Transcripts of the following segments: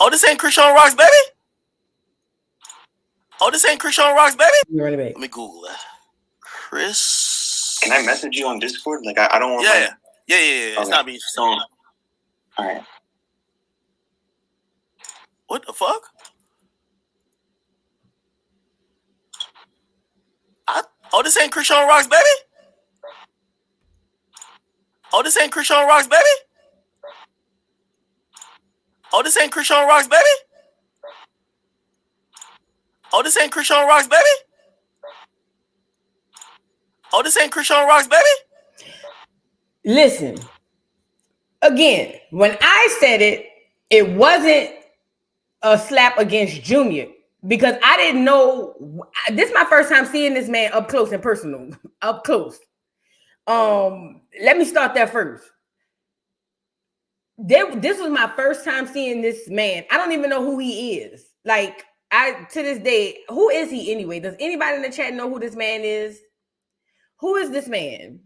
Oh, this ain't Krishan Rock's baby? Oh, this ain't Krishan Rock's baby? You're right. Let me Google that. Chris. Can I message you on Discord? Like, I don't want Yeah. my... Yeah. Okay. It's not me. So, all right. What the fuck? Oh, this ain't Krishan Rock's baby? Oh, this ain't Krishan Rock's baby? Oh, this ain't Krishan Rock's baby? Oh, this ain't Krishan Rock's baby? Oh, this ain't Krishan Rock's baby? Listen, again, when I said it, it wasn't a slap against Junior because I didn't know. This is my first time seeing this man up close and personal. Up close. Let me start there first. This was my first time seeing this man. I don't even know who he is. Like, to this day, who is he anyway? Does anybody in the chat know who this man is? Who is this man?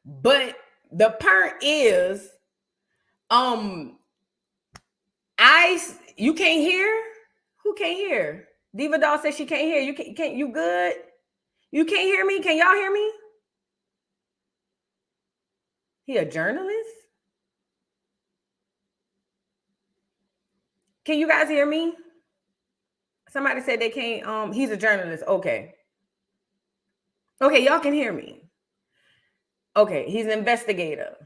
But the part is, you can't hear? Who can't hear? Diva Doll says she can't hear. You can't, you good? You can't hear me? Can y'all hear me? He a journalist? Can you guys hear me? Somebody said they can't, he's a journalist. Okay. Okay, y'all can hear me. Okay, he's an investigator.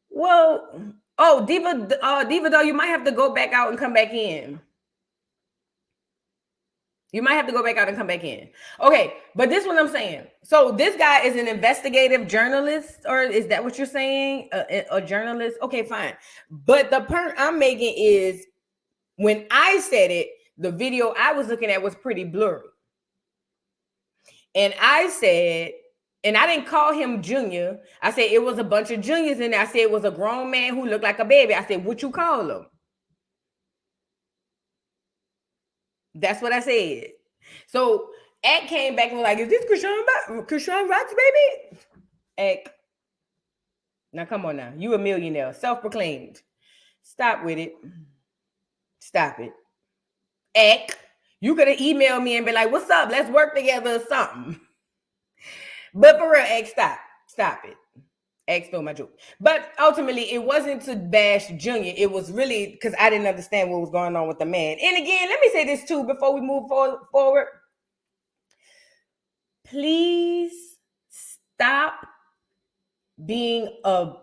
Well, oh, Diva Doll, you might have to go back out and come back in. You might have to go back out and come back in. Okay, but this is what I'm saying. So this guy is an investigative journalist, or is that what you're saying? A journalist? Okay, fine. But the point I'm making is when I said it, the video I was looking at was pretty blurry. And I said, and I didn't call him Junior. I said it was a bunch of juniors in there. I said it was a grown man who looked like a baby. I said, what you call him? That's what I said. So Ek came back and was like, is this Krishan Rock's baby? Ek. Now come on now. You a millionaire. Self-proclaimed. Stop with it. Stop it. Ek. You could have emailed me and been like, what's up? Let's work together or something. But for real, Ek, stop. Stop it. Ek stole my joke. But ultimately, it wasn't to bash Junior. It was really because I didn't understand what was going on with the man. And again, let me say this too before we move forward. Please stop being a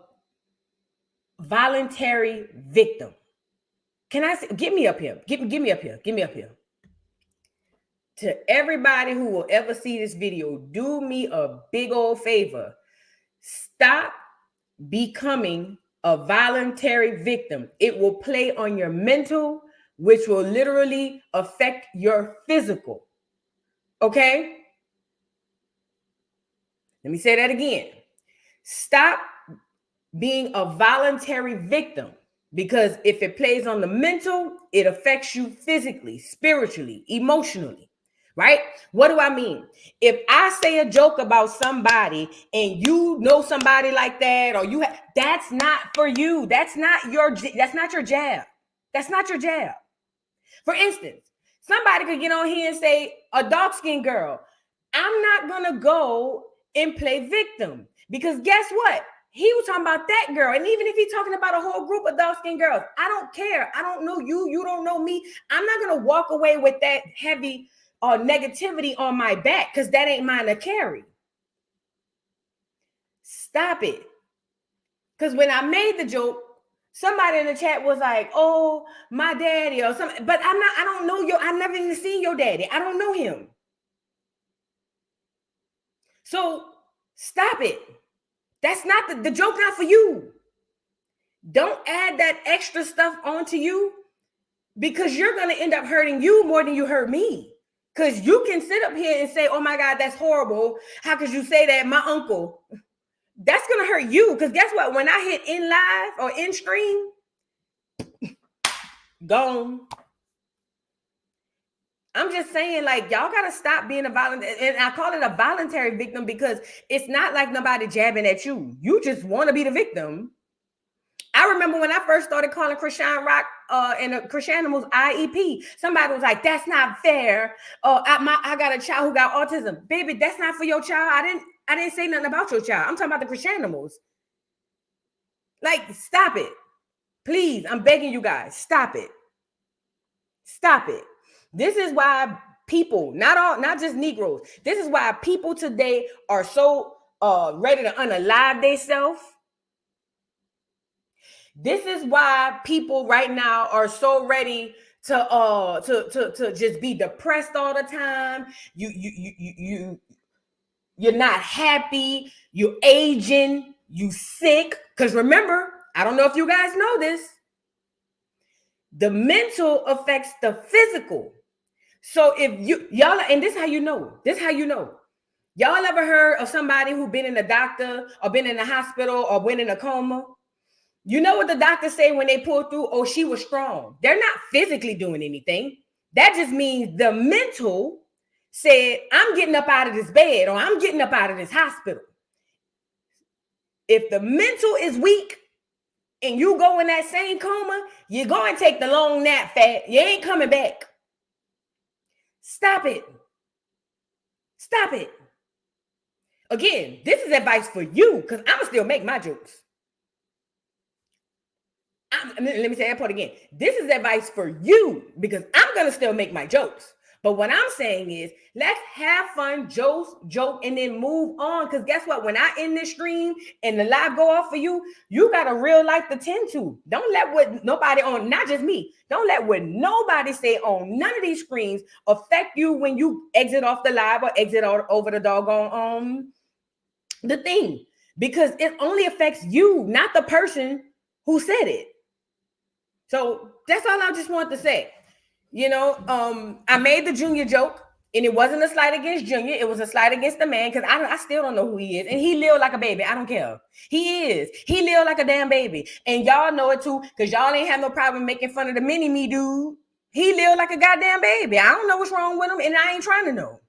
voluntary victim. Can I say, get me up here? Get me up here. Get me up here. To everybody who will ever see this video, do me a big old favor. Stop becoming a voluntary victim. It will play on your mental, which will literally affect your physical. Okay? Let me say that again. Stop being a voluntary victim, because if it plays on the mental, it affects you physically, spiritually, emotionally. Right? What do I mean? If I say a joke about somebody and you know somebody like that, or that's not for you. That's not your jab. That's not your jab. For instance, somebody could get on here and say a dark-skinned girl. I'm not gonna go and play victim, because guess what? He was talking about that girl. And even if he's talking about a whole group of dark-skinned girls, I don't care. I don't know you. You don't know me. I'm not gonna walk away with that heavy negativity on my back, because that ain't mine to carry. Stop it. Because when I made the joke, somebody in the chat was like, oh, my daddy or something. But I don't know I've never even seen your daddy. I don't know him. So stop it. That's not the joke, not for you. Don't add that extra stuff onto you, because you're going to end up hurting you more than you hurt me. Because you can sit up here and say, oh my God, that's horrible. How could you say that? My uncle. That's going to hurt you. Because guess what? When I hit in live or in stream, gone. I'm just saying, like, y'all got to stop being a voluntary. And I call it a voluntary victim because it's not like nobody jabbing at you. You just want to be the victim. I remember when I first started calling Krishan Rock and Krishanimals IEP, somebody was like, "That's not fair. I got a child who got autism, baby. That's not for your child. I didn't say nothing about your child. I'm talking about the Krishanimals. Like, stop it, please. I'm begging you guys, stop it. Stop it. This is why people, not just Negroes. This is why people today are so ready to unalive themselves. This is why people right now are so ready to just be depressed all the time. You're not happy. You're aging. You sick. Because remember, I don't know if you guys know this. The mental affects the physical. So if y'all, and this how you know. Y'all ever heard of somebody who been in a doctor or been in a hospital or went in a coma? You know what the doctors say when they pull through? Oh, she was strong. They're not physically doing anything. That just means the mental said, I'm getting up out of this bed or I'm getting up out of this hospital. If the mental is weak and you go in that same coma, you're going to take the long nap fat. You ain't coming back. Stop it. Stop it. Again, this is advice for you because I'm going to still make my jokes. Let me say that part again. This is advice for you because I'm going to still make my jokes. But what I'm saying is let's have fun, joke, and then move on. Because guess what? When I end this stream and the live go off for you, you got a real life to tend to. Don't let what nobody on, not just me, don't let what nobody say on none of these screens affect you when you exit off the live or exit over the doggone the thing. Because it only affects you, not the person who said it. So that's all I just want to say. You know, I made the Junior joke, and it wasn't a slight against Junior. It was a slight against the man, because I still don't know who he is. And he lived like a baby. I don't care. He is. He lived like a damn baby. And y'all know it too, because y'all ain't have no problem making fun of the mini-me dude. He lived like a goddamn baby. I don't know what's wrong with him, and I ain't trying to know.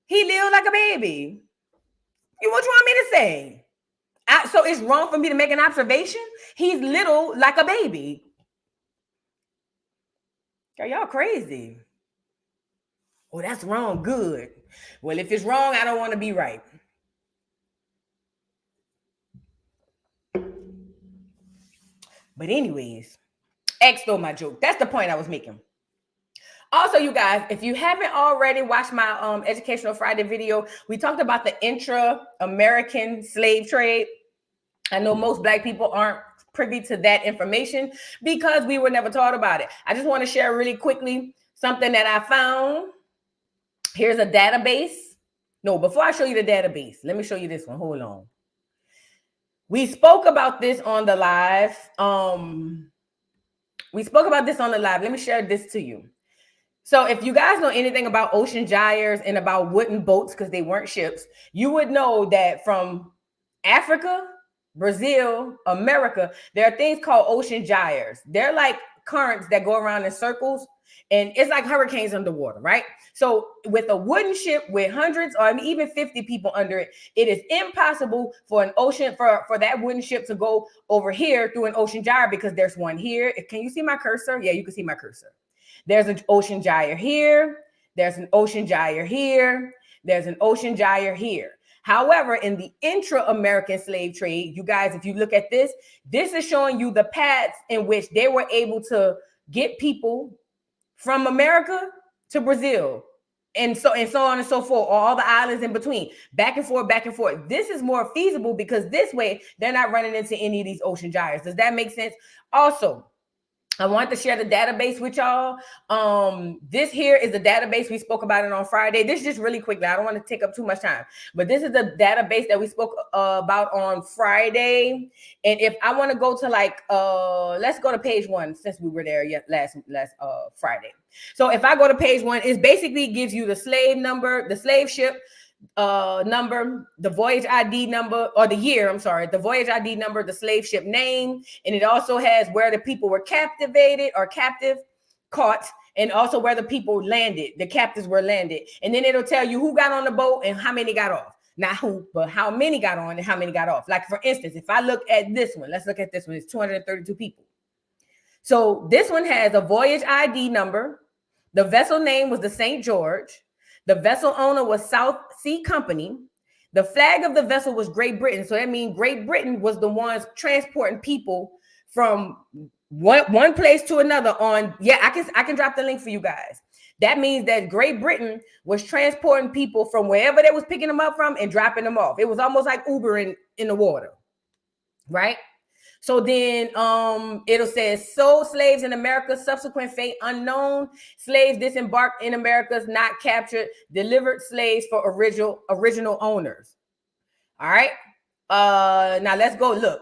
He lived like a baby. What you want me to say? So it's wrong for me to make an observation? He's little like a baby. Y'all crazy. Oh, that's wrong. Good. Well, if it's wrong, I don't want to be right. But anyways, X stole my joke. That's the point I was making. Also, you guys, if you haven't already watched my Educational Friday video, we talked about the intra-American slave trade. I know most Black people aren't privy to that information because we were never taught about it. I just want to share really quickly something that I found. Here's a database. No, before I show you the database, let me show you this one. Hold on. We spoke about this on the live. Let me share this to you. So if you guys know anything about ocean gyres and about wooden boats, because they weren't ships, you would know that from Africa, Brazil, America, there are things called ocean gyres. They're like currents that go around in circles, and it's like hurricanes underwater, right? So with a wooden ship with hundreds or even 50 people under it, it is impossible for an ocean for that wooden ship to go over here through an ocean gyre, because there's one here. Can you see my cursor? Yeah, you can see my cursor. There's an ocean gyre here. There's an ocean gyre here. There's an ocean gyre here. However, in the intra-American slave trade, you guys, if you look at this, this is showing you the paths in which they were able to get people from America to Brazil, and so on and so forth, all the islands in between, back and forth, back and forth. This is more feasible because this way they're not running into any of these ocean gyres. Does that make sense? Also, I want to share the database with y'all. This here is the database. We spoke about it on Friday. This is just really quickly. I don't want to take up too much time, but this is the database that we spoke about on Friday. And if I want to go to let's go to page 1 since we were there last Friday. So if I go to page 1, it basically gives you the slave number, the slave ship number, the voyage ID number, or the year, the voyage ID number, the slave ship name, and it also has where the people were captivated or caught, and also where the people landed, the captives were landed. And then it'll tell you who got on the boat and how many got off. Not who, but how many got on and how many got off. Like, for instance, if I look at this one, let's look at this one. It's 232 people. So this one has a voyage ID number. The vessel name was the St. George. The vessel owner was South Sea Company. The flag of the vessel was Great Britain. So that means Great Britain was the ones transporting people from one place to another on. Yeah, I can drop the link for you guys. That means that Great Britain was transporting people from wherever they was picking them up from and dropping them off. It was almost like Uber in the water, right? So then it'll say sold slaves in America, subsequent fate unknown, slaves disembarked in Americas, not captured, delivered slaves for original owners. All right. Now let's go look.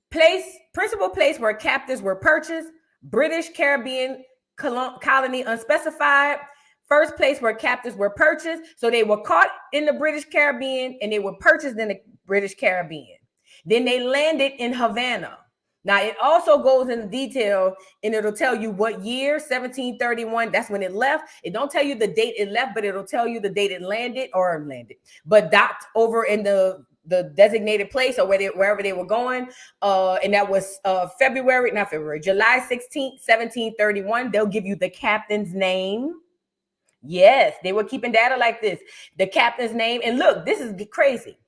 Principal place where captives were purchased, British Caribbean colony unspecified. First place where captives were purchased. So they were caught in the British Caribbean and they were purchased in the British Caribbean. Then they landed in Havana. Now, it also goes into detail and it'll tell you what year, 1731, that's when it left. It don't tell you the date it left, but it'll tell you the date it landed, but docked over in the designated place or wherever they were going. And that was July 16th, 1731. They'll give you the captain's name. Yes, they were keeping data like this. The captain's name. And look, this is crazy.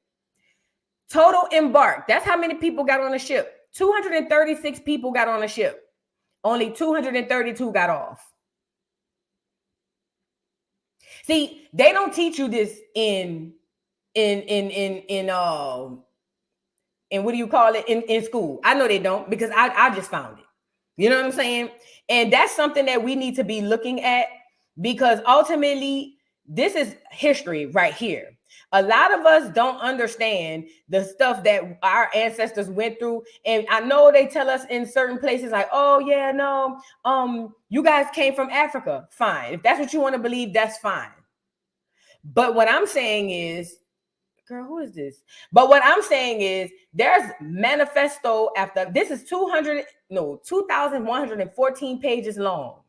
Total embarked. That's how many people got on the ship. 236 people got on the ship. Only 232 got off. See, they don't teach you this in what do you call it, in school. I know they don't, because I just found it. You know what I'm saying? And that's something that we need to be looking at, because ultimately this is history right here. A lot of us don't understand the stuff that our ancestors went through. And I know they tell us in certain places like, oh yeah, no, you guys came from Africa. Fine. If that's what you want to believe, that's fine. But what I'm saying is, girl, who is this? But what I'm saying is there's manifesto after this is 2,114 pages long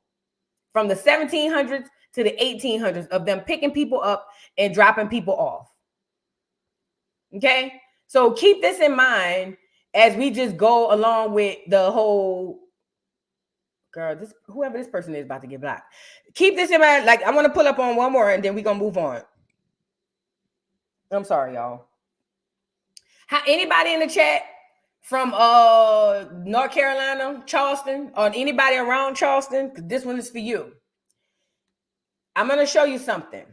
from the 1700s to the 1800s of them picking people up and dropping people off. Okay, so keep this in mind as we just go along with the whole, girl, whoever this person is about to get blocked. Keep this in mind. Like, I want to pull up on one more and then we're going to move on. I'm sorry, y'all. Anybody in the chat from North Carolina, Charleston, or anybody around Charleston? Because this one is for you. I'm going to show you something.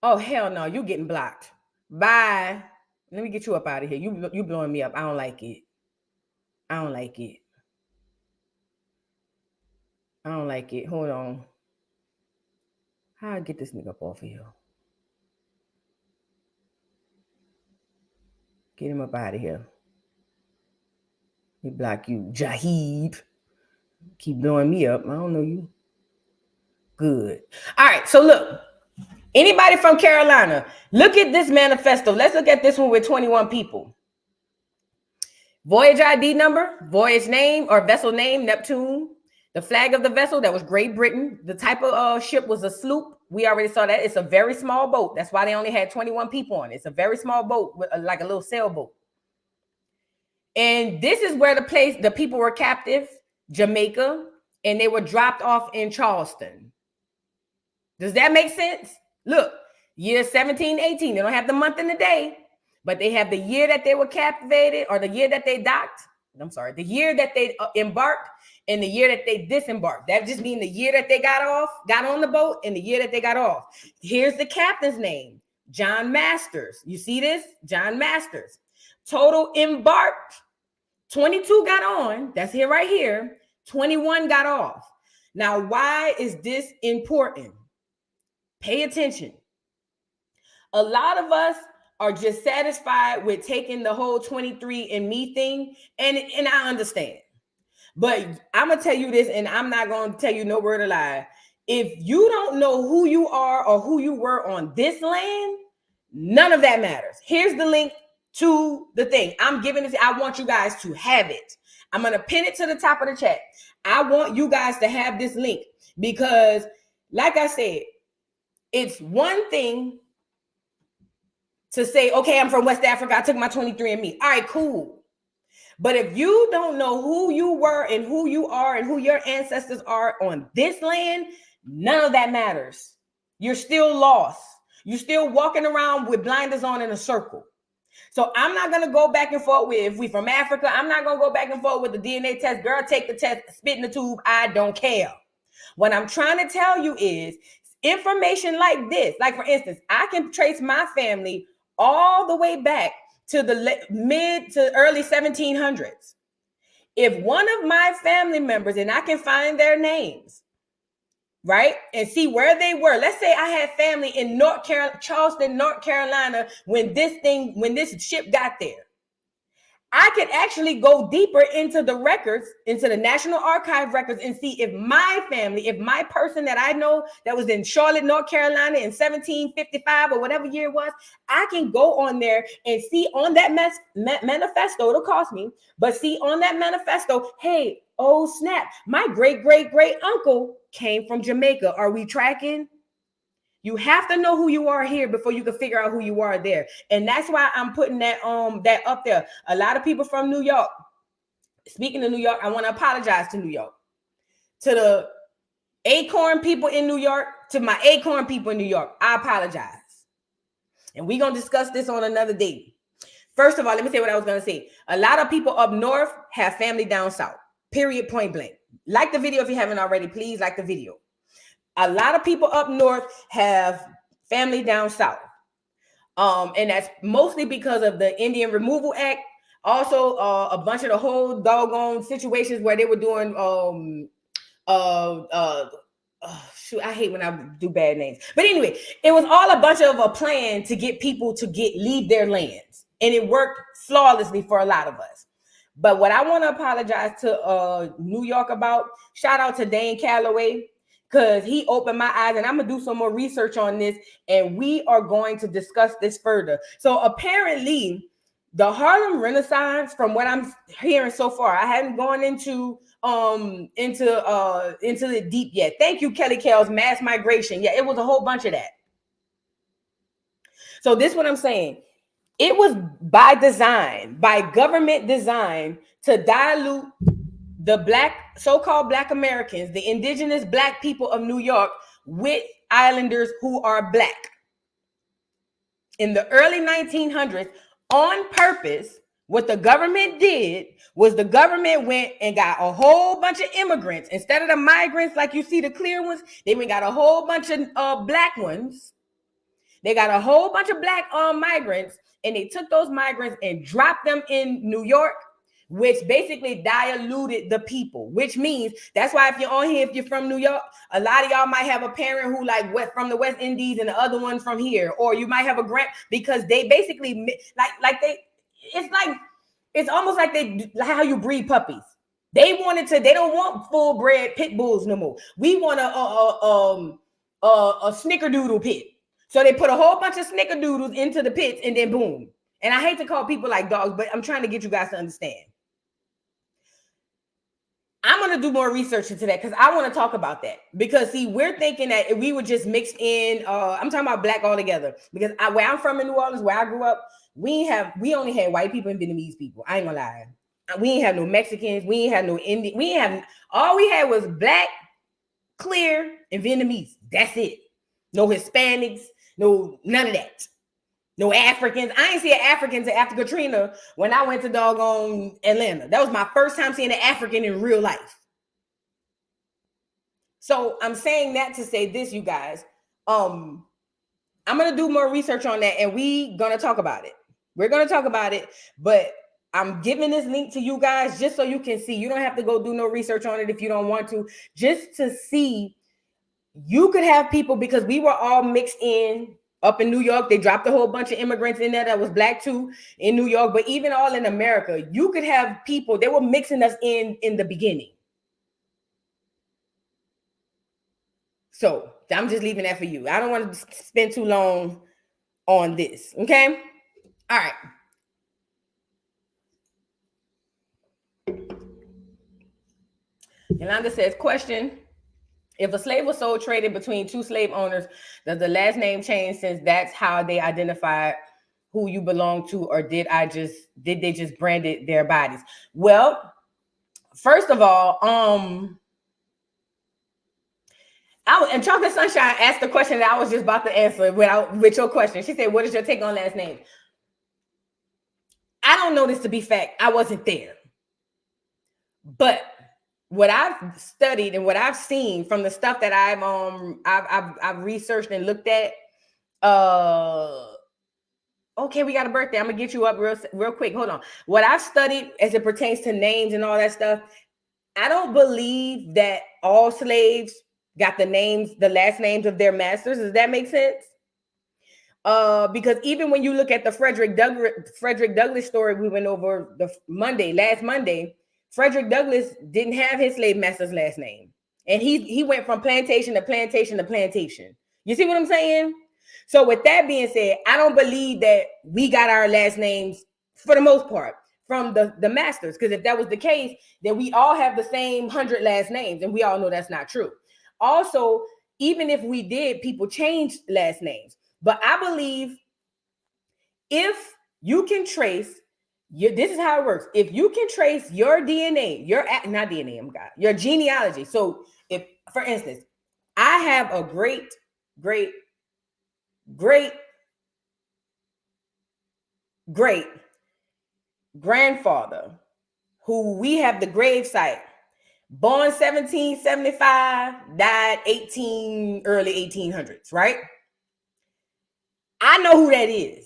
Oh, hell no, you getting blocked. Bye. Let me get you up out of here. You blowing me up. I don't like it. I don't like it. I don't like it. Hold on. How I get this nigga up off of here? Get him up out of here. He block you. Jahid. Keep blowing me up. I don't know you. Good. All right. So look. Anybody from Carolina, look at this manifesto. Let's look at this one with 21 people. Voyage ID number, voyage name or vessel name, Neptune. The flag of the vessel, that was Great Britain. The type of ship was a sloop. We already saw that. It's a very small boat. That's why they only had 21 people on it. It's a very small boat, with like a little sailboat. And this is where the people were captive, Jamaica, and they were dropped off in Charleston. Does that make sense? Look, year 1718. They don't have the month and the day, but they have the year that they were captivated or the year that they docked. I'm sorry, the year that they embarked and the year that they disembarked. That just means the year that they got on the boat, and the year that they got off. Here's the captain's name, John Masters. You see this? John Masters. Total embarked, 22 got on. That's here right here. 21 got off. Now, why is this important? Pay attention. A lot of us are just satisfied with taking the whole 23andMe thing, and I understand. But I'm going to tell you this, and I'm not going to tell you no word of lie. If you don't know who you are or who you were on this land, none of that matters. Here's the link to the thing. I'm giving this. I want you guys to have it. I'm going to pin it to the top of the chat. I want you guys to have this link because, like I said, it's one thing to say, okay, I'm from West Africa. I took my 23andMe. All right, cool. But if you don't know who you were and who you are and who your ancestors are on this land, none of that matters. You're still lost. You're still walking around with blinders on in a circle. So I'm not going to go back and forth with, if we from Africa, I'm not going to go back and forth with the DNA test. Girl, take the test, spit in the tube. I don't care. What I'm trying to tell you is information like this. Like, for instance, I can trace my family all the way back to the mid to early 1700s. If one of my family members, and I can find their names, right, and see where they were. Let's say I had family in Charleston, North Carolina, when this ship got there. I could actually go deeper into the records, into the National Archive records, and see if my family, if my person that I know that was in Charlotte, North Carolina in 1755 or whatever year it was, I can go on there and see on that manifesto, it'll cost me, but see on that manifesto, hey, oh snap, my great-great-great uncle came from Jamaica. Are we tracking? You have to know who you are here before you can figure out who you are there. And that's why I'm putting that up there. A lot of people from New York. Speaking of New York, I want to apologize to New York. To the Acorn people in New York, to my Acorn people in New York, I apologize. And we're going to discuss this on another day. First of all, let me say what I was going to say. A lot of people up north have family down south. Period, point blank. Like the video if you haven't already. Please like the video. A lot of people up north have family down south. And that's mostly because of the Indian Removal Act. Also, a bunch of the whole doggone situations where they were doing shoot, I hate when I do bad names. But anyway, it was all a bunch of a plan to get people to leave their lands. And it worked flawlessly for a lot of us. But what I want to apologize to New York about, shout out to Dane Calloway, because he opened my eyes, and I'm going to do some more research on this, and we are going to discuss this further. So apparently, the Harlem Renaissance, from what I'm hearing so far, I haven't gone into the deep yet. Thank you, Kelly Kells, mass migration. Yeah, it was a whole bunch of that. So this is what I'm saying. It was by design, by government design, to dilute the so-called Black Americans, the indigenous Black people of New York, with islanders who are Black. In the early 1900s, on purpose, what the government did was the government went and got a whole bunch of immigrants. Instead of the migrants, like you see the clear ones, they went got a whole bunch of Black ones. They got a whole bunch of Black migrants, and they took those migrants and dropped them in New York, which basically diluted the people, which means that's why if you're on here, if you're from New York, a lot of y'all might have a parent who from the West Indies and the other one from here, or you might have a because they basically it's almost like how you breed puppies. They don't want full bred pit bulls no more. We want a snickerdoodle pit. So they put a whole bunch of snickerdoodles into the pits, and then boom. And I hate to call people like dogs, but I'm trying to get you guys to understand. I'm going to do more research into that because I want to talk about that. Because, see, we're thinking that if we were just mixed in, I'm talking about Black altogether. Because where I'm from in New Orleans, where I grew up, we only had white people and Vietnamese people. I ain't going to lie. We ain't have no Mexicans. We ain't have no Indian. All we had was Black, clear, and Vietnamese. That's it. No Hispanics. No, none of that. No Africans. I ain't see an African to after Katrina when I went to doggone Atlanta. That was my first time seeing an African in real life. So I'm saying that to say this, you guys. I'm going to do more research on that, and we going to talk about it. We're going to talk about it, but I'm giving this link to you guys just so you can see. You don't have to go do no research on it if you don't want to. Just to see, you could have people, because we were all mixed in. Up in New York, they dropped a whole bunch of immigrants in there that was Black too in New York. But even all in America, you could have people, they were mixing us in the beginning. So I'm just leaving that for you. I don't want to spend too long on this. Okay. All right. Yolanda says, question. If a slave was sold traded between two slave owners, does the last name change since that's how they identified who you belong to, or did they just branded their bodies? Well, first of all, and Chocolate Sunshine asked the question that I was just about to answer with your question. She said, what is your take on last name? I don't know this to be fact. I wasn't there. But what I've studied and what I've seen from the stuff that I've researched and looked at, okay, we got a birthday. I'm gonna get you up real quick. Hold on. What I've studied as it pertains to names and all that stuff, I don't believe that all slaves got the last names of their masters. Does that make sense? Because even when you look at the Frederick Douglass story we went over last Monday, Frederick Douglass didn't have his slave master's last name. And he went from plantation to plantation to plantation. You see what I'm saying? So with that being said, I don't believe that we got our last names for the most part from the masters. Because if that was the case, then we all have the same 100 last names. And we all know that's not true. Also, even if we did, people changed last names. But I believe if you can trace, this is how it works. If you can trace your DNA, your genealogy. So if, for instance, I have a great grandfather who we have the grave site, born 1775, died early 1800s, right? I know who that is.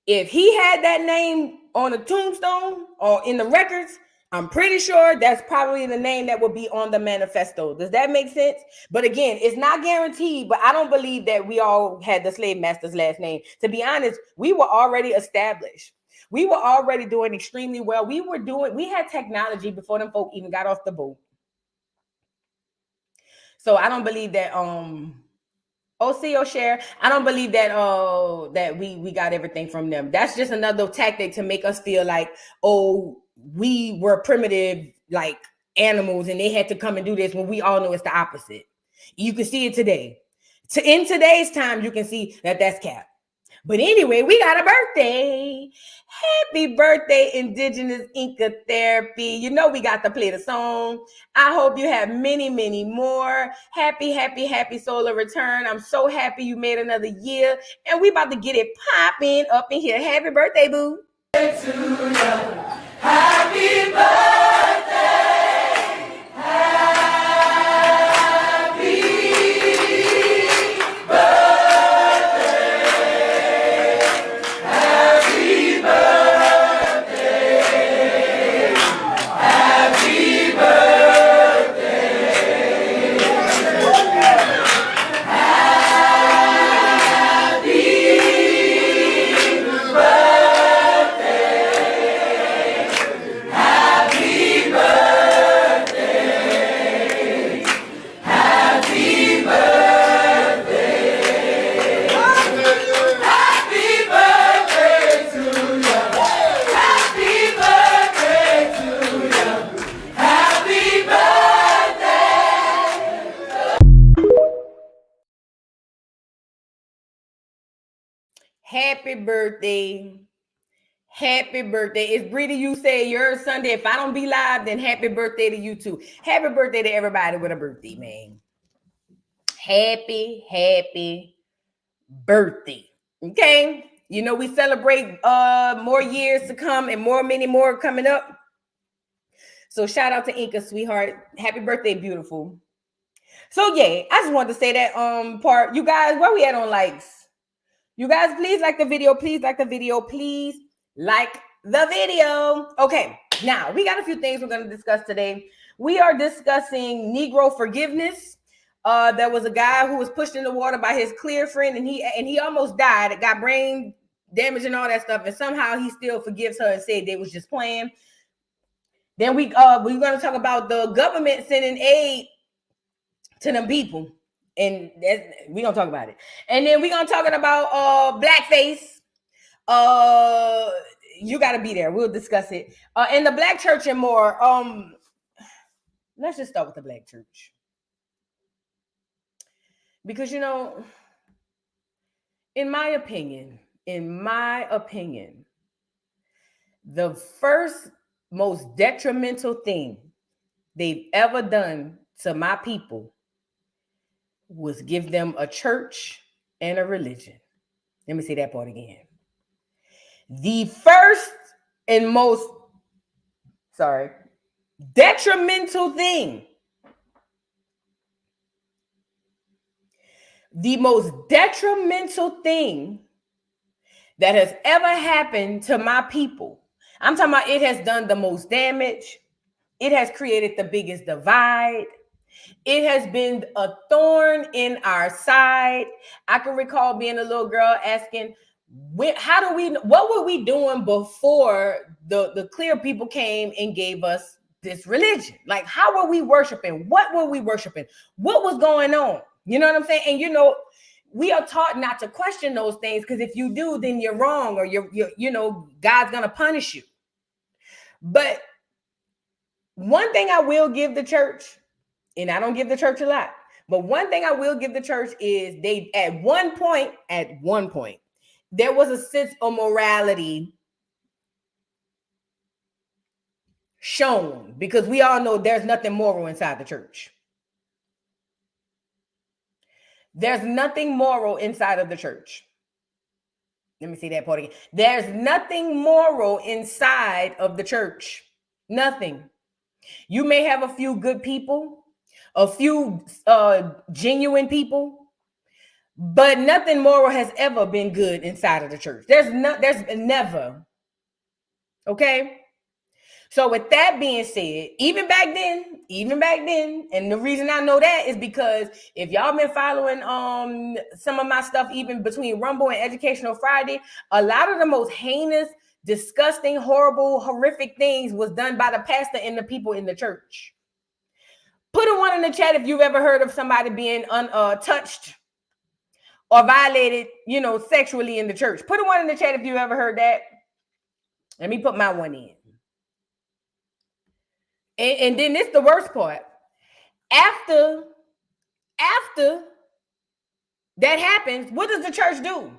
If he had that name on a tombstone or in the records, I'm pretty sure that's probably the name that will be on the manifesto. Does that make sense? But again, it's not guaranteed, but I don't believe that we all had the slave master's last name. To be honest, we were already established. We were already doing extremely well. We had technology before them folk even got off the boat. So I don't believe that OCO share. I don't believe that that we got everything from them. That's just another tactic to make us feel like, oh, we were primitive like animals and they had to come and do this, when we all know it's the opposite. You can see it today. In today's time, you can see that that's cap. But anyway, we got a birthday. Happy birthday, Indigenous Inca Therapy. You know we got to play the song. I hope you have many, many more. Happy, happy, happy solar return. I'm so happy you made another year. And we about to get it popping up in here. Happy birthday, boo. Happy birthday. Happy birthday. Happy birthday. It's Bree, you say yours Sunday. If I don't be live, then happy birthday to you too. Happy birthday to everybody with a birthday, man. Happy birthday. Okay. You know, we celebrate more years to come and many more coming up. So shout out to Inca, sweetheart. Happy birthday, beautiful. So yeah, I just wanted to say that part. You guys, where we at on likes? You guys, please like the video. Please like the video. Please like the video. Okay, now we got a few things we're going to discuss today. We are discussing Negro forgiveness. There was a guy who was pushed in the water by his clear friend, and he almost died. It got brain damage and all that stuff, and somehow he still forgives her and said they was just playing. Then we're going to talk about the government sending aid to them people. And we're gonna talk about it. And then we're gonna talk about blackface. You gotta be there. We'll discuss it. And the black church and more. Let's just start with the black church. Because, you know, in my opinion, in my opinion, the first most detrimental thing they've ever done to my people was give them a church and a religion. Let me say that part again. The first and most, detrimental thing, the most detrimental thing that has ever happened to my people. I'm talking about it has done the most damage. It has created the biggest divide. It has been a thorn in our side. I can recall being a little girl asking, what were we doing before the clear people came and gave us this religion? Like, how were we worshiping? What were we worshiping? What was going on? You know what I'm saying? And we are taught not to question those things, because if you do, then you're wrong, or you're God's gonna punish you. But one thing I will give the church, and I don't give the church a lot, but one thing I will give the church is they at one point, there was a sense of morality shown, because we all know there's nothing moral inside the church. There's nothing moral inside of the church. Let me say that part again. There's nothing moral inside of the church. Nothing. You may have a few good people, a few genuine people, but nothing moral has ever been good inside of the church. There's never. Okay? So with that being said, even back then, and the reason I know that is because if y'all been following some of my stuff, even between Rumble and Educational Friday, a lot of the most heinous, disgusting, horrible, horrific things was done by the pastor and the people in the church. Put a one in the chat if you've ever heard of somebody being touched or violated, sexually in the church. Put a one in the chat if you've ever heard that. Let me put my one in. And then this the worst part. After that happens, what does the church do?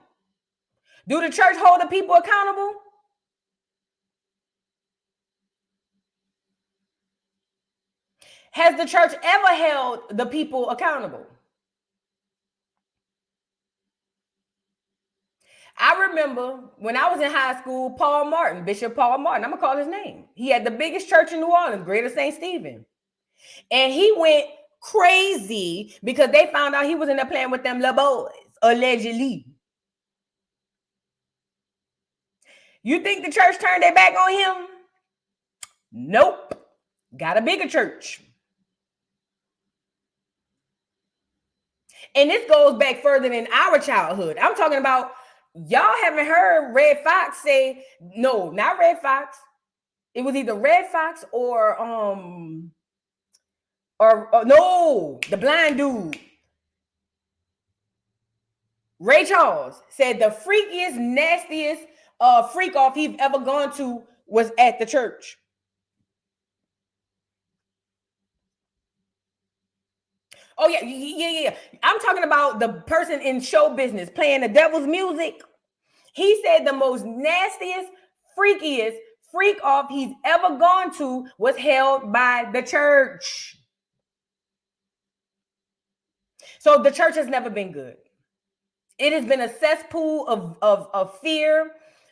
Do the church hold the people accountable? Has the church ever held the people accountable? I remember when I was in high school, Bishop Paul Martin, I'm going to call his name. He had the biggest church in New Orleans, Greater St. Stephen. And he went crazy because they found out he was in there playing with them little boys, allegedly. You think the church turned their back on him? Nope. Got a bigger church. And this goes back further than our childhood. I'm talking about, y'all haven't heard Red Fox say, no, not Red Fox. It was either Red Fox or no, the blind dude. Ray Charles said the freakiest, nastiest freak off he's ever gone to was at the church. Oh, yeah. I'm talking about the person in show business playing the devil's music. He said the most nastiest, freakiest freak off he's ever gone to was held by the church. So the church has never been good. It has been a cesspool of fear,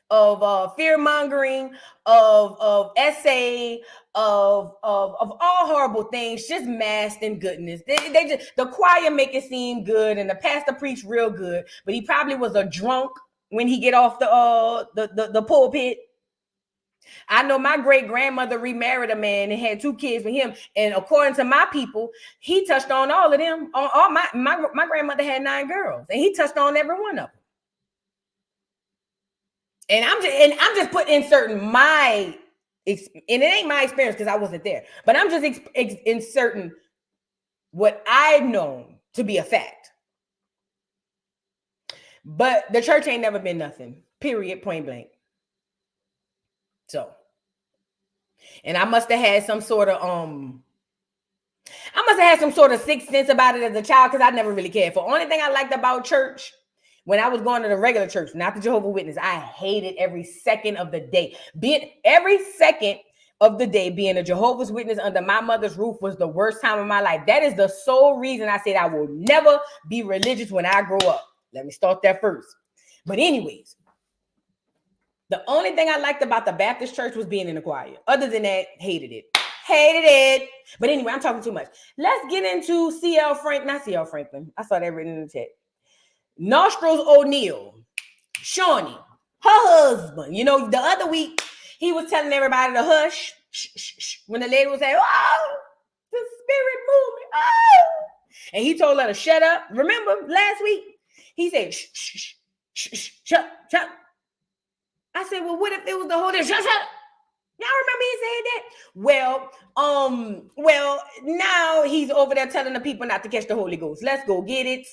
of fear mongering, of essay, of all horrible things, just masked in goodness. They just, the choir make it seem good, and the pastor preached real good, but he probably was a drunk when he get off the pulpit. I know my great grandmother remarried a man and had 2 kids with him, and according to my people, he touched on all of them. All my grandmother had 9 girls, and he touched on every one of them. And I'm just inserting my, and it ain't my experience because I wasn't there, but I'm just inserting what I've known to be a fact. But the church ain't never been nothing, period, point blank. So, and I must have had some sort of sixth sense about it as a child, because I never really cared for. Only thing I liked about church when I was going to the regular church, not the Jehovah's Witness, I hated every second of the day. Every second of the day being a Jehovah's Witness under my mother's roof was the worst time of my life. That is the sole reason I said I will never be religious when I grow up. Let me start that first. But anyways, the only thing I liked about the Baptist church was being in the choir. Other than that, hated it. But anyway, I'm talking too much. Let's get into not CL Franklin. I saw that written in the chat. Nostrils O'Neal, Shawnee, her husband. You know, the other week, he was telling everybody to hush. Shh, shh, shh, when the lady was saying, oh, the spirit movement. Oh. And he told her to shut up. Remember last week? He said, shh, shh, shh, shh, shh, shut. I said, well, what if it was the whole day? Shut. Y'all remember he said that? Well, now he's over there telling the people not to catch the Holy Ghost. Let's go get it.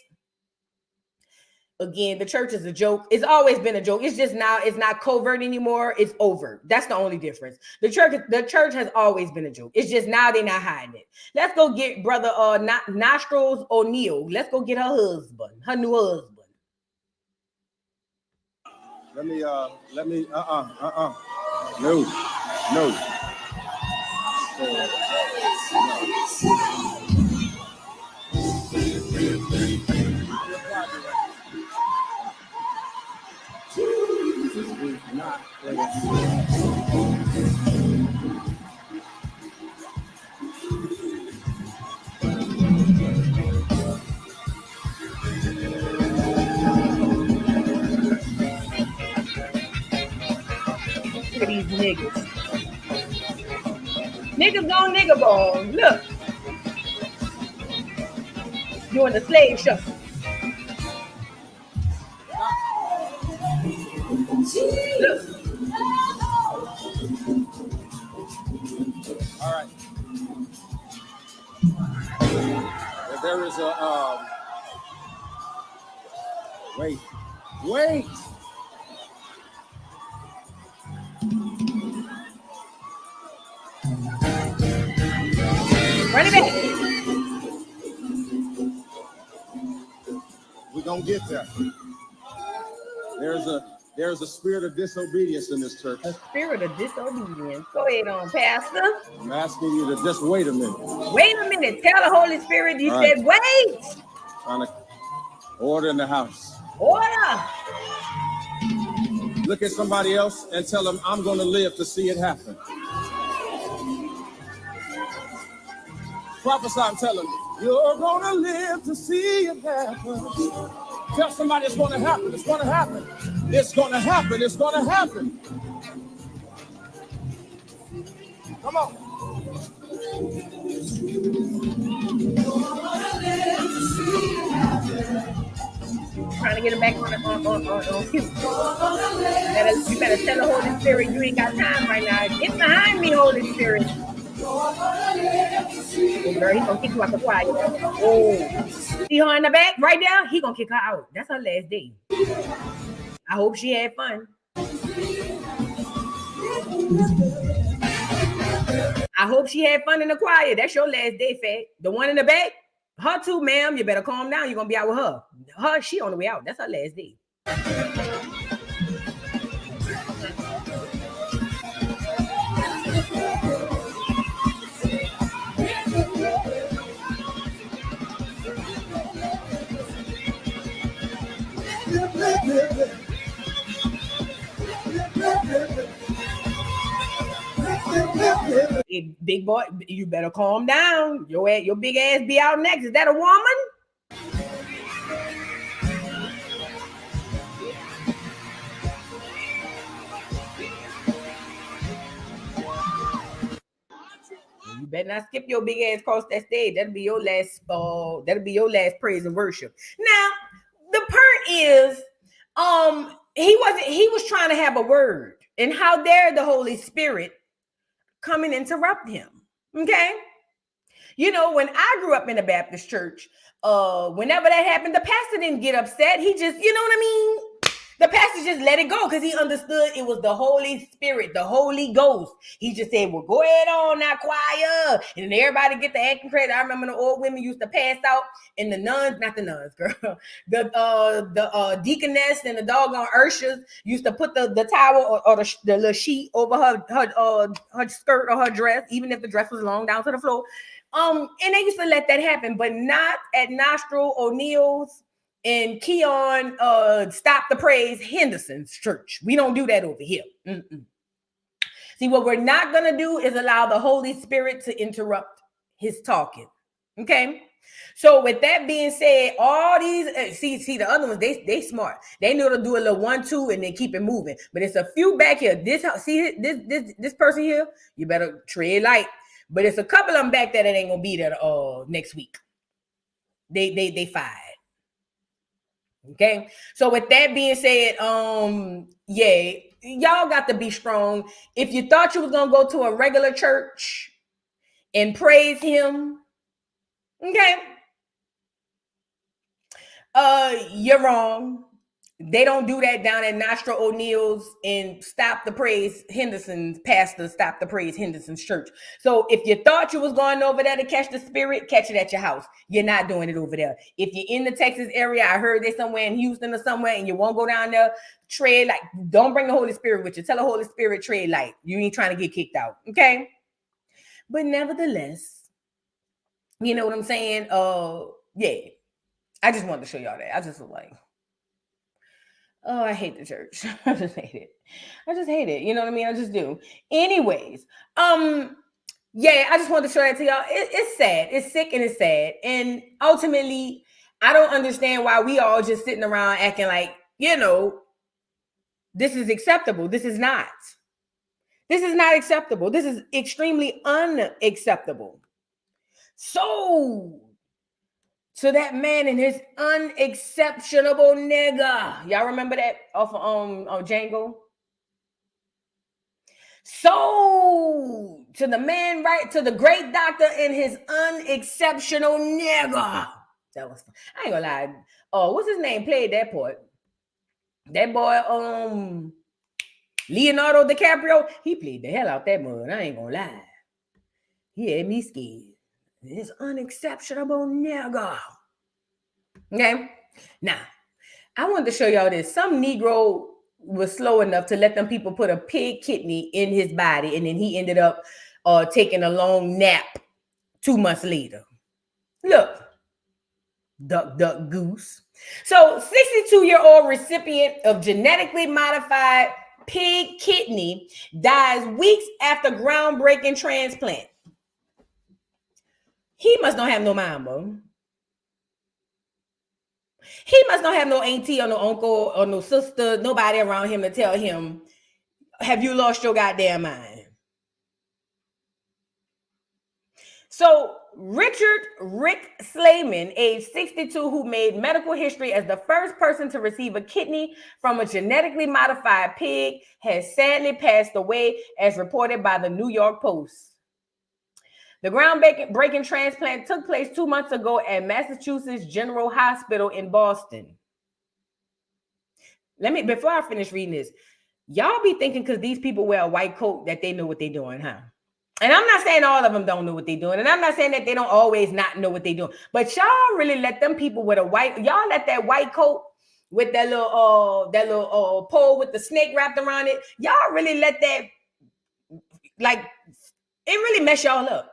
Again, the church is a joke. It's always been a joke. It's just now it's not covert anymore. It's overt. That's the only difference. The church has always been a joke. It's just now they're not hiding it. Let's go get brother Nostrils O'Neal. Let's go get her husband, her new husband. No. Look at these niggas. Niggas on nigga ball. Look. Doing the slave shuffle. Look. All right. There is a wait. Run it back. We're gonna get there. There's a spirit of disobedience in this church. A spirit of disobedience. Go ahead on, Pastor. I'm asking you to just wait a minute. Wait a minute. Tell the Holy Spirit you said wait. Trying to order in the house. Order. Look at somebody else and tell them I'm going to live to see it happen. Prophesy and tell them you're going to live to see it happen. Tell somebody it's going to happen. It's going to happen. It's going to happen. It's going to happen. Come on. Trying to get him back on cue. You better tell the Holy Spirit you ain't got time right now. Get behind me, Holy Spirit. Oh, girl, he's gonna kick you out the choir. Oh, see her in the back right there? He gonna kick her out. That's her last day. I hope she had fun. I hope she had fun in the choir. That's your last day, Fat. The one in the back, her too, ma'am. You better calm down. You're gonna be out with her. She on the way out. That's her last day. Hey, big boy, you better calm down. Your big ass be out next. Is that a woman? You better not skip your big ass across that stage. That'll be your last. That'll be your last praise and worship. Now, the part is, he was trying to have a word, and how dare the Holy Spirit come and interrupt him? Okay, you know, when I grew up in a Baptist church, whenever that happened, the pastor didn't get upset. He just, you know what I mean? The pastor just let it go because he understood it was the Holy Spirit, the Holy Ghost. He just said, well, go ahead on now, choir. And then everybody get the acting credit. I remember the old women used to pass out, and the nuns, not the nuns, girl, the deaconess and the doggone ushers used to put the towel or the little sheet over her skirt or her dress, even if the dress was long down to the floor. And they used to let that happen, but not at Nostril O'Neill's and Keon Stop the Praise Henderson's church. We don't do that over here. See, what we're not going to do is allow the Holy Spirit to interrupt his talking. Okay? So with that being said, all these, see the other ones, they smart. They know to do a little 1-2 and then keep it moving. But it's a few back here. This person here, you better tread light. But it's a couple of them back there that ain't going to be there next week. They fired. Okay, so with that being said, yeah, y'all got to be strong. If you thought you was gonna go to a regular church and praise him, okay, you're wrong. They don't do that down at Nostril O'Neill's and Stop the Praise Henderson's pastor, Stop the Praise Henderson's church. So if you thought you was going over there to catch the Spirit, catch it at your house. You're not doing it over there. If you're in the Texas area, I heard there's somewhere in Houston or somewhere, and you won't go down there, tread like, don't bring the Holy Spirit with you. Tell the Holy Spirit, tread light. You ain't trying to get kicked out, okay? But nevertheless, you know what I'm saying? Yeah, I just wanted to show y'all that. I just was like, oh, I hate the church. I just hate it. You know what I mean? I just do. Anyways, yeah, I just wanted to show that to y'all. It's sad. It's sick and it's sad. And ultimately, I don't understand why we all just sitting around acting like, you know, this is acceptable. This is not. This is not acceptable. This is extremely unacceptable. So, to that man and his unexceptionable nigga. Y'all remember that off of on Django? So to the man, right, to the great doctor and his unexceptional nigga. That was fun. I ain't gonna lie. What's his name? Played that part. That boy, Leonardo DiCaprio, he played the hell out that mud. I ain't gonna lie. He had me scared. His unexceptionable nigga. Okay. Now, I wanted to show y'all this. Some Negro was slow enough to let them people put a pig kidney in his body, and then he ended up taking a long nap 2 months later. Look, duck, duck, goose. So, 62-year-old recipient of genetically modified pig kidney dies weeks after groundbreaking transplant. He must not have no mind, bro. He must not have no auntie or no uncle or no sister, nobody around him to tell him, have you lost your goddamn mind? So Richard Rick Slayman, age 62, who made medical history as the first person to receive a kidney from a genetically modified pig, has sadly passed away, as reported by the New York Post. The groundbreaking transplant took place 2 months ago at Massachusetts General Hospital in Boston. Before I finish reading this, y'all be thinking because these people wear a white coat that they know what they're doing, huh? And I'm not saying all of them don't know what they're doing. And I'm not saying that they don't always not know what they're doing. But y'all really let them people with y'all let that white coat with that little pole with the snake wrapped around it. Y'all really let that, like, it really mess y'all up.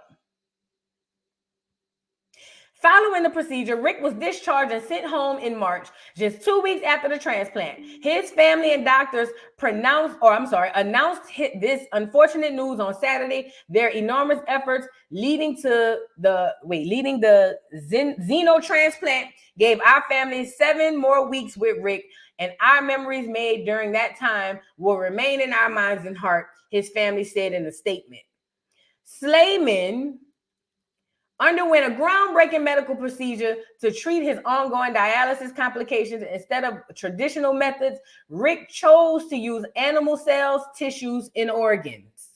Following the procedure, Rick was discharged and sent home in March, just 2 weeks after the transplant. His family and doctors announced this unfortunate news on Saturday. Their enormous efforts leading the xenotransplant gave our family 7 more weeks with Rick, and our memories made during that time will remain in our minds and heart, his family said in a statement. Slayman underwent a groundbreaking medical procedure to treat his ongoing dialysis complications. Instead of traditional methods, Rick chose to use animal cells, tissues, and organs.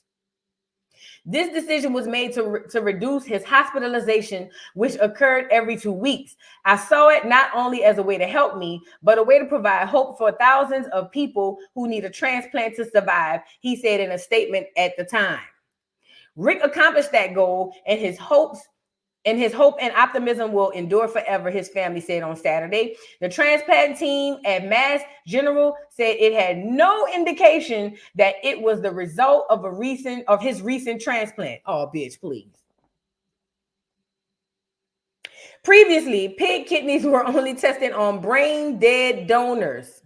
This decision was made to reduce his hospitalization, which occurred every 2 weeks. I saw it not only as a way to help me, but a way to provide hope for thousands of people who need a transplant to survive, he said in a statement at the time. Rick accomplished that goal, and his hope and optimism will endure forever, his family said on Saturday. The transplant team at Mass General said it had no indication that it was the result of his recent transplant. Oh, bitch, please. Previously, pig kidneys were only tested on brain dead donors.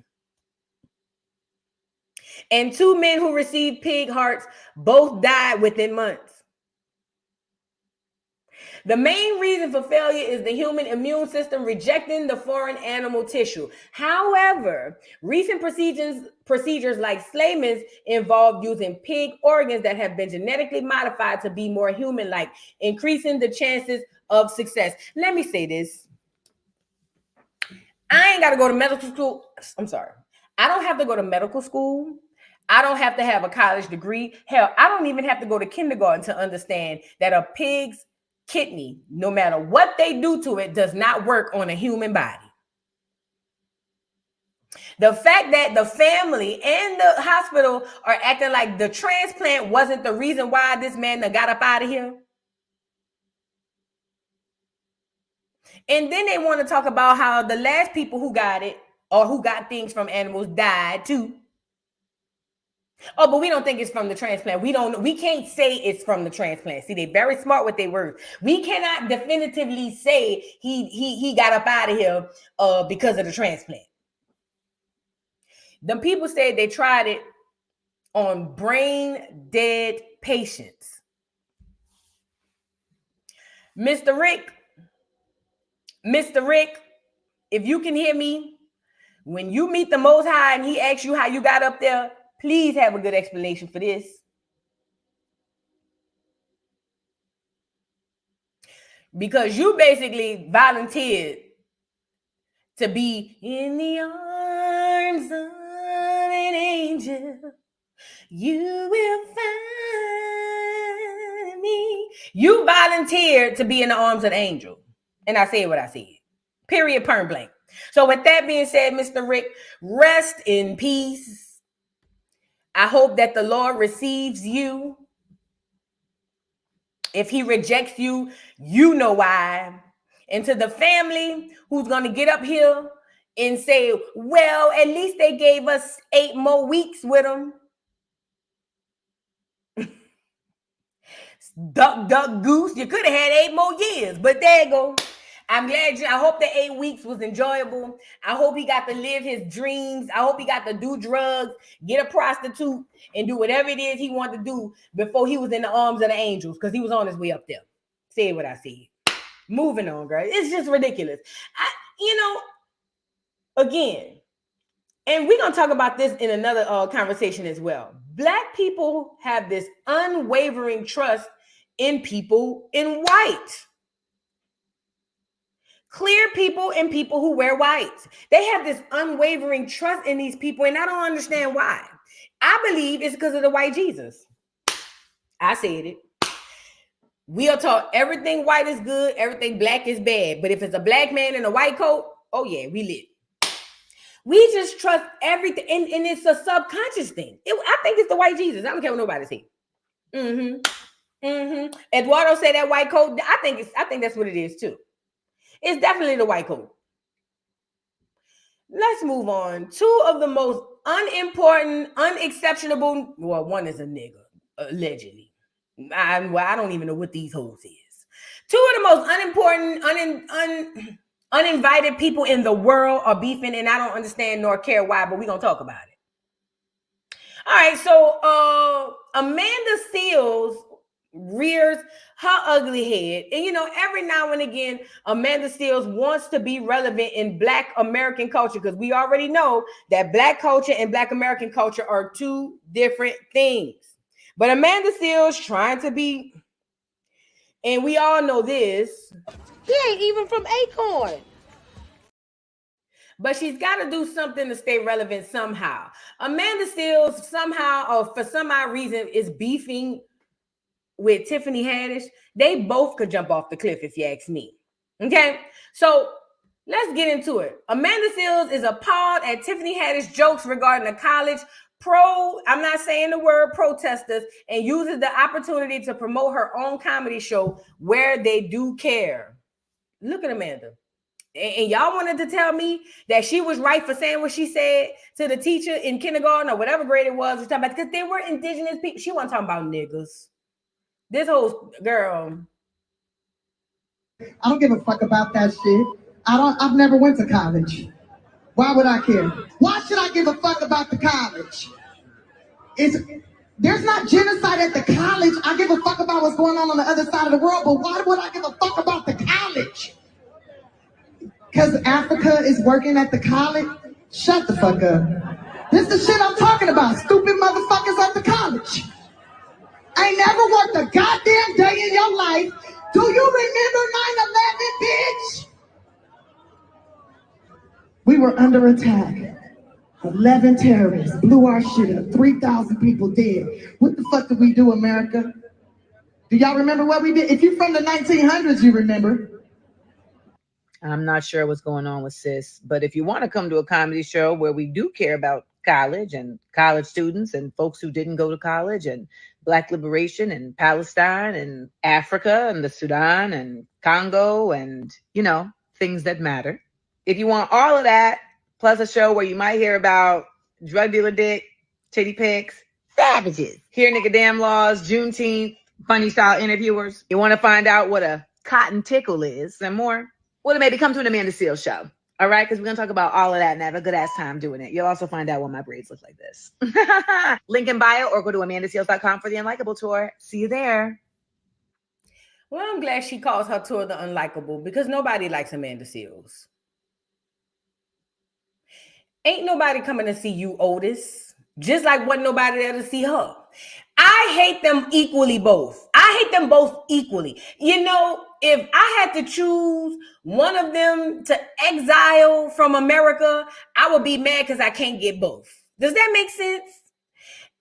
And 2 men who received pig hearts both died within months. The main reason for failure is the human immune system rejecting the foreign animal tissue. However, recent procedures like Slayman's involve using pig organs that have been genetically modified to be more human-like, increasing the chances of success. Let me say this. I ain't got to go to medical school. I'm sorry. I don't have to go to medical school. I don't have to have a college degree. Hell, I don't even have to go to kindergarten to understand that a pig's kidney, no matter what they do to it, does not work on a human body. The fact that the family and the hospital are acting like the transplant wasn't the reason why this man got up out of here. And then they want to talk about how the last people who got it or who got things from animals died too. Oh, but we don't think it's from the transplant. We can't say it's from the transplant. See, they're very smart with their words. We cannot definitively say he got up out of here because of the transplant. The people said they tried it on brain dead patients. Mr. Rick, if you can hear me, when you meet the Most High and he asks you how you got up there, please have a good explanation for this. Because you basically volunteered to be in the arms of an angel. You will find me. You volunteered to be in the arms of an angel. And I said what I said. Period, perm blank. So with that being said, Mr. Rick, rest in peace. I hope that the Lord receives you. If he rejects you, you know why. And to the family who's going to get up here and say, well, at least they gave us 8 more weeks with them. Duck, goose. You could have had 8 more years, but there you go. I'm glad I hope the 8 weeks was enjoyable. I hope he got to live his dreams. I hope he got to do drugs, get a prostitute, and do whatever it is he wanted to do before he was in the arms of the angels, because he was on his way up there. Say what I said. Moving on, girl. It's just ridiculous. Again, and we're going to talk about this in another conversation as well. Black people have this unwavering trust in people in white. Clear people and people who wear white. They have this unwavering trust in these people, and I don't understand why. I believe it's because of the white Jesus. I said it. We are taught everything white is good, everything black is bad. But if it's a black man in a white coat, oh yeah, we lit. We just trust everything, and it's a subconscious thing. I think it's the white Jesus. I don't care what nobody says. Eduardo said that white coat. I think that's what it is too. It's definitely the white coat. Let's move on. 2 of the most unimportant, unexceptionable. Well, one is a nigga, allegedly. I don't even know what these hoes is. 2 of the most unimportant, uninvited people in the world are beefing, and I don't understand nor care why, but we're going to talk about it. All right, so Amanda Seales rears her ugly head. And every now and again, Amanda Seales wants to be relevant in Black American culture, because we already know that Black culture and Black American culture are 2 different things. But Amanda Seales trying to be, and we all know this. He ain't even from Acorn. But she's got to do something to stay relevant somehow. Amanda Seales somehow, or for some odd reason, is beefing with Tiffany Haddish, they both could jump off the cliff if you ask me. Okay, so let's get into it. Amanda Seales is appalled at Tiffany Haddish jokes regarding the college I'm not saying the word protesters, and uses the opportunity to promote her own comedy show Where They Do Care. Look at Amanda. And y'all wanted to tell me that she was right for saying what she said to the teacher in kindergarten or whatever grade it was, because they were indigenous people. She wasn't talking about niggas. This whole girl. I don't give a fuck about that shit. I've never went to college. Why would I care? Why should I give a fuck about the college? There's not genocide at the college. I give a fuck about what's going on the other side of the world, but why would I give a fuck about the college? Because Africa is working at the college? Shut the fuck up. This is the shit I'm talking about. Stupid motherfuckers at the college. I ain't never worked a goddamn day in your life. Do you remember 9/11, bitch? We were under attack. 11 terrorists blew our shit up. 3,000 people dead. What the fuck did we do, America? Do y'all remember what we did? If you're from the 1900s, you remember. I'm not sure what's going on with sis, but if you want to come to a comedy show where we do care about college and college students and folks who didn't go to college and Black liberation and Palestine and Africa and the Sudan and Congo and, things that matter. If you want all of that, plus a show where you might hear about drug dealer dick, titty pics, savages, Here Nigga Damn Laws, Juneteenth, funny style interviewers. You want to find out what a cotton tickle is and more? Well, then maybe come to an Amanda Seales show. All right, because we're going to talk about all of that and have a good ass time doing it. You'll also find out why my braids look like this. Link in bio or go to amandaseales.com for the Unlikable tour. See you there. Well, I'm glad she calls her tour the Unlikable because nobody likes Amanda Seales. Ain't nobody coming to see you, Otis. Just like wasn't nobody there to see her. I hate them equally both. I hate them both equally. If I had to choose one of them to exile from America, I would be mad because I can't get both. Does that make sense?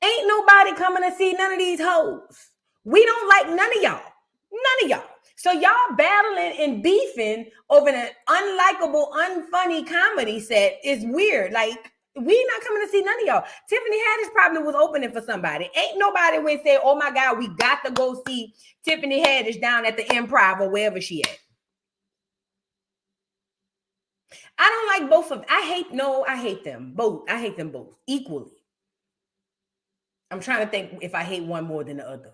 Ain't nobody coming to see none of these hoes. We don't like none of y'all. None of y'all. So y'all battling and beefing over an unlikable, unfunny comedy set is weird. Like, we not coming to see none of y'all. Tiffany Haddish probably was opening for somebody. Ain't nobody would say, oh my God, we got to go see Tiffany Haddish down at the Improv or wherever she at. I don't like both of them. I hate them both. I hate them both equally. I'm trying to think if I hate one more than the other.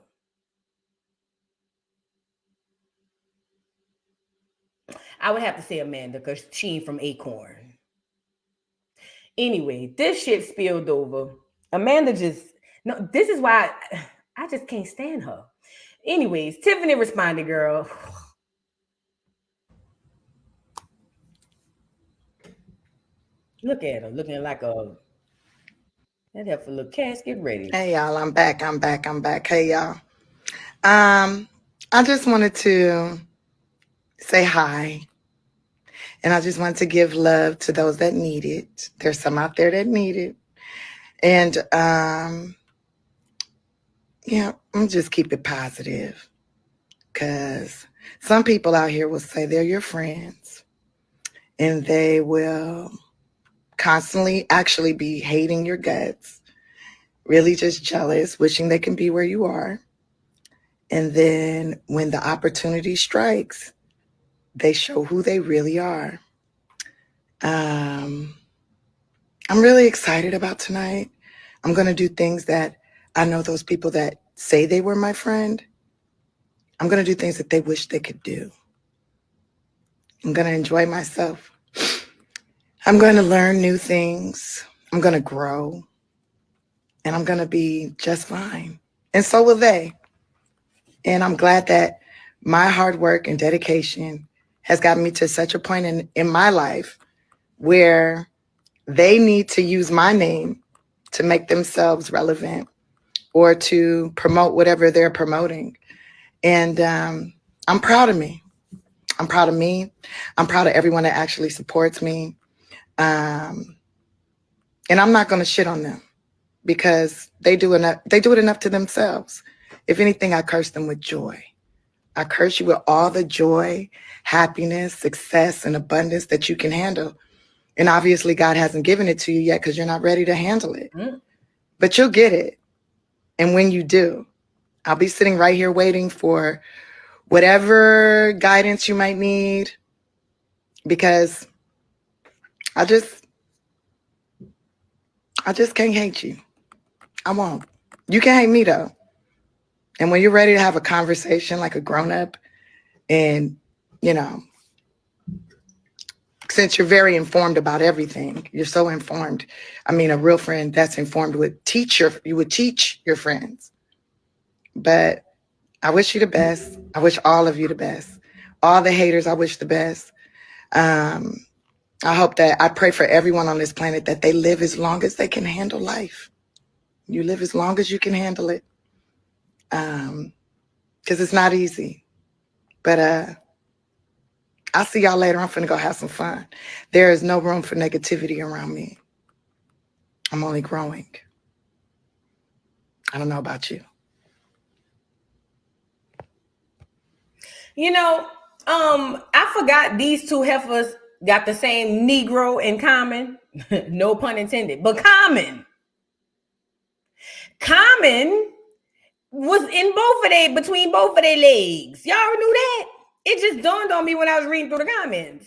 I would have to say Amanda because she ain't from Acorn. Anyway, this shit spilled over. Amanda this is why I just can't stand her. Anyways, Tiffany responded, girl. Look at her, looking like that heifer little casket ready. Hey, y'all, I'm back. Hey, y'all. I just wanted to say hi. And I just want to give love to those that need it. There's some out there that need it. And, I'm just keep it positive. Because some people out here will say they're your friends. And they will constantly actually be hating your guts. Really just jealous, wishing they can be where you are. And then when the opportunity strikes, they show who they really are. I'm really excited about tonight. I'm going to do things that I know those people that say they were my friend. I'm going to do things that they wish they could do. I'm going to enjoy myself. I'm going to learn new things. I'm going to grow. And I'm going to be just fine. And so will they. And I'm glad that my hard work and dedication has gotten me to such a point in my life where they need to use my name to make themselves relevant or to promote whatever they're promoting. And I'm proud of me. I'm proud of me. I'm proud of everyone that actually supports me. And I'm not going to shit on them because they do it enough to themselves. If anything, I curse them with joy. I curse you with all the joy, happiness, success, and abundance that you can handle. And obviously, God hasn't given it to you yet because you're not ready to handle it. But you'll get it. And when you do, I'll be sitting right here waiting for whatever guidance you might need, because I just can't hate you. I won't. You can hate me though. And when you're ready to have a conversation like a grown-up, and, you know, since you're very informed about everything, you're so informed. I mean, a real friend that's informed you would teach your friends. But I wish you the best. I wish all of you the best. All the haters, I wish the best. I pray for everyone on this planet that they live as long as they can handle life. You live as long as you can handle it. Because it's not easy. But I'll see y'all later. I'm finna go have some fun. There is no room for negativity around me. I'm only growing. I don't know about you. You know, I forgot these two heifers got the same Negro in common. No pun intended, but Common was in between both of their legs. Y'all knew that? It just dawned on me when I was reading through the comments.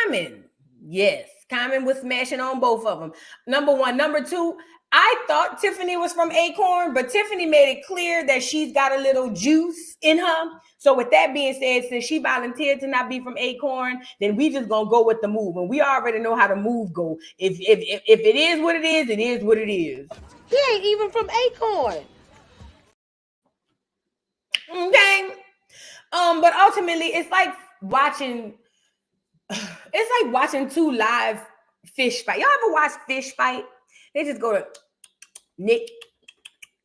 Common, yes, Common was smashing on both of them. Number one. Number two, I thought Tiffany was from Acorn, but Tiffany made it clear that she's got a little juice in her. So with that being said, since she volunteered to not be from Acorn, then we just gonna go with the move. And we already know how the move go. If it is what it is what it is. He ain't even from Acorn. Okay. But ultimately it's like watching two live fish fight. Y'all ever watch fish fight? They just go to nick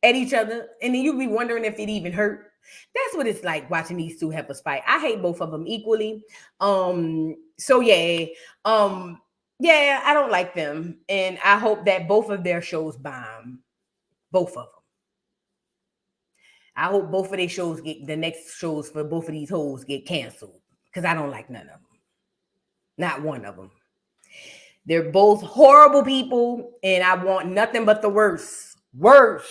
at each other, and then you be wondering if it even hurt. That's what it's like watching these two heifers fight. I hate both of them equally. So yeah, I don't like them, and I hope that both of their shows bomb. Both of them. I hope both of their shows the next shows for both of these hoes get canceled, because I don't like none of them. Not one of them. They're both horrible people, and I want nothing but the worst. Worst.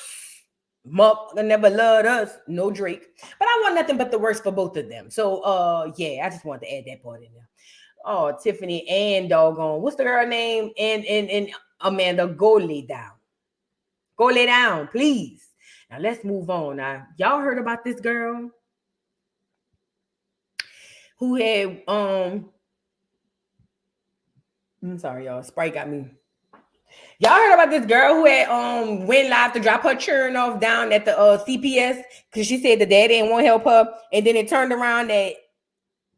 Motherfucker never loved us. No Drake. But I want nothing but the worst for both of them. So, I just wanted to add that part in there. Oh, Tiffany and doggone. What's the girl name? And Amanda, go lay down. Go lay down, please. Now, let's move on. Now, y'all heard about this girl who had, I'm sorry, y'all. Sprite got me. Y'all heard about this girl who had went live to drop her churn off down at the CPS because she said the dad didn't want to help her, and then it turned around that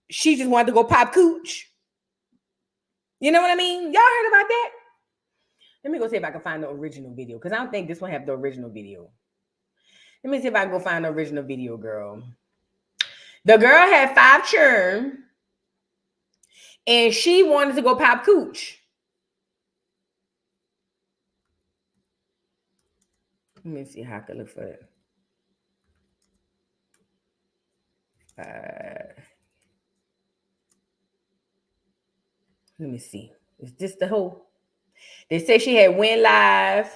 she just wanted to go pop cooch. You know what I mean? Y'all heard about that? Let me go see if I can find the original video, because I don't think this one have the original video. Let me see if I can go find the original video, girl. The girl had 5 churn, and she wanted to go pop cooch. Let me see how I can look for it. Let me see. Is this the whole? They say she had went live.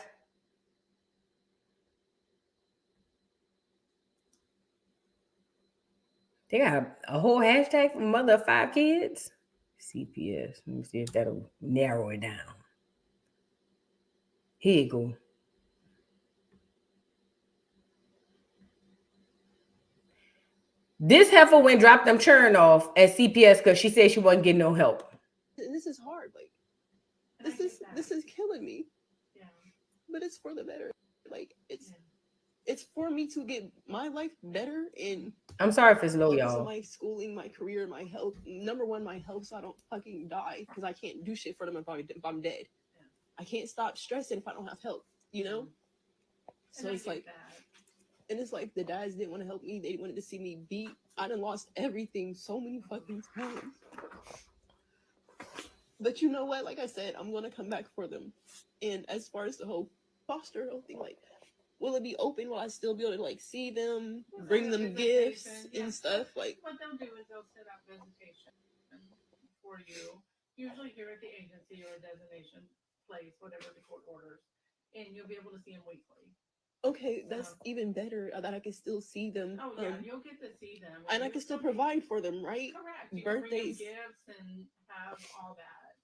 They got a whole hashtag for mother of 5 kids. CPS. Let me see if that'll narrow it down. Here you go. This heifer went dropped them churn off at CPS because she said she wasn't getting no help. This is hard. Like, this is killing me. Yeah. But it's for the better. Like, it's for me to get my life better. And I'm sorry if it's low, y'all. My schooling, my career, my health. Number one, my health, so I don't fucking die, because I can't do shit for them if I'm dead. Yeah. I can't stop stressing if I don't have help. You know. So it's like. And it's like the dads didn't want to help me. They wanted to see me beat. I done lost everything so many fucking times. But you know what? Like I said, I'm going to come back for them. And as far as the whole foster home thing, like, will it be open? Will I still be able to like see them, bring them gifts and stuff? Like what they'll do is they'll set up visitation for you, usually here at the agency or a designation place, whatever the court orders, and you'll be able to see them weekly. okay, that's even better that I can still see them. Oh yeah, you'll get to see them, and I can still provide for them, right? Correct. You Birthdays, can bring them gifts, and have all that.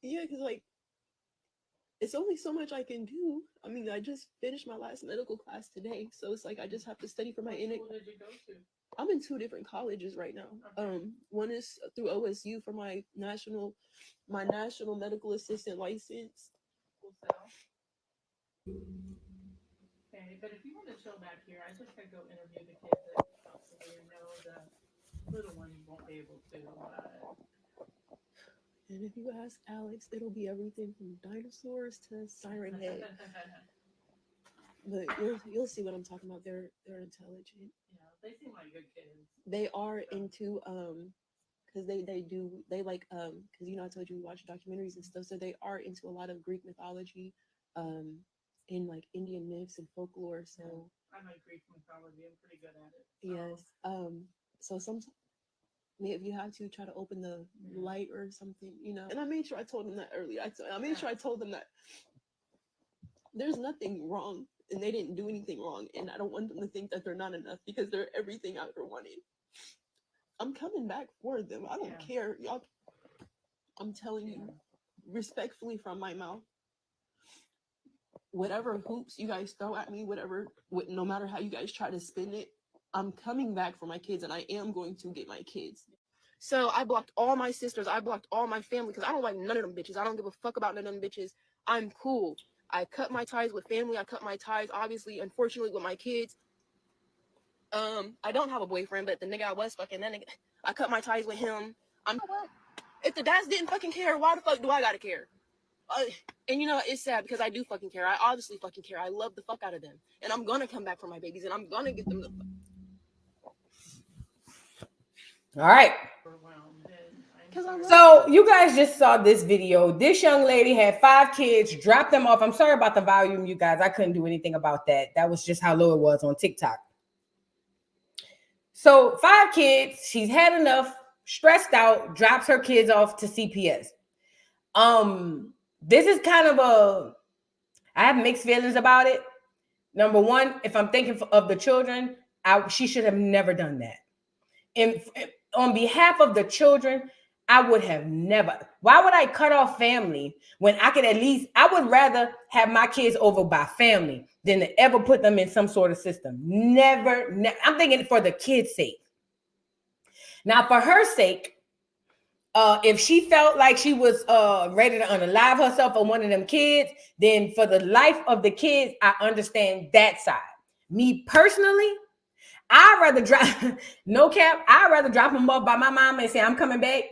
Yeah, because like it's only so much I can do. I mean, I just finished my last medical class today, so it's like I just have to study for my What school did you go to? I'm in 2 different colleges right now. Okay. One is through OSU for my national medical assistant license. Okay, but if you want to chill back here, I just gotta go interview the kids that possibly know the little one won't be able to. And if you ask Alex, it'll be everything from dinosaurs to Siren Head. But you'll see what I'm talking about. They're intelligent. Yeah, they seem like good kids. They are into because they like because you know I told you we watch documentaries and stuff, so they are into a lot of Greek mythology, in like Indian myths and folklore. So I like Greek mythology. I'm pretty good at it. yes. So sometimes if you have to try to open the light or something, you know. And I made sure I told them that earlier. I made sure I told them that there's nothing wrong and they didn't do anything wrong, and I don't want them to think that they're not enough because they're everything I ever wanted. I'm coming back for them. I don't care, y'all. I'm telling you respectfully from my mouth, whatever hoops you guys throw at me, no matter how you guys try to spin it, I'm coming back for my kids, and I am going to get my kids. So I blocked all my sisters. I blocked all my family because I don't like none of them bitches. I don't give a fuck about none of them bitches. I'm cool. I cut my ties with family. I cut my ties, obviously, unfortunately, with my kids. I don't have a boyfriend, but the nigga I was fucking, that nigga, I cut my ties with him. If the dads didn't fucking care, why the fuck do I gotta care? And you know, it's sad because I do fucking care. I obviously fucking care. I love the fuck out of them. And I'm gonna come back for my babies, and I'm gonna get them the All right. So you guys just saw this video. This young lady had 5 kids, dropped them off. I'm sorry about the volume, you guys. I couldn't do anything about that. That was just how low it was on TikTok. So 5 kids, she's had enough, stressed out, drops her kids off to CPS. This is kind of I have mixed feelings about it. Number one, if I'm thinking of the children, she should have never done that. And on behalf of the children, I would have never. Why would I cut off family when I could I would rather have my kids over by family than to ever put them in some sort of system. Never. I'm thinking for the kids' sake. Now, for her sake, if she felt like she was ready to unalive herself for one of them kids, then for the life of the kids, I understand that side. Me personally, I'd rather drop, no cap, I'd rather drop them off by my mom and say, I'm coming back.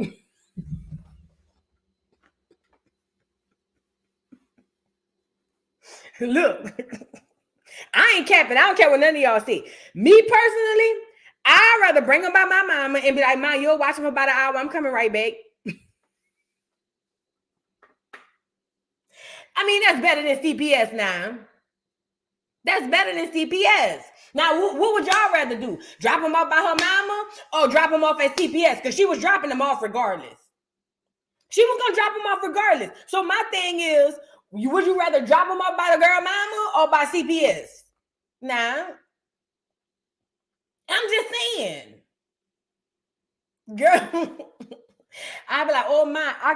Look, I ain't capping. I don't care what none of y'all say. Me personally, I'd rather bring them by my mama and be like, Mom, you'll watch them for about an hour. I'm coming right back. I mean, that's better than CPS now. That's better than CPS. Now, what would y'all rather do? Drop them off by her mama or drop them off at CPS? Because she was dropping them off regardless. She was going to drop them off regardless. So my thing is, would you rather drop them off by the girl mama or by CPS? Nah. I'm just saying. Girl. I'd be like, oh my, I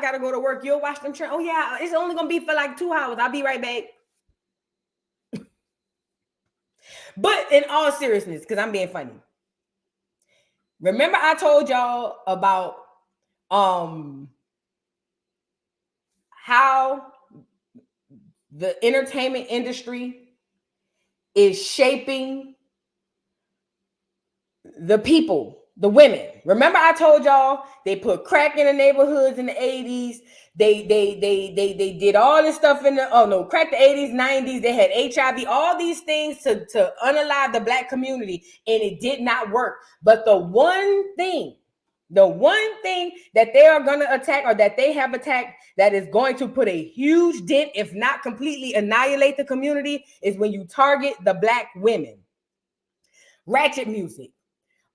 gotta go to work. You'll watch them train. Oh yeah, it's only gonna be for like 2 hours. I'll be right back. But in all seriousness, because I'm being funny. Remember I told y'all about how the entertainment industry is shaping the people, the women. Remember I told y'all they put crack in the neighborhoods in the 80s. They did all this stuff in the crack the 80s, 90s. They had HIV, all these things to unalive the Black community, and it did not work. But the one thing The one thing that they are going to attack or that they have attacked that is going to put a huge dent, if not completely annihilate the community, is when you target the Black women. Ratchet music.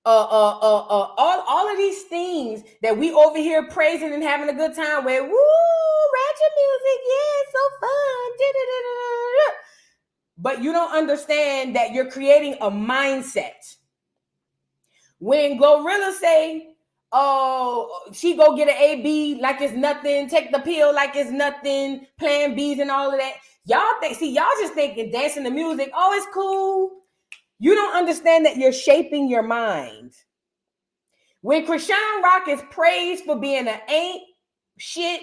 All of these things that we over here praising and having a good time with. Woo, ratchet music, yeah, it's so fun. Da-da-da-da-da. But you don't understand that you're creating a mindset. When Glorilla say, oh, she go get an AB like it's nothing, take the pill like it's nothing, plan B's and all of that. Y'all just thinking dancing to music, oh, it's cool. You don't understand that you're shaping your mind. When Krishan Rock is praised for being an ain't shit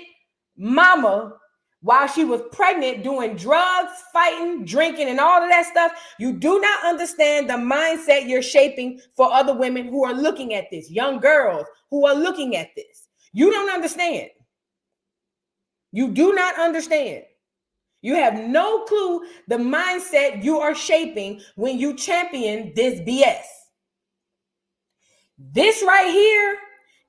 mama while she was pregnant, doing drugs, fighting, drinking, and all of that stuff, you do not understand the mindset you're shaping for other women who are looking at this, young girls who are looking at this. You don't understand. You do not understand. You have no clue the mindset you are shaping when you champion this BS. This right here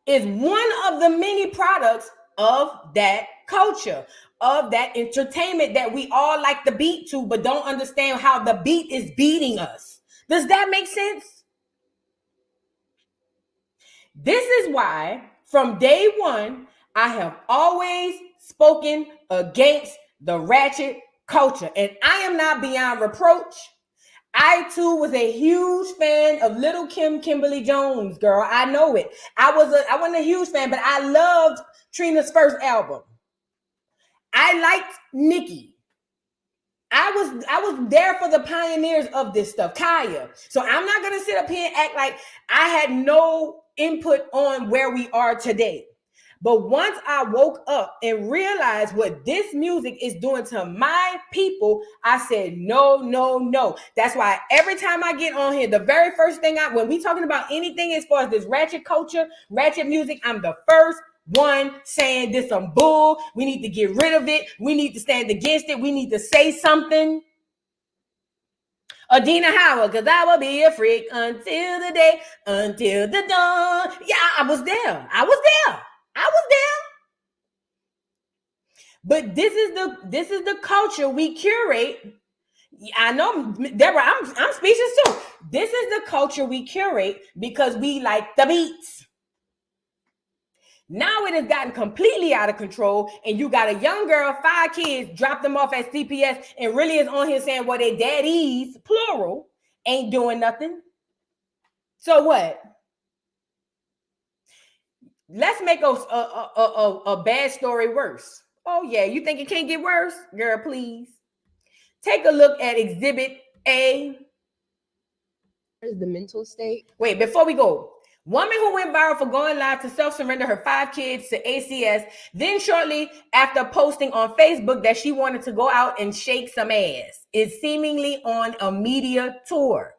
is one of the many products of that culture, of that entertainment that we all like the beat to, but don't understand how the beat is beating us. Does that make sense? This is why from day one, I have always spoken against the ratchet culture, and I am not beyond reproach. I too was a huge fan of Little Kim, Kimberly Jones, girl. I know it. I wasn't a huge fan, but I loved Trina's first album. I liked Nicki. I was there for the pioneers of this stuff, Kaya. So I'm not gonna sit up here and act like I had no input on where we are today. But once I woke up and realized what this music is doing to my people, I said, no, no, no. That's why every time I get on here, the very first thing when we talking about anything as far as this ratchet culture, ratchet music, I'm the first one saying this some bull. We need to get rid of it. We need to stand against it. We need to say something. Adina Howard, because I will be a freak until the dawn. Yeah, I was there. But this is the culture we curate. I know, Deborah, I'm speechless too. This is the culture we curate because we like the beats. Now it has gotten completely out of control, and you got a young girl, 5 kids, drop them off at CPS, and really is on here saying, well, their daddies, plural, ain't doing nothing. So what? Let's make a bad story worse. Oh, yeah, you think it can't get worse? Girl, please. Take a look at Exhibit A. What is the mental state? Wait, before we go. Woman who went viral for going live to self-surrender her 5 kids to ACS, then shortly after posting on Facebook that she wanted to go out and shake some ass, is seemingly on a media tour.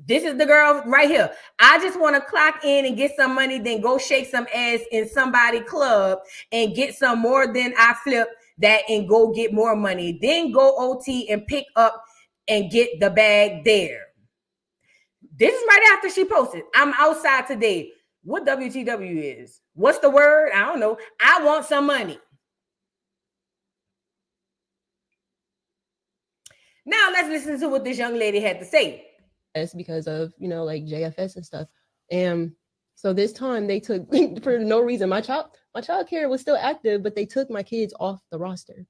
This is the girl right here. I just want to clock in and get some money, then go shake some ass in somebody's club and get some more than I flip that and go get more money. Then go OT and pick up and get the bag there. This is right after she posted, I'm outside today. What WTW is? What's the word? I don't know. I want some money. Now let's listen to what this young lady had to say. It's because of, like JFS and stuff. And so this time they took, for no reason, my child care was still active, but they took my kids off the roster.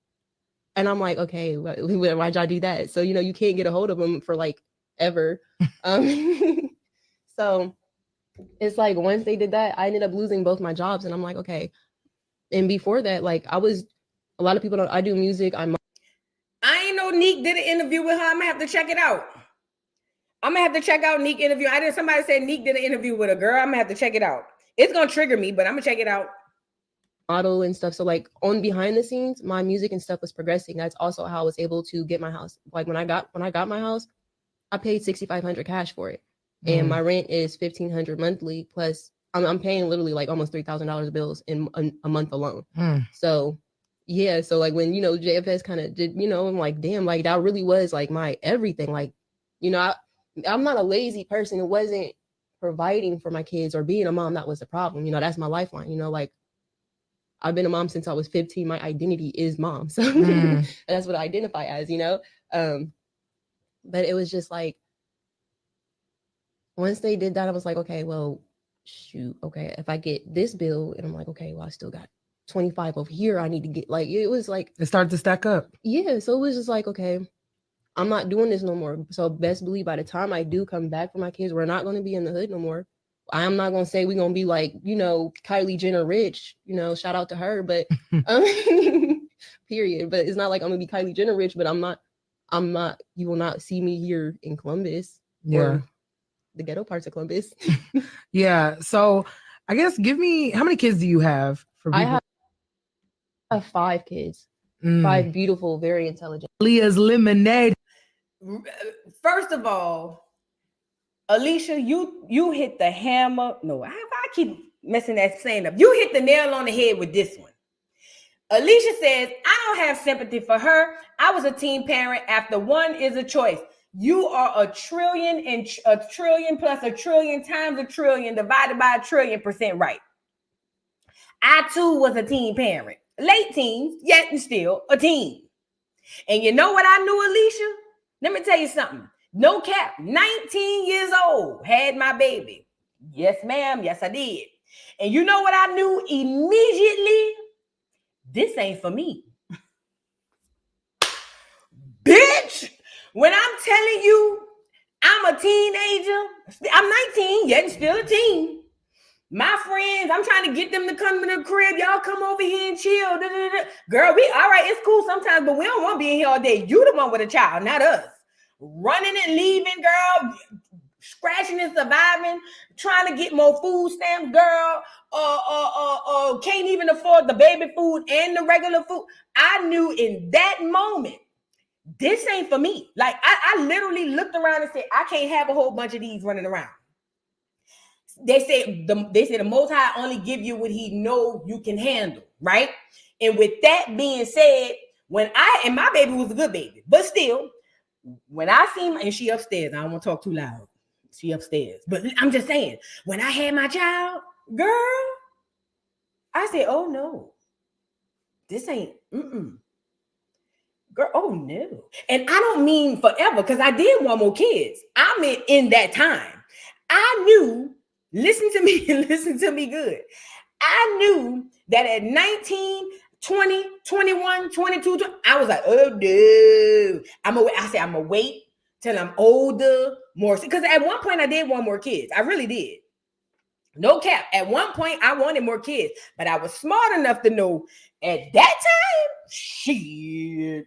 And I'm like, okay, why'd y'all do that? So, you can't get a hold of them for like ever. So it's like once they did that, I ended up losing both my jobs, and I'm like, okay. And before that, like a lot of people don't. I do music. I ain't know Neek did an interview with her. I'm gonna have to check it out. I'm gonna have to check out Neek interview. Somebody said Neek did an interview with a girl. I'm gonna have to check it out. It's gonna trigger me, but I'm gonna check it out. Model and stuff. So like on behind the scenes, my music and stuff was progressing. That's also how I was able to get my house. Like when I got my house, I paid $6,500 cash for it, and my rent is $1,500 monthly. Plus, I'm paying literally like almost $3,000 bills in a month alone. So, yeah. So like when JFS kind of did, I'm like, damn, like that really was like my everything. Like, I'm not a lazy person. It wasn't providing for my kids or being a mom, that was the problem. You know, that's my lifeline. You know, like I've been a mom since I was 15. My identity is mom. So that's what I identify as, you know? But it was just like, once they did that, I was like, okay, well, shoot, okay, if I get this bill, and I'm like, okay, well, I still got 25 over here. I need to get, like, it was like, it started to stack up. Yeah. So it was just like, okay, I'm not doing this no more. So best believe by the time I do come back for my kids, we're not going to be in the hood no more. I'm not going to say we're going to be like, you know, Kylie Jenner rich, you know, shout out to her, but period. But it's not like I'm going to be Kylie Jenner rich, but I'm not, you will not see me here in Columbus. Yeah. Or the ghetto parts of Columbus. Yeah. So I guess how many kids do you have? I have 5 kids, 5 beautiful, very intelligent. Leah's lemonade. First of all, Alicia, you hit the hammer. No, I keep messing that saying up. You hit the nail on the head with this one. Alicia says, I don't have sympathy for her. I was a teen parent. After one is a choice. You are a trillion and a trillion plus a trillion times a trillion divided by a trillion% right. I too was a teen parent. Late teens, yet and still a teen. And you know what I knew, Alicia? Let me tell you something. No cap, 19 years old, had my baby. Yes, ma'am. Yes, I did. And you know what I knew immediately? This ain't for me. Bitch, when I'm telling you I'm a teenager, I'm 19, yet and still a teen. My friends, I'm trying to get them to come to the crib. Y'all come over here and chill. Girl, we all right, it's cool sometimes, but we don't want to be in here all day. You the one with a child, not us. Running and leaving, girl, scratching and surviving, trying to get more food stamps, girl, can't even afford the baby food and the regular food. I knew in that moment, this ain't for me. Like, I literally looked around and said, I can't have a whole bunch of these running around. They say the Most High only give you what he know you can handle, right? And with that being said, and my baby was a good baby, but still, when I see and she upstairs, I don't want to talk too loud. She upstairs, but I'm just saying, when I had my child, girl, I said, oh no, this ain't, girl, oh no. And I don't mean forever, because I did want more kids. I meant in that time. I knew, listen to me good. I knew that at 19, 20, 21, 22, 20, I was like, oh no. I'm going to wait till I'm older, more. Because at one point I did want more kids. I really did. No cap. At one point I wanted more kids, but I was smart enough to know at that time, shit.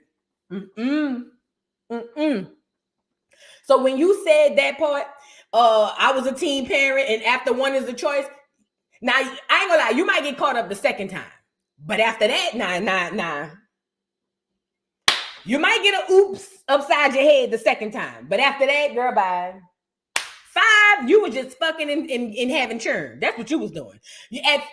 So when you said that part, I was a teen parent and after one is a choice. Now, I ain't gonna lie, you might get caught up the second time. But after that, nah. You might get a oops upside your head the second time. But after that, girl, bye. 5, you were just fucking and having churn. That's what you was doing. At 5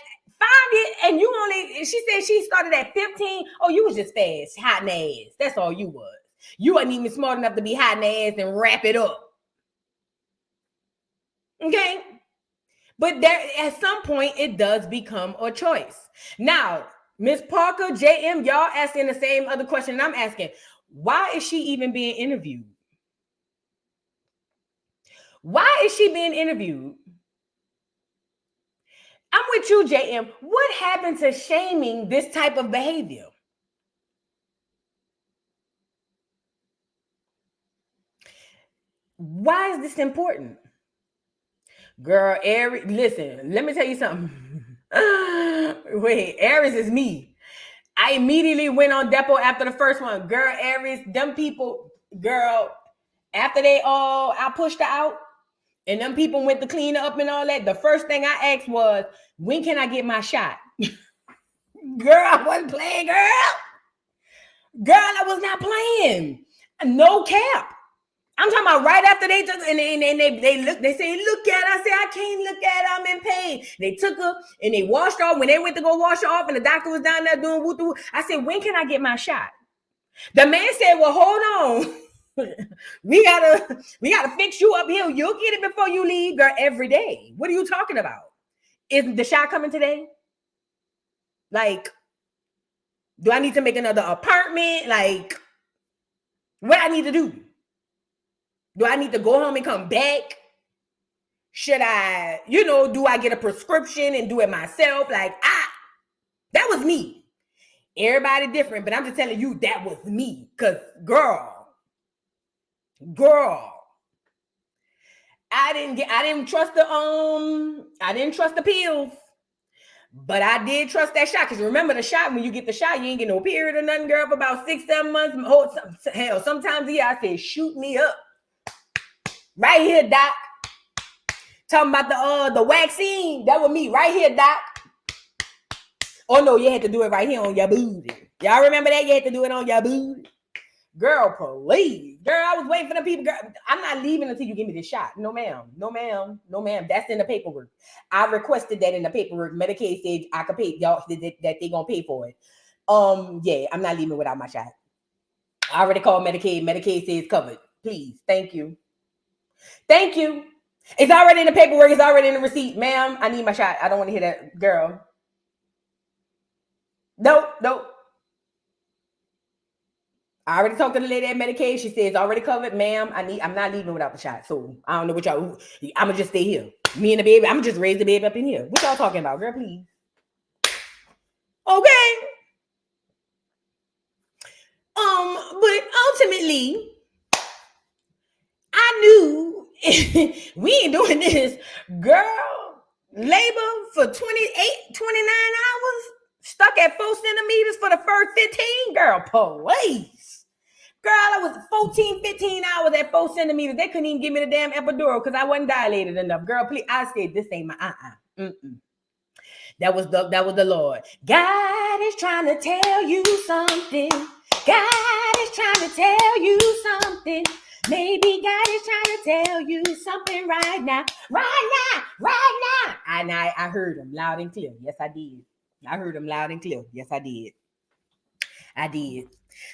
years, and you only, she said she started at 15. Oh, you was just fast, hot in the ass. That's all you was. You wasn't even smart enough to be hot in the ass and wrap it up. Okay? But there, at some point, it does become a choice. Now, Miss Parker, JM, y'all asking the same other question I'm asking. Why is she even being interviewed? Why is she being interviewed? I'm with you, JM. What happened to shaming this type of behavior? Why is this important? Girl, Aries, listen, let me tell you something. Wait, Aries is me. I immediately went on depot after the first one. Girl, Aries, them people, girl, after I pushed her out and them people went to clean up and all that, the first thing I asked was, when can I get my shot? Girl, I wasn't playing, girl. Girl, I was not playing. No cap. I'm talking about right after they took and they look, they say, look at her. I said, I can't look at her, I'm in pain. They took her and they washed her off. When they went to go wash her off and the doctor was down there doing woo-doo, I said, when can I get my shot? The man said, well, hold on. we gotta fix you up here. You'll get it before you leave, girl, every day. What are you talking about? Is the shot coming today? Like, do I need to make another apartment? Like, what I need to do? Do I need to go home and come back? Should I, do I get a prescription and do it myself? Like, that was me. Everybody different, but I'm just telling you that was me. Cause girl, I didn't trust the pills. But I did trust that shot. Because remember the shot, when you get the shot, you ain't get no period or nothing, girl, for about 6-7 months. Hell, sometimes I said, shoot me up. Right here, doc. Talking about the vaccine. That was me right here, doc. Oh no, you had to do it right here on your booty. Y'all remember that? You had to do it on your booty. Girl, please. Girl, I was waiting for the people. Girl, I'm not leaving until you give me the shot. No, ma'am. No, ma'am. No, ma'am. That's in the paperwork. I requested that in the paperwork. Medicaid said I could pay y'all that they gonna pay for it. Yeah, I'm not leaving without my shot. I already called Medicaid. Medicaid says covered. Please. Thank you. Thank you. It's already in the paperwork. It's already in the receipt. Ma'am, I need my shot. I don't want to hear that. Girl. Nope. I already talked to the lady at Medicaid. She says it's already covered, ma'am. I'm not leaving without the shot. So I don't know what y'all. I'm gonna just stay here. Me and the baby. I'm gonna just raise the baby up in here. What y'all talking about, girl? Please. Okay. But ultimately, I knew we ain't doing this, girl. Labor for 29 hours, stuck at 4 centimeters for the first 15, girl. Please. Girl, I was 14, 15 hours at 4 centimeters. They couldn't even give me the damn epidural because I wasn't dilated enough. Girl, please. I said, this ain't my That was the Lord. God is trying to tell you something. God is trying to tell you something. Maybe God is trying to tell you something right now. And I heard him loud and clear. Yes, I did. I heard him loud and clear. Yes, I did.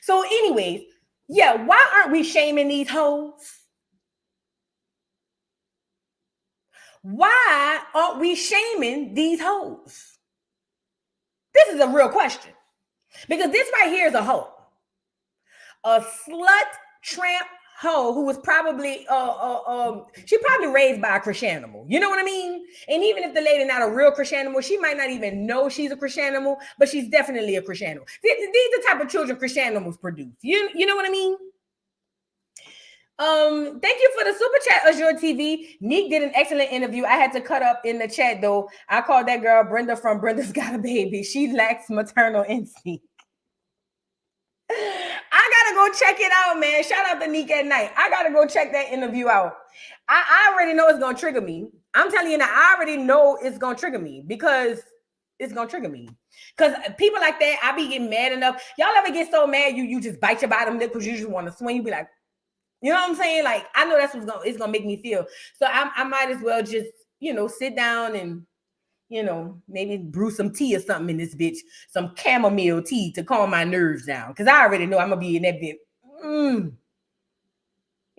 So anyways, yeah, why aren't we shaming these hoes? Why aren't we shaming these hoes? This is a real question. Because this right here is a hoe. A slut tramp hoe who was probably she probably raised by a Christianimal. You know what I mean? And even if the lady not a real Christianimal, she might not even know she's a Christianimal, but she's definitely a Christianimal. These are the type of children Christianimals produce. You know what I mean? Thank you for the super chat, Azure TV. Neek did an excellent interview. I had to cut up in the chat though. I called that girl Brenda from Brenda's Got a Baby. She lacks maternal instinct. I gotta go check it out, man. Shout out to Neek at night. I gotta go check that interview out. I already know it's gonna trigger me. I'm telling you now, I already know it's gonna trigger me because it's gonna trigger me. Because people like that, I be getting mad enough. Y'all ever get so mad you just bite your bottom lip because you just want to swing? You be like, you know what I'm saying? Like, I know that's what's gonna make me feel. So I might as well just, sit down and, maybe brew some tea or something in this bitch, some chamomile tea to calm my nerves down. Because I already know I'm gonna be in that bit.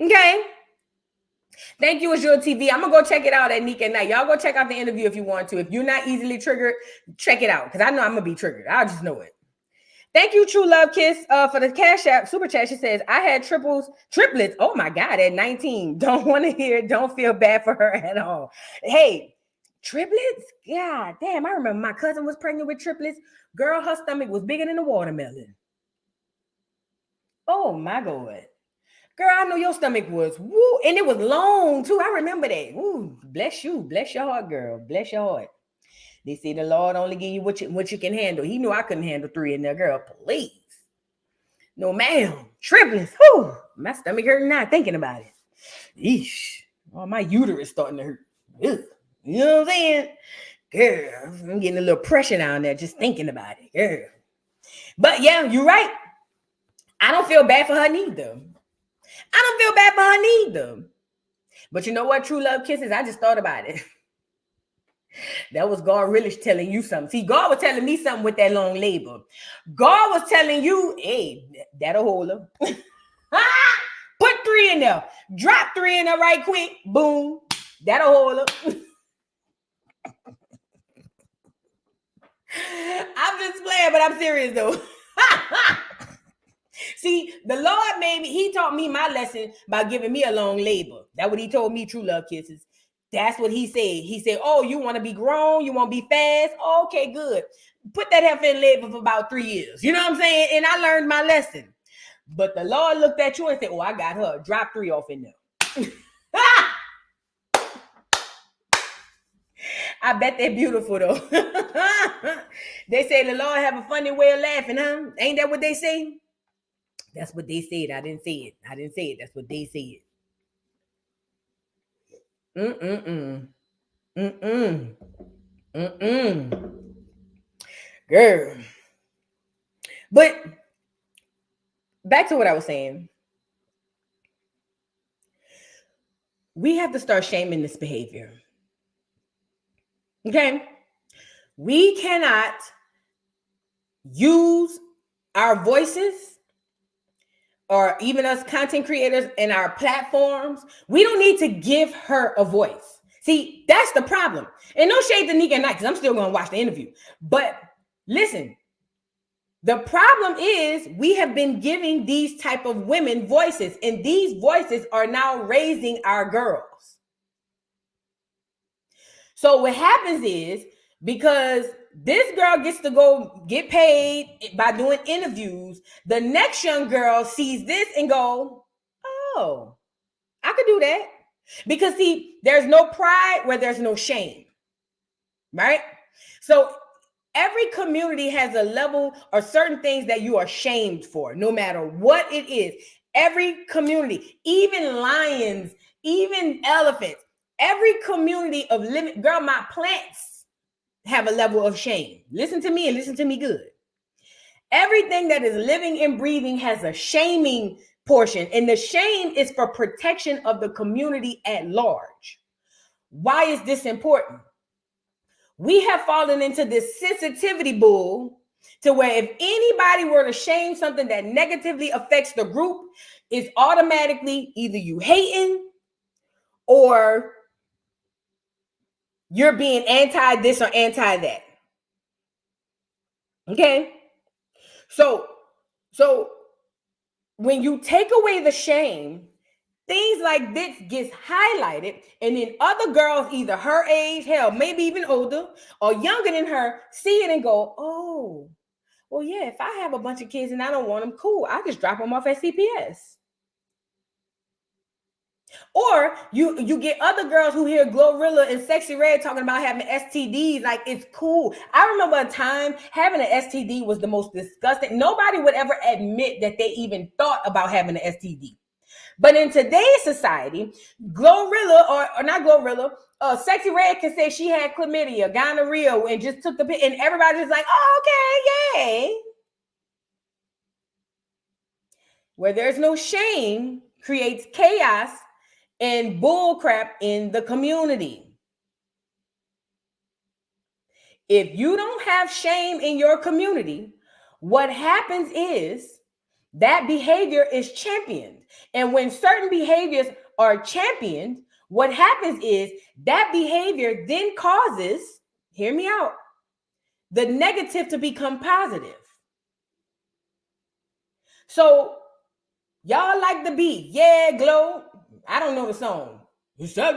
Okay. Thank you, Azure TV. I'm gonna go check it out at Neek at night. Y'all go check out the interview if you want to. If you're not easily triggered, check it out. Because I know I'm gonna be triggered. I just know it. Thank you, True Love Kiss, for the Cash App super chat. She says, I had triplets. Oh my God, at 19. Don't want to hear it. Don't feel bad for her at all. Hey, triplets? God damn, I remember my cousin was pregnant with triplets. Girl, her stomach was bigger than a watermelon. Oh my God. Girl, I know your stomach was, woo, and it was long too. I remember that. Ooh, bless you. Bless your heart, girl. Bless your heart. They say the Lord only give you what you can handle. He knew I couldn't handle 3 in there, girl. Please. No, ma'am. Triplets. Whew. My stomach hurting now thinking about it. Eesh. Oh, my uterus starting to hurt. Ugh. You know what I'm saying? Girl, I'm getting a little pressure down there just thinking about it. Girl. But yeah, you're right. I don't feel bad for her neither. But you know what, True Love Kisses? I just thought about it. That was God really telling you something. See, God was telling me something with that long labor. God was telling you, hey, that'll hold her. Put 3 in there. Drop 3 in there right quick. Boom. That'll hold up. I'm just playing, but I'm serious though. See, the Lord made me, he taught me my lesson by giving me a long labor. That's what he told me, True Love Kisses. That's what he said. He said, oh, you want to be grown? You want to be fast? Oh, okay, good. Put that heifer in labor for about 3 years. You know what I'm saying? And I learned my lesson. But the Lord looked at you and said, oh, I got her. Drop 3 off in there. I bet they're beautiful though. They say the Lord have a funny way of laughing, huh? Ain't that what they say? That's what they said. I didn't say it. I didn't say it. That's what they said. Girl. But back to what I was saying. We have to start shaming this behavior. Okay? We cannot use our voices or even us content creators and our platforms. We don't need to give her a voice. See, that's the problem. And no shade to Nika Knight, because I'm still going to watch the interview. But listen, the problem is we have been giving these type of women voices, and these voices are now raising our girls. So what happens is, because this girl gets to go get paid by doing interviews, the next young girl sees this and go, oh, I could do that. Because see, there's no pride where there's no shame, right? So every community has a level or certain things that you are shamed for, no matter what it is. Every community, even lions, even elephants, every community of living, girl, my plants have a level of shame. Listen to me and listen to me good. Everything that is living and breathing has a shaming portion, and the shame is for protection of the community at large. Why is this important? We have fallen into this sensitivity bull to where if anybody were to shame something that negatively affects the group, it's automatically either you hating or you're being anti this or anti that. Okay? So when you take away the shame, things like this gets highlighted, and then other girls, either her age, hell, maybe even older or younger than her, see it and go, oh, well, yeah, if I have a bunch of kids and I don't want them, cool, I just drop them off at CPS. Or you get other girls who hear Glorilla and Sexy Red talking about having STDs, like it's cool. I remember a time having an STD was the most disgusting. Nobody would ever admit that they even thought about having an STD. But in today's society, Glorilla or not Glorilla, Sexy Red can say she had chlamydia, gonorrhea, and just took the pill, and everybody's like, oh, okay, yay. Where there's no shame creates chaos and bullcrap in the community. If you don't have shame in your community, what happens is that behavior is championed. And when certain behaviors are championed, what happens is that behavior then causes, hear me out, the negative to become positive. So y'all like the beat, yeah, Glow. I don't know the song. Yeah,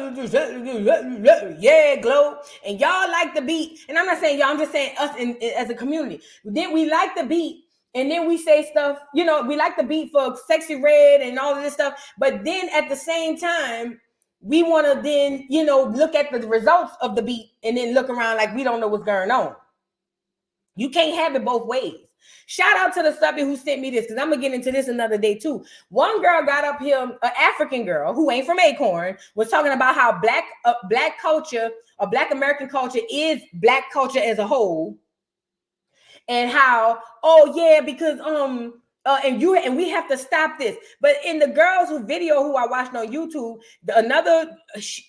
Glow. And y'all like the beat. And I'm not saying y'all, I'm just saying us as a community. Then we like the beat. And then we say stuff, you know, we like the beat for Sexy Red and all of this stuff. But then at the same time, we want to then, you know, look at the results of the beat and then look around like we don't know what's going on. You can't have it both ways. Shout out to the subby who sent me this, because I'm going to get into this another day too. One girl got up here, an African girl who ain't from Acorn, was talking about how black culture or Black American culture is black culture as a whole. And how, oh yeah, because and we have to stop this. But in the girls who video who I watched on YouTube, another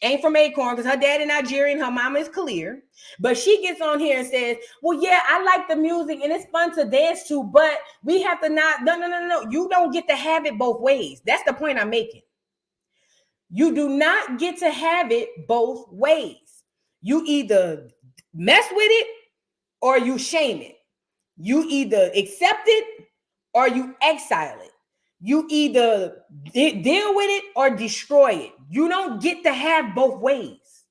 ain't from Acorn because her dad is Nigerian, her mama is clear. But she gets on here and says, well, yeah, I like the music and it's fun to dance to, but we have to not, no. You don't get to have it both ways. That's the point I'm making. You do not get to have it both ways. You either mess with it or you shame it. You either accept it or you exile it. You either deal with it or destroy it. You don't get to have both ways.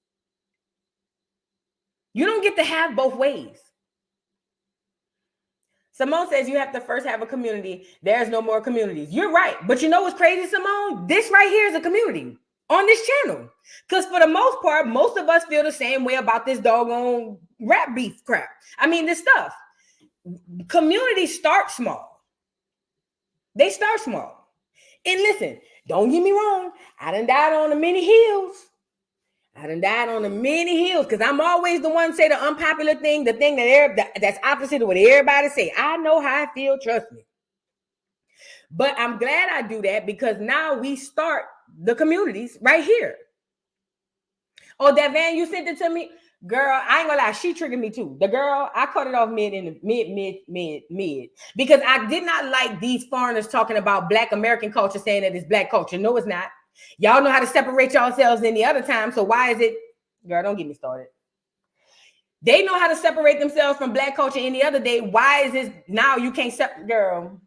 You don't get to have both ways. Simone says you have to first have a community. There's no more communities. You're right. But you know what's crazy, Simone? This right here is a community on this channel. Because for the most part, most of us feel the same way about this doggone rap beef crap. I mean, this stuff. Communities start small. They start small. And listen, don't get me wrong. I done died on the many hills. Because I'm always the one say the unpopular thing, the thing that's opposite of what everybody say. I know how I feel, trust me. But I'm glad I do that because now we start the communities right here. Oh, that van you sent it to me? Girl, I ain't gonna lie, she triggered me too. The girl, I cut it off mid. Because I did not like these foreigners talking about Black American culture, saying that it's Black culture. No, it's not. Y'all know how to separate yourselves any other time. So why is it, girl, don't get me started. They know how to separate themselves from Black culture any other day. Why is this now you can't separate, girl?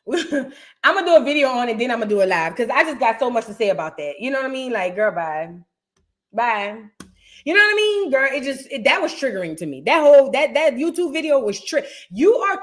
I'm gonna do a video on it, then I'm gonna do it live because I just got so much to say about that. You know what I mean? Like, girl, bye. You know what I mean, girl? That was triggering to me. That YouTube video was You are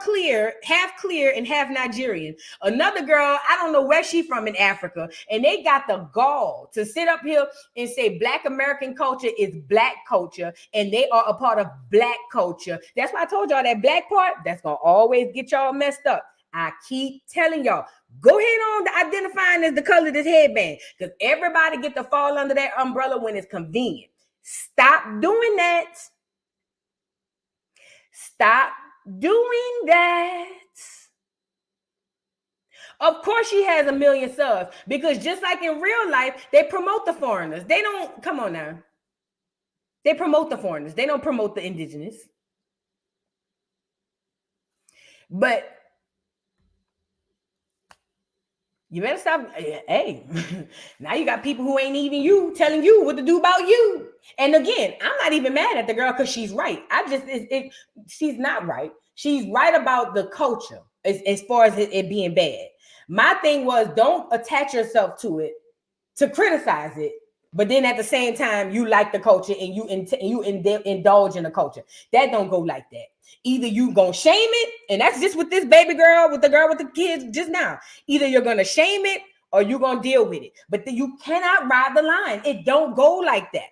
half clear and half Nigerian. Another girl, I don't know where she's from in Africa, and they got the gall to sit up here and say Black American culture is Black culture, and they are a part of Black culture. That's why I told y'all that Black part, that's gonna always get y'all messed up. I keep telling y'all, go ahead on identifying as the color of this headband, because everybody get to fall under that umbrella when it's convenient. Stop doing that. Stop doing that. Of course she has 1 million subs because just like in real life, they promote the foreigners. They don't, come on now. They promote the foreigners. They don't promote the indigenous. But you better stop. Hey, now you got people who ain't even you telling you what to do about you. And again, I'm not even mad at the girl because she's right. She's not right. She's right about the culture as far as it being bad. My thing was, don't attach yourself to it to criticize it, but then at the same time, you like the culture and you indulge in the culture. That don't go like that. Either you gonna shame it, and that's just with this baby girl, with the girl with the kids just now. Either you're gonna shame it or you're gonna deal with it. But you cannot ride the line. It don't go like that.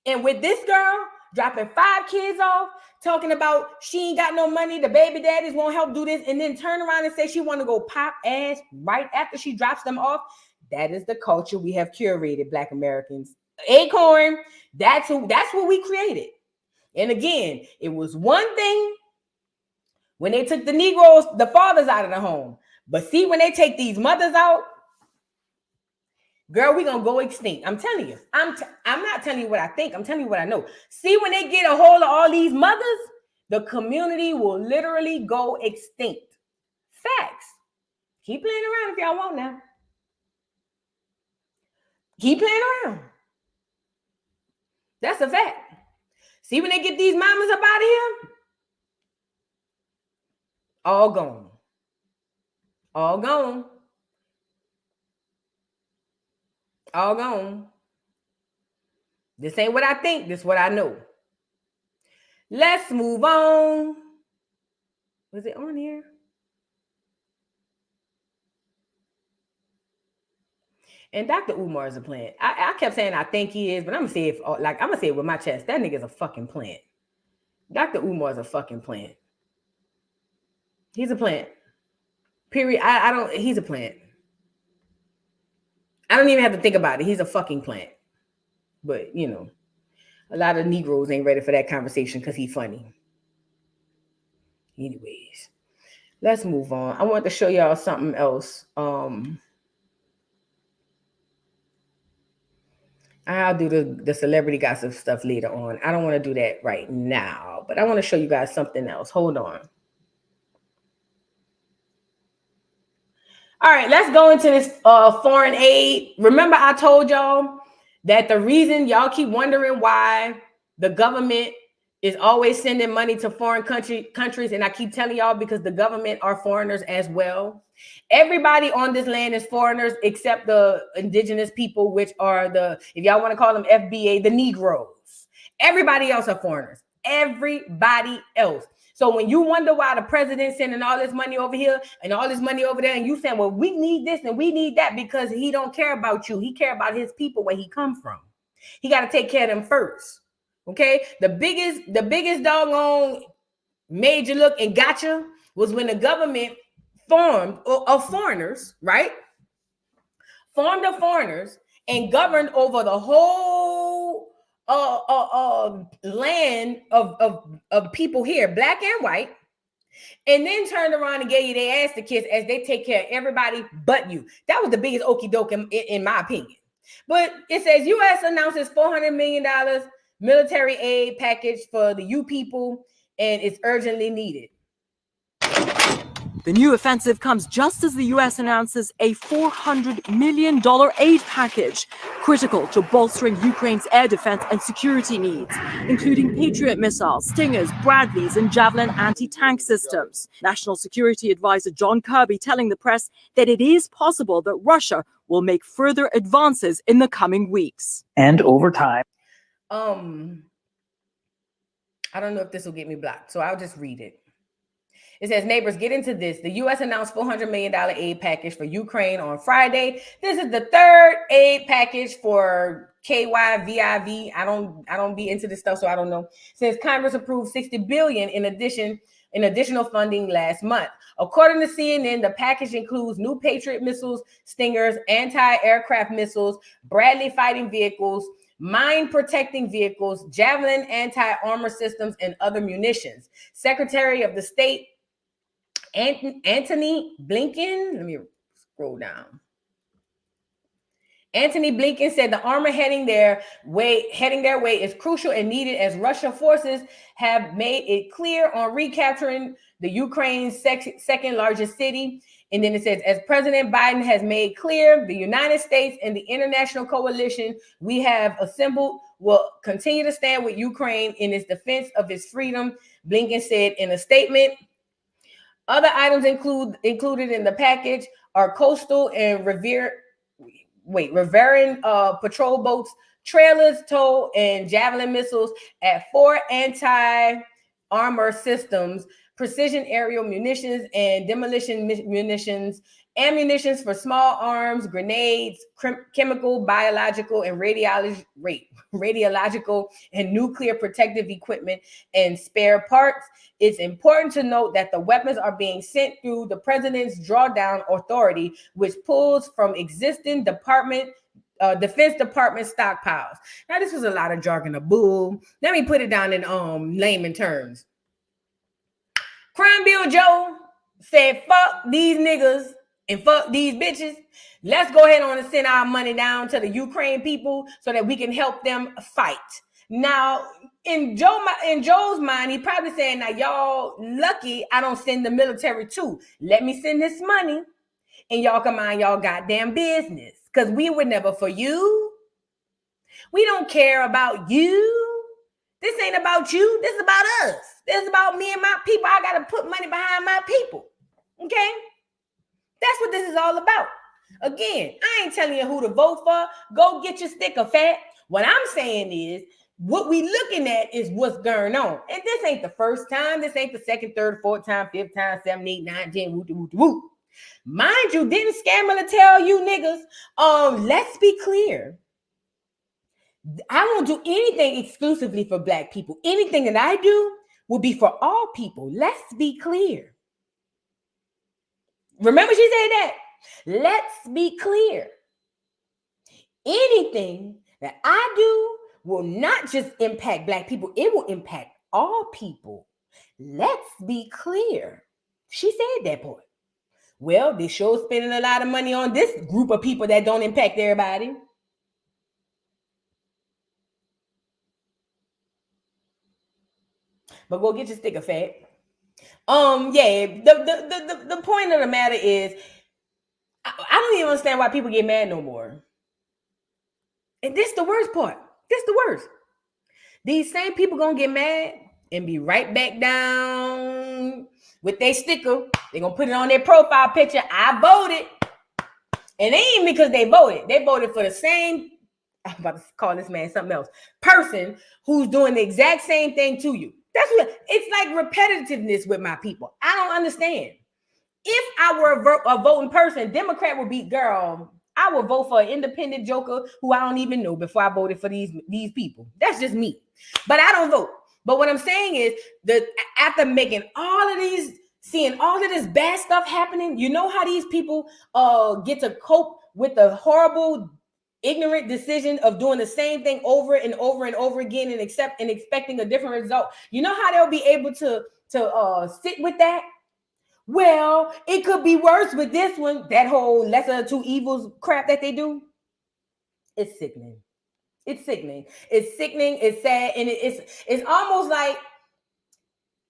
And with this girl dropping 5 kids off, talking about she ain't got no money, the baby daddies won't help do this, and then turn around and say she want to go pop ass right after she drops them off. That is the culture we have curated, Black Americans. Acorn, that's what we created. And again, it was one thing when they took the Negroes, the fathers out of the home. But see, when they take these mothers out, girl, we gonna go extinct. I'm telling you. I'm not telling you what I think. I'm telling you what I know. See, when they get a hold of all these mothers, the community will literally go extinct. Facts. Keep playing around if y'all want now. Keep playing around. That's a fact. See, when they get these mamas up out of here, all gone. All gone. All gone. This ain't what I think. This is what I know. Let's move on. Was it on here? And Dr. Umar is a plant. I kept saying I think he is, but I'm gonna say it with my chest. That nigga's a fucking plant. Dr. Umar is a fucking plant. He's a plant. Period. He's a plant. I don't even have to think about it. He's a fucking plant. But you know, a lot of Negroes ain't ready for that conversation because he's funny. Anyways, let's move on. I want to show y'all something else. I'll do the celebrity gossip stuff later on. I don't want to do that right now, but I want to show you guys something else. Hold on. All right, let's go into this foreign aid. Remember, I told y'all that the reason y'all keep wondering why the government is always sending money to foreign countries, and I keep telling y'all because the government are foreigners as well. Everybody on this land is foreigners except the indigenous people, which are the, if y'all want to call them FBA, the Negroes. Everybody else are foreigners. Everybody else. So when you wonder why the president's sending all this money over here and all this money over there, and you saying, well, we need this and we need that, because he don't care about you. He care about his people, where he come from. He got to take care of them first. Okay, the biggest doggone major look and gotcha was when the government formed of foreigners, right? Formed of foreigners and governed over the whole land of people here, black and white, and then turned around and gave you their ass to kiss as they take care of everybody but you. That was the biggest okie doke in my opinion. But it says U.S. announces $400 million military aid package for the U people, and it's urgently needed. The new offensive comes just as the U.S. announces a $400 million aid package, critical to bolstering Ukraine's air defense and security needs, including Patriot missiles, Stingers, Bradleys, and Javelin anti-tank systems. National Security Advisor John Kirby telling the press that it is possible that Russia will make further advances in the coming weeks. And over time. I don't know if this will get me blocked, so I'll just read it. It says, neighbors, get into this. The U.S. announced $400 million aid package for Ukraine on Friday. This is the third aid package for KYVIV. I don't be into this stuff, so I don't know. Since Congress approved $60 billion in additional funding last month. According to CNN, the package includes new Patriot missiles, Stingers, anti-aircraft missiles, Bradley fighting vehicles, mine-protecting vehicles, Javelin anti-armor systems, and other munitions. Secretary of the State Antony Blinken, let me scroll down. Antony Blinken said the armor heading their way is crucial and needed as Russian forces have made it clear on recapturing the Ukraine's second largest city. And then it says, as President Biden has made clear, the United States and the international coalition we have assembled will continue to stand with Ukraine in its defense of its freedom, Blinken said in a statement. Other items included in the package are coastal and riverine patrol boats, trailers, tow, and Javelin missiles at 4 anti-armor systems, precision aerial munitions and demolition munitions, ammunitions for small arms, grenades, chemical, biological, and radiological and nuclear protective equipment, and spare parts. It's important to note that the weapons are being sent through the president's drawdown authority, which pulls from existing Defense Department stockpiles. Now, this was a lot of jargon of bull. Let me put it down in layman terms. Crime Bill Joe said, fuck these niggas and fuck these bitches. Let's go ahead on and send our money down to the Ukraine people so that we can help them fight. Now, in Joe's mind, he probably saying, now y'all lucky I don't send the military too. Let me send this money and y'all can mind y'all goddamn business, because we were never for you. We don't care about you. This ain't about you. This is about us. This is about me and my people. I got to put money behind my people. Okay? That's what this is all about. Again, I ain't telling you who to vote for. Go get your stick of fat. What I'm saying is, what we looking at is what's going on. And this ain't the first time. This ain't the second, third, fourth time, fifth time, 7, 8, 9, 10, woo. Mind you, didn't Scammer tell you niggas, let's be clear. I won't do anything exclusively for black people. Anything that I do will be for all people. Let's be clear. Remember she said that? Let's be clear. Anything that I do will not just impact black people. It will impact all people. Let's be clear. She said that part. Well, this show's spending a lot of money on this group of people that don't impact everybody. But go get your stick of fat. The point of the matter is, I don't even understand why people get mad no more. And this the worst part. This the worst. These same people gonna get mad and be right back down with their sticker. They gonna put it on their profile picture. I voted. And they ain't because they voted. They voted for the same, I'm about to call this man something else, person who's doing the exact same thing to you. That's what, it's like repetitiveness with my people. I don't understand. If I were a voting person, Democrat would be, girl, I would vote for an independent joker who I don't even know before I voted for these people. That's just me. But I don't vote. But what I'm saying is that after making all of these, seeing all of this bad stuff happening, you know how these people get to cope with the horrible, ignorant decision of doing the same thing over and over and over again and expecting a different result. You know how they'll be able to sit with that? Well, it could be worse with this one. That whole lesser of two evils crap that they do. It's sickening. It's sickening. It's sickening. It's sad, and it's almost like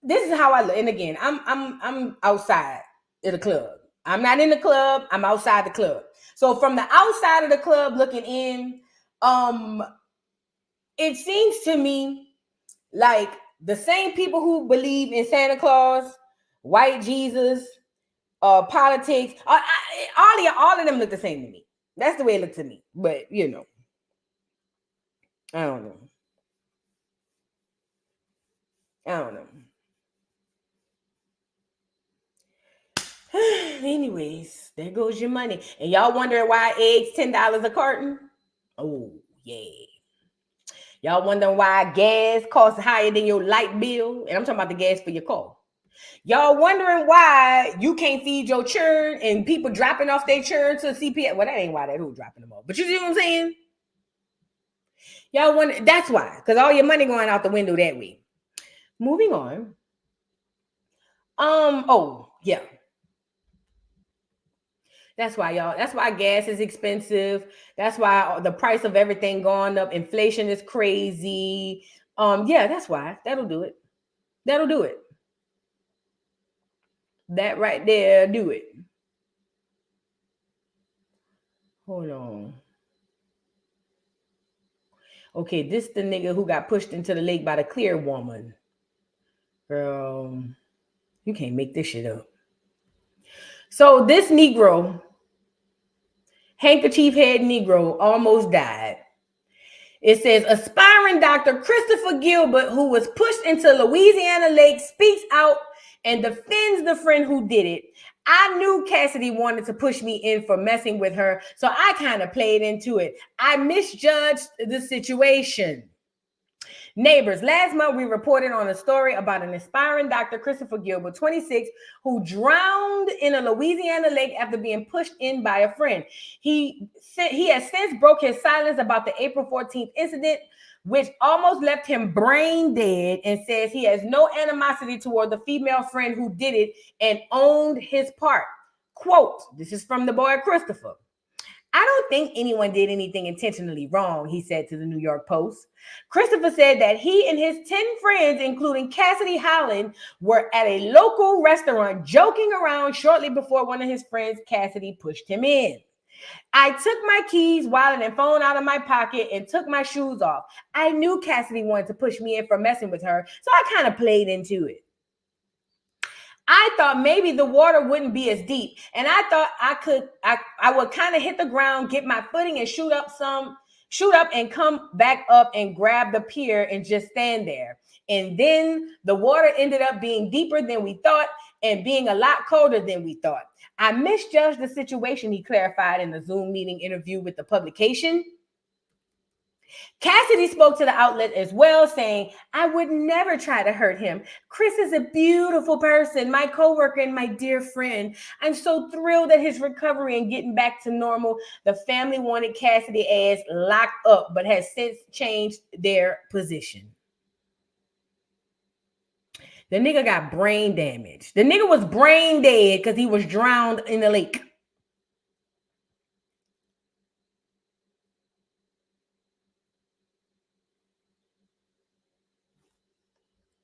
this is how I look. And again, I'm outside of the club. I'm not in the club. I'm outside the club. So from the outside of the club looking in, it seems to me like the same people who believe in Santa Claus, white Jesus, politics, all of them look the same to me. That's the way it looked to me. But you know, I don't know. Anyways, there goes your money. And y'all wondering why eggs $10 a carton? Oh yeah. Y'all wondering why gas costs higher than your light bill? And I'm talking about the gas for your car. Y'all wondering why you can't feed your children and people dropping off their children to CPS? Well, that ain't why that who dropping them off. But you see what I'm saying? Y'all wonder, that's why. Because all your money going out the window that way. Moving on. Oh, yeah. That's why, y'all. That's why gas is expensive. That's why the price of everything going up. Inflation is crazy. Yeah, that's why. That'll do it. That'll do it. That right there, do it. Hold on. Okay, this the nigga who got pushed into the lake by the clear woman. Girl, you can't make this shit up. So this Negro, handkerchief head Negro, almost died. It says, aspiring Dr. Christopher Gilbert, who was pushed into Louisiana Lake, speaks out and defends the friend who did it. I knew Cassidy wanted to push me in for messing with her, so I kind of played into it. I misjudged the situation. Neighbors, last month we reported on a story about an aspiring Dr. Christopher Gilbert, 26, who drowned in a Louisiana lake after being pushed in by a friend. He has since broke his silence about the April 14th incident, which almost left him brain dead, and says he has no animosity toward the female friend who did it and owned his part. Quote, this is from the boy Christopher. I don't think anyone did anything intentionally wrong, he said to the New York Post. Christopher said that he and his 10 friends, including Cassidy Holland, were at a local restaurant joking around shortly before one of his friends, Cassidy, pushed him in. I took my keys, wallet, and phone out of my pocket and took my shoes off. I knew Cassidy wanted to push me in for messing with her, so I kind of played into it. I thought maybe the water wouldn't be as deep, and I thought I would kind of hit the ground, get my footing, and shoot up and come back up and grab the pier and just stand there. And then the water ended up being deeper than we thought and being a lot colder than we thought. I misjudged the situation, he clarified in a Zoom meeting interview with the publication. Cassidy spoke to the outlet as well, saying, I would never try to hurt him. Chris is a beautiful person, my coworker and my dear friend. I'm so thrilled at his recovery and getting back to normal. The family wanted Cassidy as locked up, but has since changed their position. The nigga got brain damage. The nigga was brain dead because he was drowned in the lake.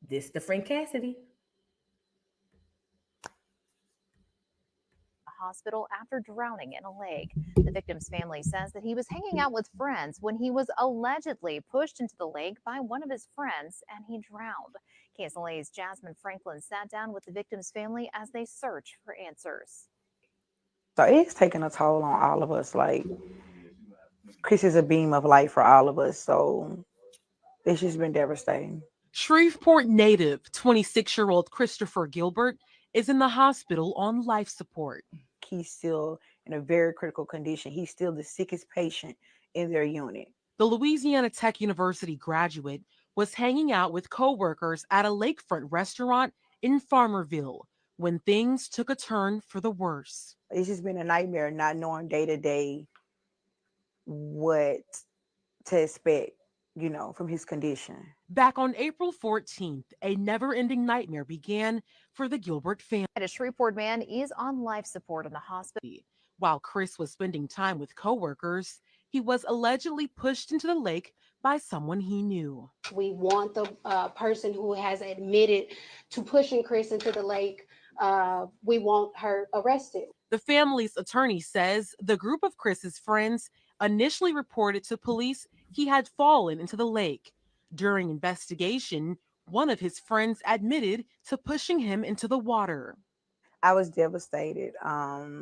This the friend Cassidy. hospital after drowning in a lake. The victim's family says that he was hanging out with friends when he was allegedly pushed into the lake by one of his friends and he drowned. KSLA's Jasmine Franklin sat down with the victim's family as they search for answers. So it's taking a toll on all of us. Like, Chris is a beam of light for all of us. So it's just been devastating. Shreveport native 26-year-old Christopher Gilbert is in the hospital on life support. He's still in a very critical condition. He's still the sickest patient in their unit. The Louisiana Tech University graduate was hanging out with coworkers at a lakefront restaurant in Farmerville when things took a turn for the worse. It's just been a nightmare not knowing day to day what to expect, from his condition. Back on April 14th, a never-ending nightmare began for the Gilbert family. A Shreveport man is on life support in the hospital. While Chris was spending time with coworkers, he was allegedly pushed into the lake by someone he knew. We want the person who has admitted to pushing Chris into the lake. We want her arrested. The family's attorney says the group of Chris's friends initially reported to police he had fallen into the lake. During investigation, one of his friends admitted to pushing him into the water. I was devastated. I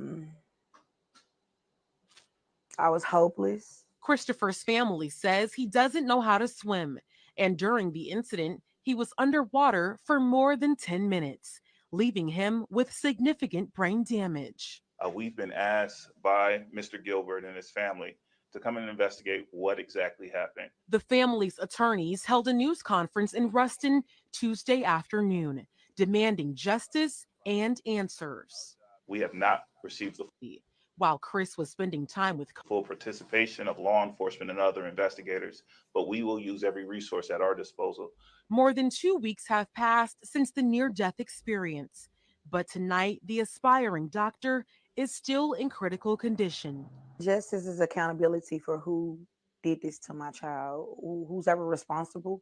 was hopeless. Christopher's family says he doesn't know how to swim, and during the incident, he was underwater for more than 10 minutes, leaving him with significant brain damage. We've been asked by Mr. Gilbert and his family to come and investigate what exactly happened. The family's attorneys held a news conference in Ruston Tuesday afternoon, demanding justice and answers. We have not received the while Chris was spending time with full participation of law enforcement and other investigators, but we will use every resource at our disposal. More than 2 weeks have passed since the near-death experience, but tonight the aspiring doctor is still in critical condition. Justice is accountability for who did this to my child, who's ever responsible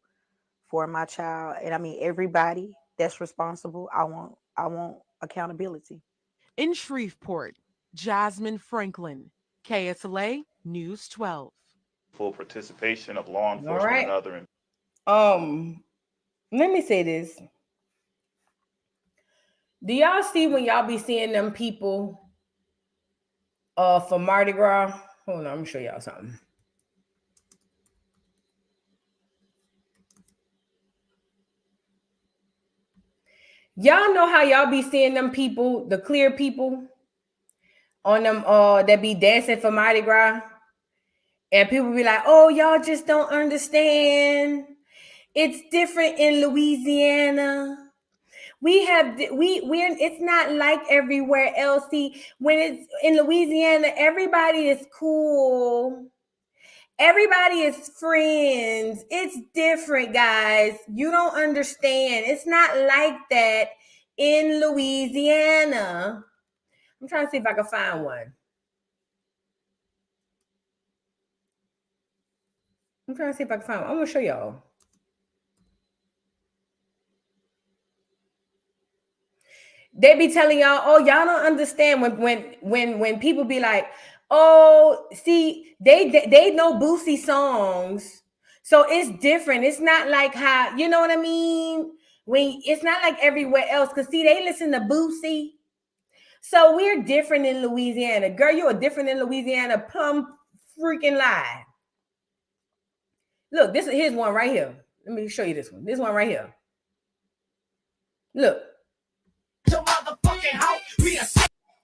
for my child. And I mean, everybody that's responsible, I want accountability. In Shreveport, Jasmine Franklin, KSLA News 12. Full participation of law enforcement and other. Let me say this. Do y'all see when y'all be seeing them people for Mardi Gras? Hold on, I'm gonna show y'all something. Y'all know how y'all be seeing them people, the clear people on them that be dancing for Mardi Gras, and people be like, "Oh, y'all just don't understand. It's different in Louisiana. It's not like everywhere else. See, when it's in Louisiana, everybody is cool. Everybody is friends. It's different, guys. You don't understand. It's not like that in Louisiana." I'm trying to see if I can find one. I'm trying to see if I can find one. I'm gonna show y'all. They be telling y'all, "Oh, y'all don't understand." When people be like, "Oh, see, they know Boosie songs, so it's different. It's not like how, you know what I mean? When it's not like everywhere else, because see, they listen to Boosie. So we're different in Louisiana. Girl, you are different in Louisiana. Plum freaking lie. Look, here's one right here. Let me show you this one. This one right here. Look.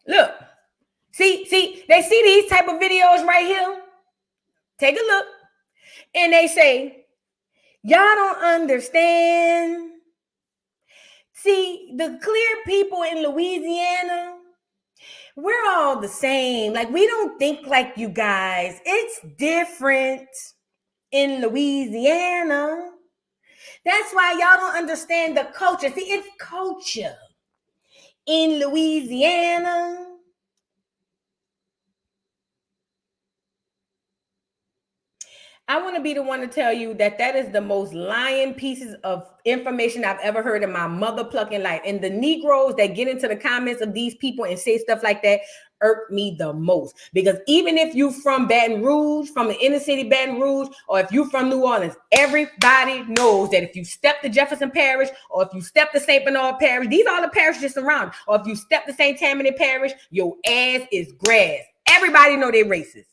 Look. See, they see these type of videos right here. Take a look. And they say, "Y'all don't understand. See, the clear people in Louisiana, we're all the same. Like, we don't think like you guys. It's different in Louisiana. That's why y'all don't understand the culture. See, it's culture in Louisiana." I want to be the one to tell you that that is the most lying pieces of information I've ever heard in my mother plucking life. And the Negroes that get into the comments of these people and say stuff like that irk me the most. Because even if you from Baton Rouge, from the inner city Baton Rouge, or if you from New Orleans, everybody knows that if you step to Jefferson Parish, or if you step to St. Bernard Parish, these are the parishes around, or if you step to St. Tammany Parish, your ass is grass. Everybody know they're racist.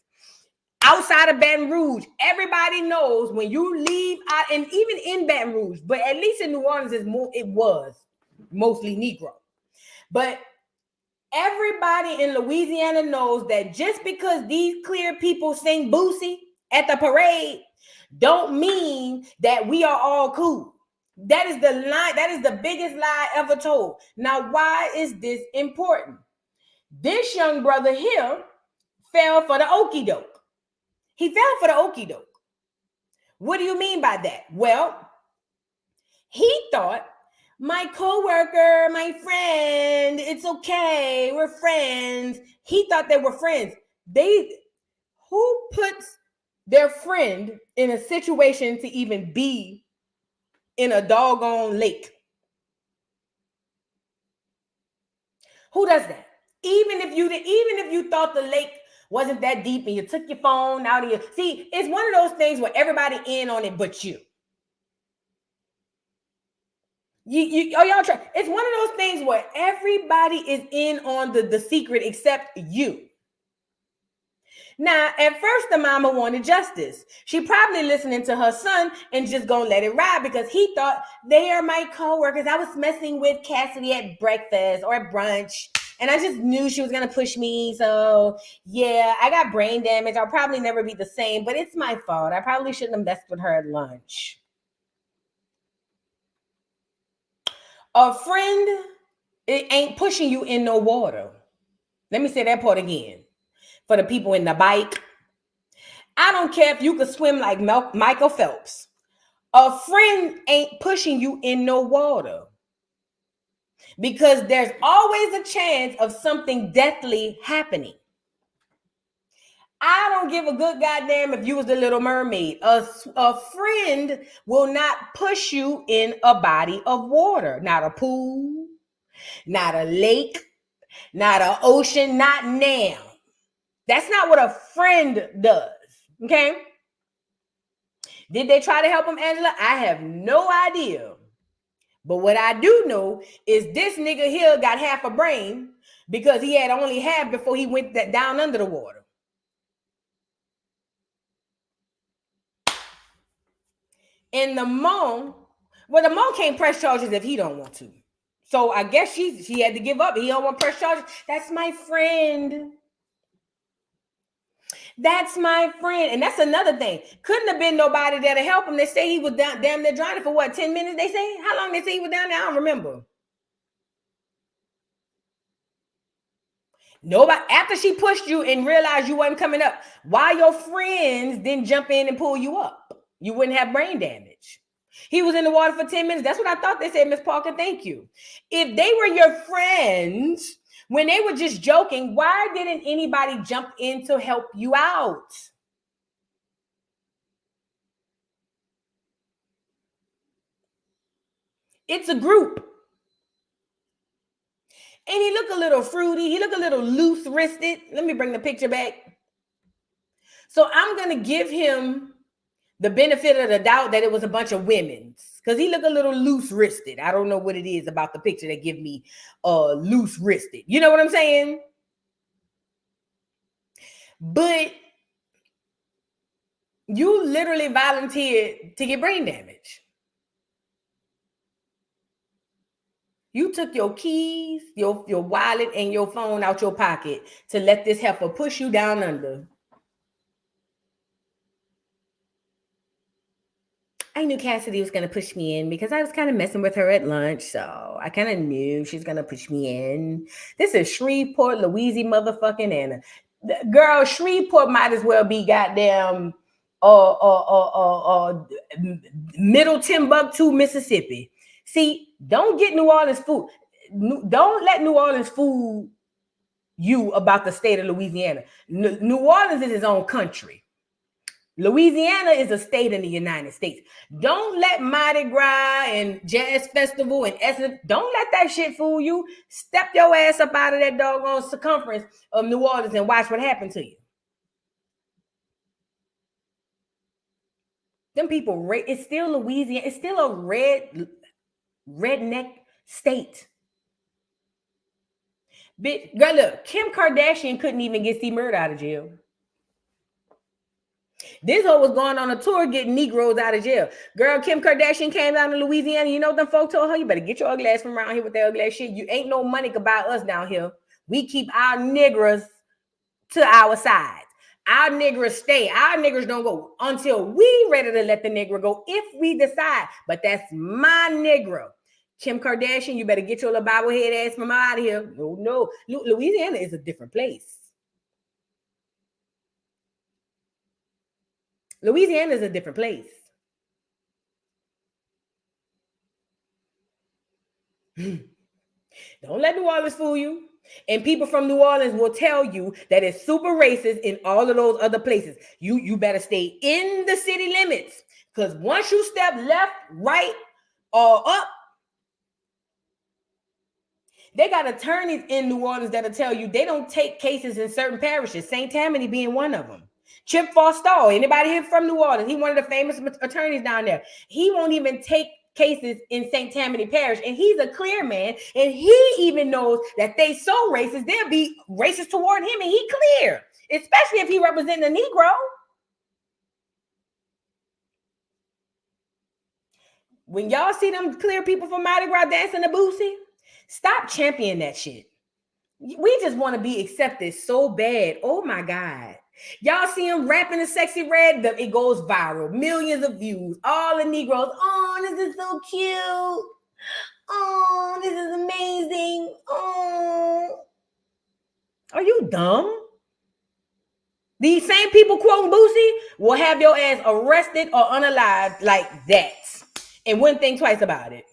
Outside of Baton Rouge, everybody knows when you leave out, and even in Baton Rouge, but at least in New Orleans, it was mostly Negro. But everybody in Louisiana knows that just because these clear people sing Boosie at the parade, don't mean that we are all cool. That is the lie. That is the biggest lie ever told. Now, why is this important? This young brother here fell for the okie doke. He fell for the okie doke. What do you mean by that? Well, he thought my coworker, my friend, it's okay, we're friends. He thought they were friends. Who puts their friend in a situation to even be in a doggone lake? Who does that? Even if you thought the lake wasn't that deep and you took your phone out of your... See, it's one of those things where everybody in on it but you. Y'all try. It's one of those things where everybody is in on the secret except you. Now, at first, the mama wanted justice. She probably listening to her son and just gonna let it ride because he thought they are my coworkers. I was messing with Cassidy at breakfast or at brunch, and I just knew she was gonna push me. So yeah, I got brain damage. I'll probably never be the same, but it's my fault. I probably shouldn't have messed with her at lunch. A friend, it ain't pushing you in no water. Let me say that part again. For the people in the bike, I don't care if you could swim like Michael Phelps. A friend ain't pushing you in no water. Because there's always a chance of something deathly happening. I don't give a good goddamn if you was the Little Mermaid. A friend will not push you in a body of water. Not a pool, not a lake, not an ocean, not now. That's not what a friend does, okay? Did they try to help him, Angela? I have no idea. But what I do know is this nigga here got half a brain because he had only half before he went down under the water. And the Mon can't press charges if he don't want to. So I guess she had to give up. He don't want to press charges. That's my friend. That's my friend. And that's another thing. Couldn't have been nobody that'll help him. They say he was damn near drowning for what, 10 minutes, they say? How long they say he was down there? I don't remember. Nobody, after she pushed you and realized you wasn't coming up, why your friends didn't jump in and pull you up? You wouldn't have brain damage. He was in the water for 10 minutes. That's what I thought they said, Miss Parker. Thank you. If they were your friends, when they were just joking, why didn't anybody jump in to help you out? It's a group. And he looked a little fruity. He looked a little loose-wristed. Let me bring the picture back. So I'm going to give him the benefit of the doubt that it was a bunch of women's. Because he looked a little loose-wristed. I don't know what it is about the picture that give me loose-wristed. You know what I'm saying? But you literally volunteered to get brain damage. You took your keys, your wallet, and your phone out your pocket to let this heifer push you down under. I knew Cassidy was going to push me in because I was kind of messing with her at lunch. So I kind of knew she's going to push me in. This is Shreveport, Louisiana motherfucking Anna. Girl, Shreveport might as well be goddamn Middle Timbuktu, Mississippi. See, don't get New Orleans food. Don't let New Orleans fool you about the state of Louisiana. New Orleans is its own country. Louisiana is a state in the United States. Don't let Mardi Gras and Jazz Festival and Essence, don't let that shit fool you. Step your ass up out of that doggone circumference of New Orleans and watch what happened to you. Them people, it's still Louisiana. It's still a redneck state. Bitch, girl, look, Kim Kardashian couldn't even get C. Murder out of jail. This hoe was going on a tour getting Negroes out of jail. Girl, Kim Kardashian came down to Louisiana. You know what them folk told her? You better get your ugly ass from around here with that ugly ass shit. You ain't no money about us down here. We keep our niggers to our side. Our niggers stay. Our niggers don't go until we ready to let the nigger go if we decide. But that's my nigger. Kim Kardashian, you better get your little bobblehead ass from out of here. No. Louisiana is a different place. Louisiana is a different place. Don't let New Orleans fool you. And people from New Orleans will tell you that it's super racist in all of those other places. You better stay in the city limits. Because once you step left, right, or up, they got attorneys in New Orleans that'll tell you they don't take cases in certain parishes, St. Tammany being one of them. Chip Forstall, anybody here from New Orleans? He one of the famous attorneys down there. He won't even take cases in St. Tammany Parish, and he's a clear man, and he even knows that they so racist, they'll be racist toward him, and he clear, especially if he represents a Negro. When y'all see them clear people from Mardi Gras dancing the boosie, stop championing that shit. We just want to be accepted so bad. Oh my God. Y'all see him rapping the Sexy Red, it goes viral. Millions of views. All the Negroes, oh, this is so cute. Oh, this is amazing. Oh. Are you dumb? These same people quoting Boosie will have your ass arrested or unalived like that. And wouldn't think twice about it.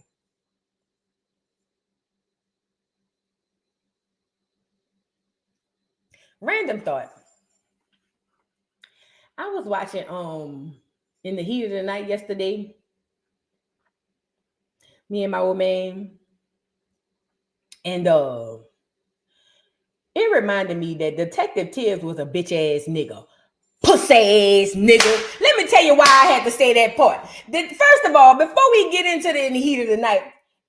Random thought. I was watching In the Heat of the Night yesterday. Me and my old man. And it reminded me that Detective Tibbs was a bitch ass nigga. Pussy ass nigga. Let me tell you why I had to say that part. First of all, before we get into In the Heat of the Night,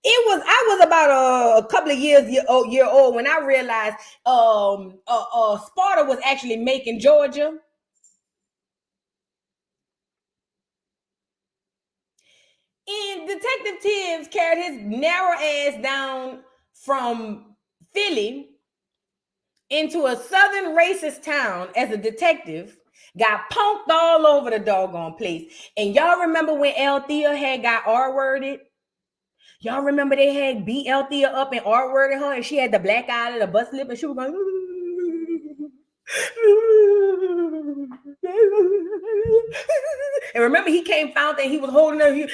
I was about a couple of years old when I realized Sparta was actually making Georgia. And Detective Tibbs carried his narrow ass down from Philly into a southern racist town as a detective, got punked all over the doggone place. And y'all remember when Althea had got R-worded? Y'all remember they had beat Althea up and R-worded her, and she had the black eye and the bust lip, and she was going, and remember he came found and he was holding her. Remember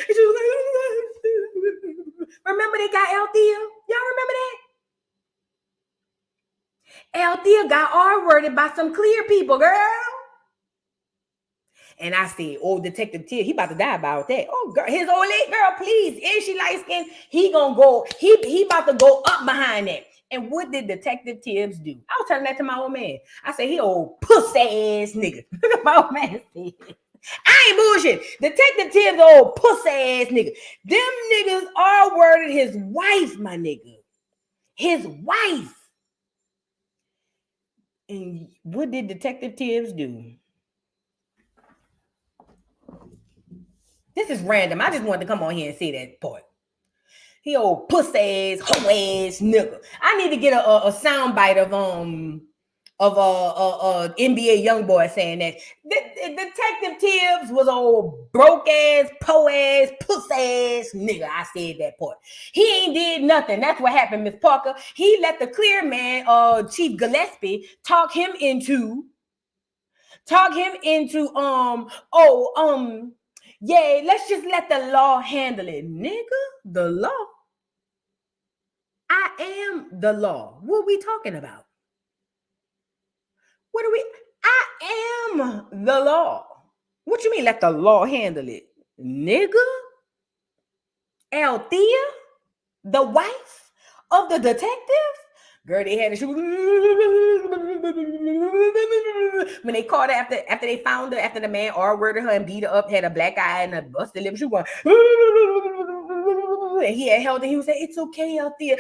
they got Althea? Y'all remember that? Althea got R-worded by some clear people, girl. And I said, oh, Detective Tibbs, he about to die about that. Oh, girl, his old lady girl, please. Is she light skinned? He gonna go, he about to go up behind that. And what did Detective Tibbs do? I was telling that to my old man. I said, he old pussy ass nigga. My old man said, I ain't bullshit. Detective Tibbs old pussy ass nigga. Them niggas R-worded his wife, my nigga. His wife. And what did Detective Tibbs do? This is random. I just wanted to come on here and say that part. He old pussy ass, hoe ass nigga. I need to get a sound bite of NBA young boy saying that. Detective Tibbs was old broke ass, po ass, pussy ass nigga. I said that part. He ain't did nothing. That's what happened, Miss Parker. He let the clear man, Chief Gillespie, talk him into, yeah, let's just let the law handle it. Nigga, the law. I am the law. What are we talking about? I am the law. What you mean let the law handle it? Nigga? Althea? The wife of the detective? Girl, they had when they caught her after they found her, after the man R-worded her and beat her up, had a black eye and a busted lip, she was going, and he had held her, he was saying, it's okay, Althea.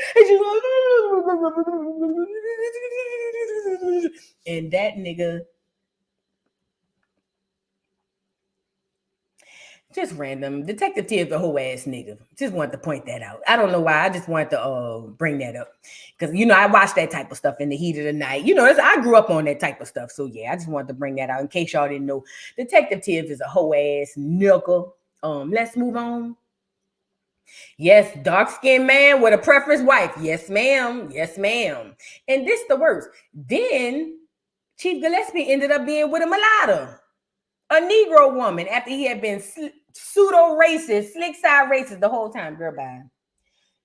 And that nigga just random. Detective T is a whole ass nigga. Just wanted to point that out. I don't know why. I just wanted to bring that up. Because, I watch that type of stuff in the heat of the night. I grew up on that type of stuff. So, yeah, I just wanted to bring that out in case y'all didn't know. Detective Tibbs is a whole ass nigga. Let's move on. Yes, dark-skinned man with a preference wife. Yes, ma'am. Yes, ma'am. And this the worst. Then Chief Gillespie ended up being with a mulatto. A Negro woman after he had been pseudo-racist, slick-side racist the whole time. Girl, bye.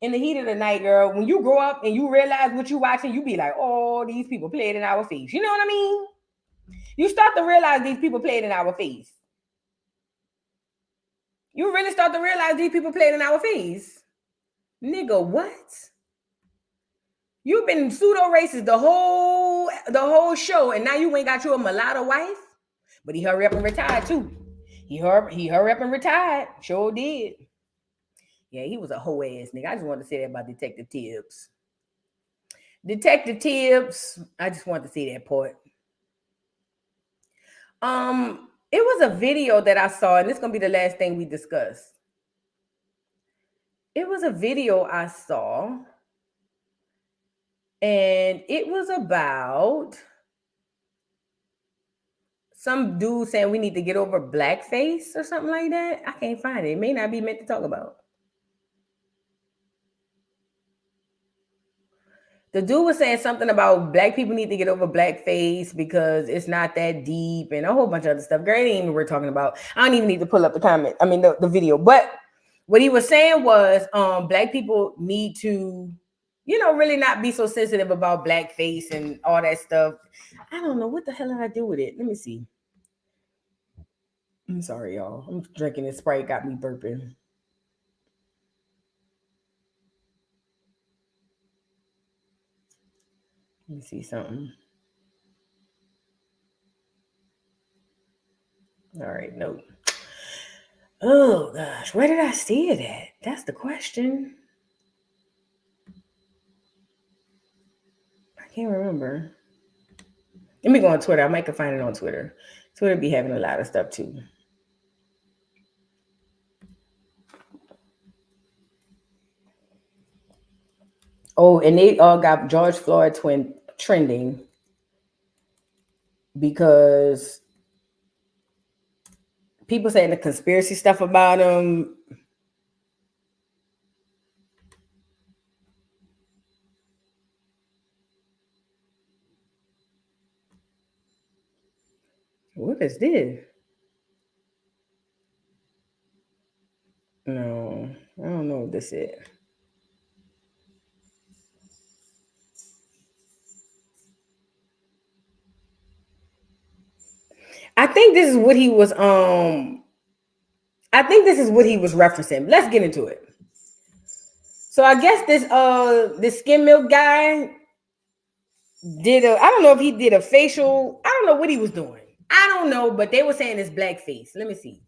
In the heat of the night, girl, when you grow up and you realize what you're watching, you be like, oh, these people played in our face. You know what I mean? You start to realize these people played in our face. You really start to realize these people played in our face. Nigga, what? You've been pseudo-racist the whole show, and now you ain't got you a mulatto wife? But he hurry up and retired too. He hurry up and retired. Sure did. Yeah, he was a whole ass nigga. I just wanted to say that about Detective Tibbs. Detective Tibbs, I just wanted to say that part. It was a video that I saw, and this is gonna be the last thing we discuss. It was a video I saw, and it was about some dude saying we need to get over blackface or something like that. I can't find it. It may not be meant to talk about. The dude was saying something about black people need to get over blackface because it's not that deep and a whole bunch of other stuff. Girl, it ain't even we're talking about. I don't even need to pull up the video. But what he was saying was black people need to, really not be so sensitive about blackface and all that stuff. I don't know. What the hell did I do with it? Let me see. I'm sorry, y'all. I'm drinking this Sprite, got me burping. Let me see something. All right, nope. Oh gosh, where did I see it at? That's the question. I can't remember. Let me go on Twitter. I might can find it on Twitter. Twitter be having a lot of stuff too. Oh, and they all got George Floyd trending because people saying the conspiracy stuff about him. What is this? No, I don't know what this is. I think this is what he was referencing. Let's get into it. So I guess this skim milk guy did I don't know if he did a facial. I don't know what he was doing. I don't know, but they were saying it's blackface. Let me see.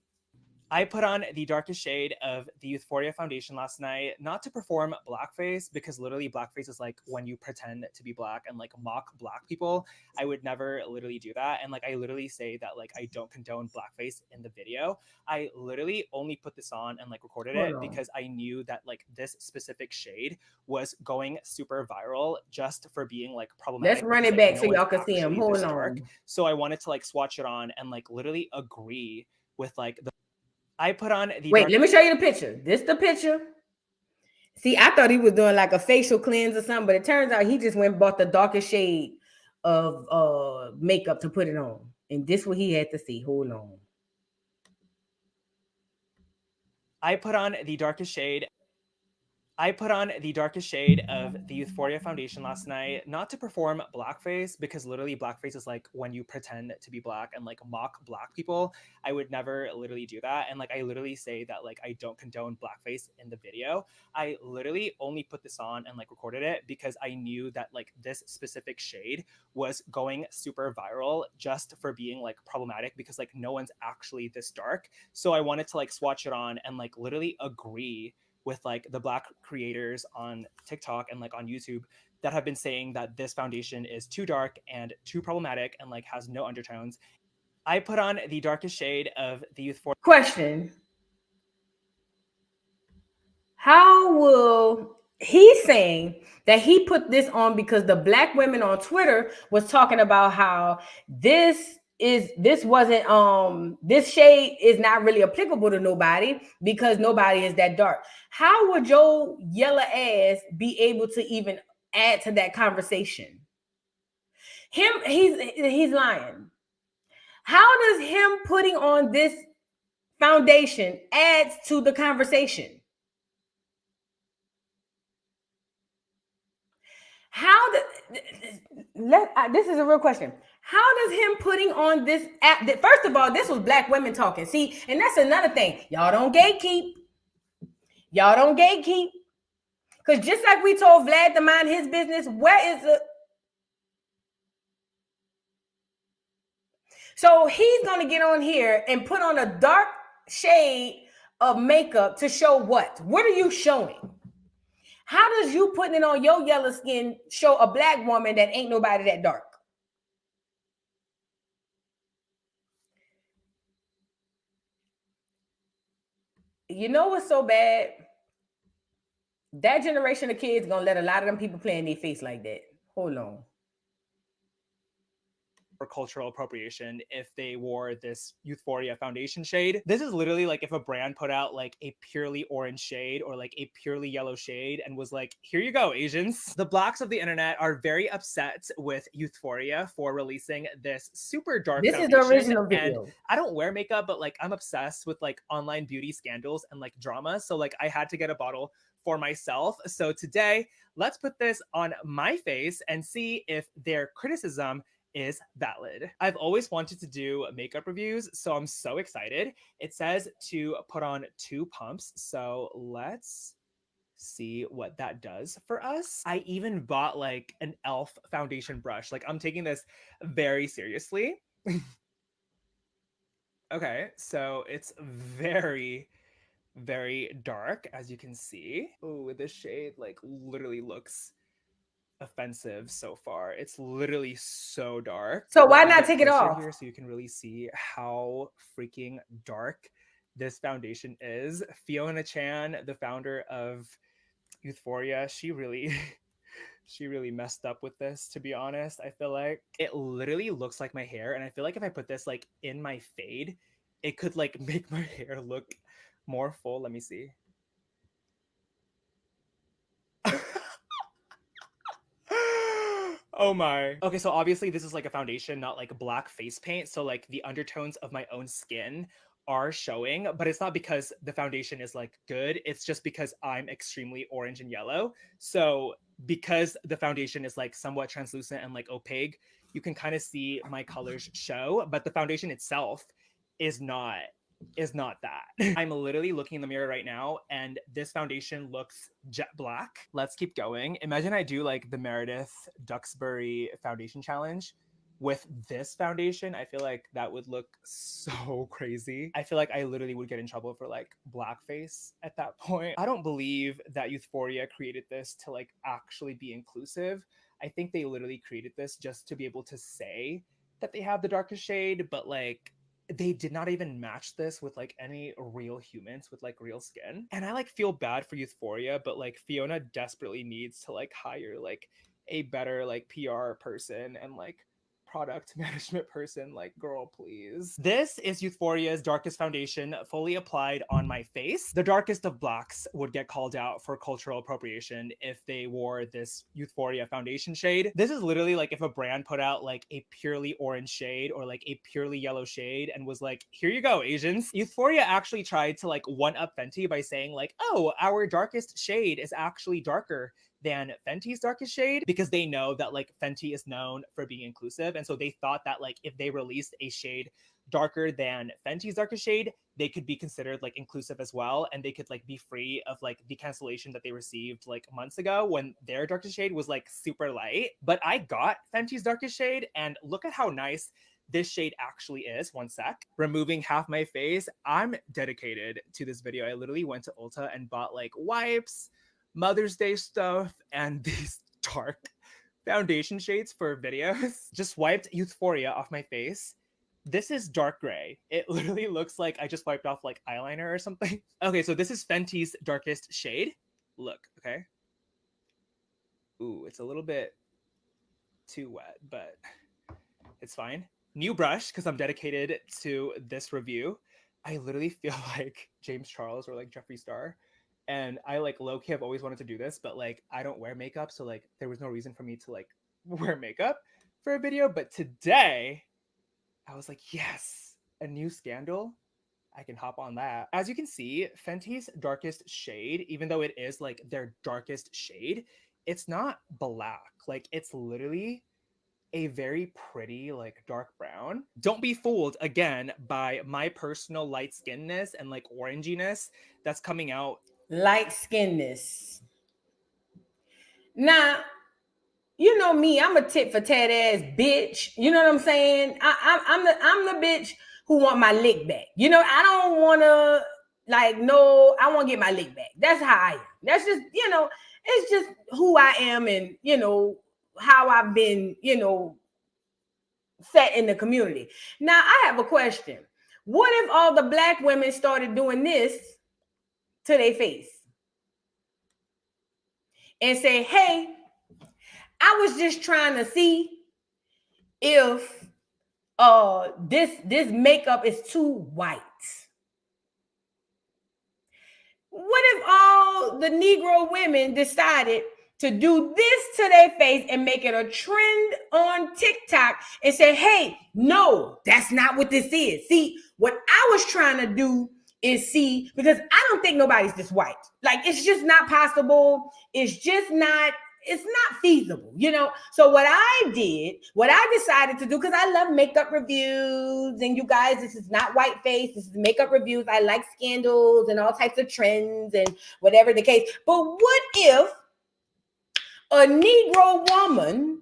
I put on the darkest shade of the Euphoria Foundation last night, not to perform blackface, because literally blackface is like when you pretend to be black and like mock black people. I would never literally do that. And like, I literally say that like, I don't condone blackface in the video. I literally only put this on and like recorded it because I knew that like this specific shade was going super viral just for being like problematic. Let's run it back so y'all can see him. Hold on. So I wanted to like swatch it on and like literally agree with like the I put on the Wait, let me show you the picture. This the picture. See, I thought he was doing like a facial cleanse or something, but it turns out he just went and bought the darkest shade of makeup to put it on. And this what he had to see. Hold on. I put on the darkest shade. I put on the darkest shade of the Euphoria Foundation last night, not to perform blackface, because literally blackface is like when you pretend to be black and like mock black people. I would never literally do that. And like I literally say that like I don't condone blackface in the video. I literally only put this on and like recorded it because I knew that like this specific shade was going super viral just for being like problematic, because like no one's actually this dark. So I wanted to like swatch it on and like literally agree with like the black creators on TikTok and like on YouTube that have been saying that this foundation is too dark and too problematic and like has no undertones. I put on the darkest shade of the Youthforia. Question. How will he's saying that he put this on because the black women on Twitter was talking about how this shade is not really applicable to nobody because nobody is that dark. How would your yellow ass be able to even add to that conversation? He's lying. How does him putting on this foundation adds to the conversation? This is a real question. How does him putting on this app? First of all, this was black women talking. See, and that's another thing. Y'all don't gatekeep. Y'all don't gatekeep. Because just like we told Vlad to mind his business, where is the... So he's going to get on here and put on a dark shade of makeup to show what? What are you showing? How does you putting it on your yellow skin show a black woman that ain't nobody that dark? You know what's so bad? That generation of kids gonna let a lot of them people play in their face like that. Hold on. For cultural appropriation if they wore this Youthforia foundation shade. This is literally like if a brand put out like a purely orange shade or like a purely yellow shade and was like, here you go, Asians. The blacks of the internet are very upset with Youthforia for releasing this super dark foundation. This is the original video. And I don't wear makeup, but like I'm obsessed with like online beauty scandals and like drama. So like I had to get a bottle for myself. So today, let's put this on my face and see if their criticism is valid. I've always wanted to do makeup reviews, so I'm so excited. It says to put on 2 pumps, so let's see what that does for us. I even bought like an e.l.f. foundation brush. Like I'm taking this very seriously. Okay, so it's very, very dark, as you can see. Oh, this shade like literally looks offensive so far. It's literally so dark. So why Let me not get take it closer off? here so you can really see how freaking dark this foundation is. Fiona Chan, the founder of Youthforia, she really she really messed up with this, to be honest. I feel like it literally looks like my hair, and I feel like if I put this like in my fade, it could like make my hair look more full. Let me see. Oh my. Okay, so obviously this is like a foundation, not like black face paint. So like the undertones of my own skin are showing, but it's not because the foundation is like good. It's just because I'm extremely orange and yellow. So because the foundation is like somewhat translucent and like opaque, you can kind of see my colors show, but the foundation itself is not that. I'm literally looking in the mirror right now and this foundation looks jet black. Let's keep going. Imagine I do like the Meredith Duxbury foundation challenge with this foundation. I feel like that would look so crazy. I feel like I literally would get in trouble for like blackface at that point. I don't believe that Youthforia created this to like actually be inclusive. I think they literally created this just to be able to say that they have the darkest shade, but like they did not even match this with like any real humans with like real skin. And I like feel bad for Youthforia, but like Fiona desperately needs to like hire like a better like PR person and like product management person, like, girl, please. This is Youthforia's Darkest Foundation fully applied on my face. The darkest of blacks would get called out for cultural appropriation if they wore this Youthforia foundation shade. This is literally like if a brand put out like a purely orange shade or like a purely yellow shade and was like, here you go, Asians. Youthforia actually tried to like one up Fenty by saying like, oh, our darkest shade is actually darker than Fenty's darkest shade, because they know that like Fenty is known for being inclusive. And so they thought that like if they released a shade darker than Fenty's darkest shade, they could be considered like inclusive as well. And they could like be free of like the cancellation that they received like months ago when their darkest shade was like super light. But I got Fenty's darkest shade and look at how nice this shade actually is. One sec. Removing half my face. I'm dedicated to this video. I literally went to Ulta and bought like wipes, Mother's Day stuff, and these dark foundation shades for videos. Just wiped Youthforia off my face. This is dark gray. It literally looks like I just wiped off like eyeliner or something. Okay, so this is Fenty's darkest shade. Look, okay. Ooh, it's a little bit too wet, but it's fine. New brush, because I'm dedicated to this review. I literally feel like James Charles or like Jeffree Star. And I like low-key have always wanted to do this, but like I don't wear makeup, so like there was no reason for me to like wear makeup for a video. But today I was like, yes, a new scandal. I can hop on that. As you can see, Fenty's darkest shade, even though it is like their darkest shade, it's not black. Like it's literally a very pretty like dark brown. Don't be fooled again by my personal light skinness and like oranginess that's coming out. Light skinness. Now, you know me, I'm a tit for tat ass bitch. You know what I'm saying? I'm the bitch who want my lick back. You know, I don't want to like, no, I want to get my lick back. That's how I am. That's just, you know, it's just who I am and, you know, how I've been, you know, set in the community. Now, I have a question. What if all the black women started doing this to their face and say, hey, I was just trying to see if this makeup is too white. What if all the Negro women decided to do this to their face and make it a trend on TikTok and say, hey, no, that's not what this is. See, what I was trying to do is see, because I don't think nobody's this white. Like, it's just not possible. It's not feasible, you know? So what I decided to do, because I love makeup reviews, and you guys, this is not white face, this is makeup reviews. I like scandals and all types of trends and whatever the case. But what if a Negro woman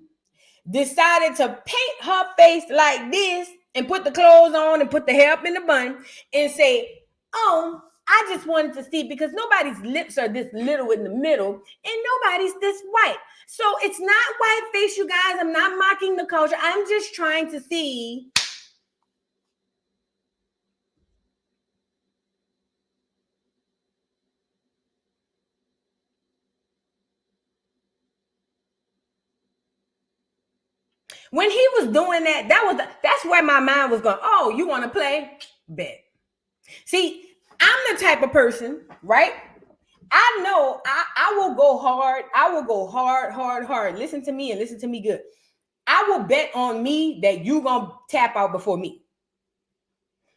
decided to paint her face like this and put the clothes on and put the hair up in the bun and say, oh, I just wanted to see, because nobody's lips are this little in the middle and nobody's this white. So it's not white face, you guys. I'm not mocking the culture. I'm just trying to see. When he was doing that, that's where my mind was going. Oh, you want to play? Bet. See, I'm the type of person, right? I know I will go hard. I will go hard. Listen to me and listen to me good. I will bet on me that you gonna tap out before me.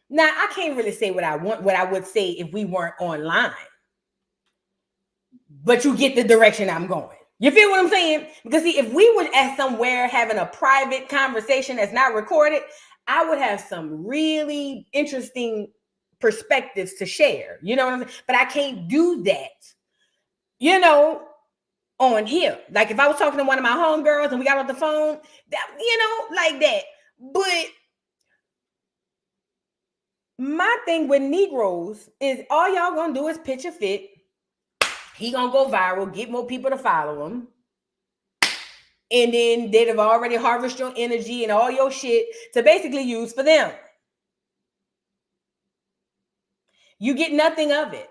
Now, I can't really say what I would say if we weren't online. But you get the direction I'm going. You feel what I'm saying? Because see, if we were at somewhere having a private conversation that's not recorded, I would have some really interesting perspectives to share. You know what I'm saying? But I can't do that, you know, on here. Like if I was talking to one of my homegirls and we got on the phone, that, you know, like that. But my thing with Negroes is all y'all gonna do is pitch a fit. He gonna go viral, get more people to follow him. And then they'd have already harvested your energy and all your shit to basically use for them. You get nothing of it.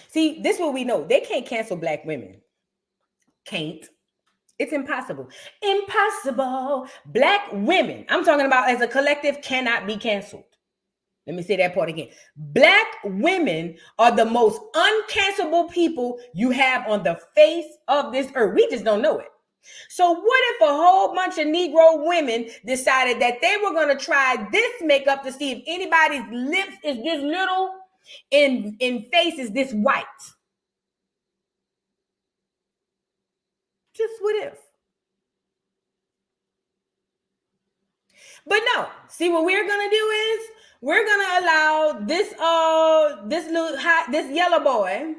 See, this is what we know. They can't cancel black women. Can't. It's impossible. Impossible. Black women, I'm talking about as a collective, cannot be canceled. Let me say that part again. Black women are the most uncancelable people you have on the face of this earth. We just don't know it. So what if a whole bunch of Negro women decided that they were going to try this makeup to see if anybody's lips is this little and face is this white? Just what if? But no, see what we're gonna do is we're gonna allow this yellow boy.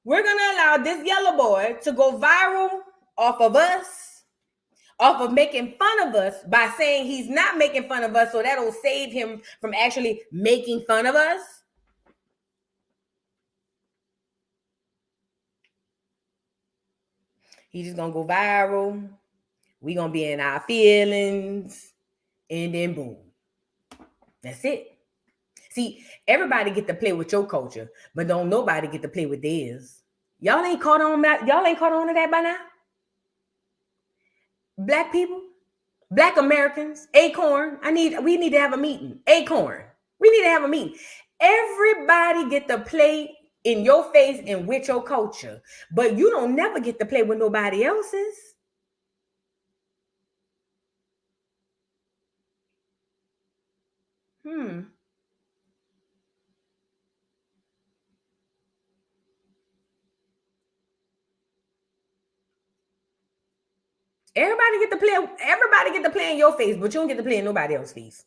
We're gonna allow this yellow boy to go viral off of us, off of making fun of us by saying he's not making fun of us, so that'll save him from actually making fun of us. He's just gonna go viral. We gonna be in our feelings, and then boom. That's it. See, everybody get to play with your culture, but don't nobody get to play with theirs. Y'all ain't caught on that. Y'all ain't caught on to that by now. Black people, Black Americans, Acorn. We need to have a meeting. Acorn. We need to have a meeting. Everybody get to play in your face and with your culture, but you don't never get to play with nobody else's. Everybody get to play in your face, but you don't get to play in nobody else's face.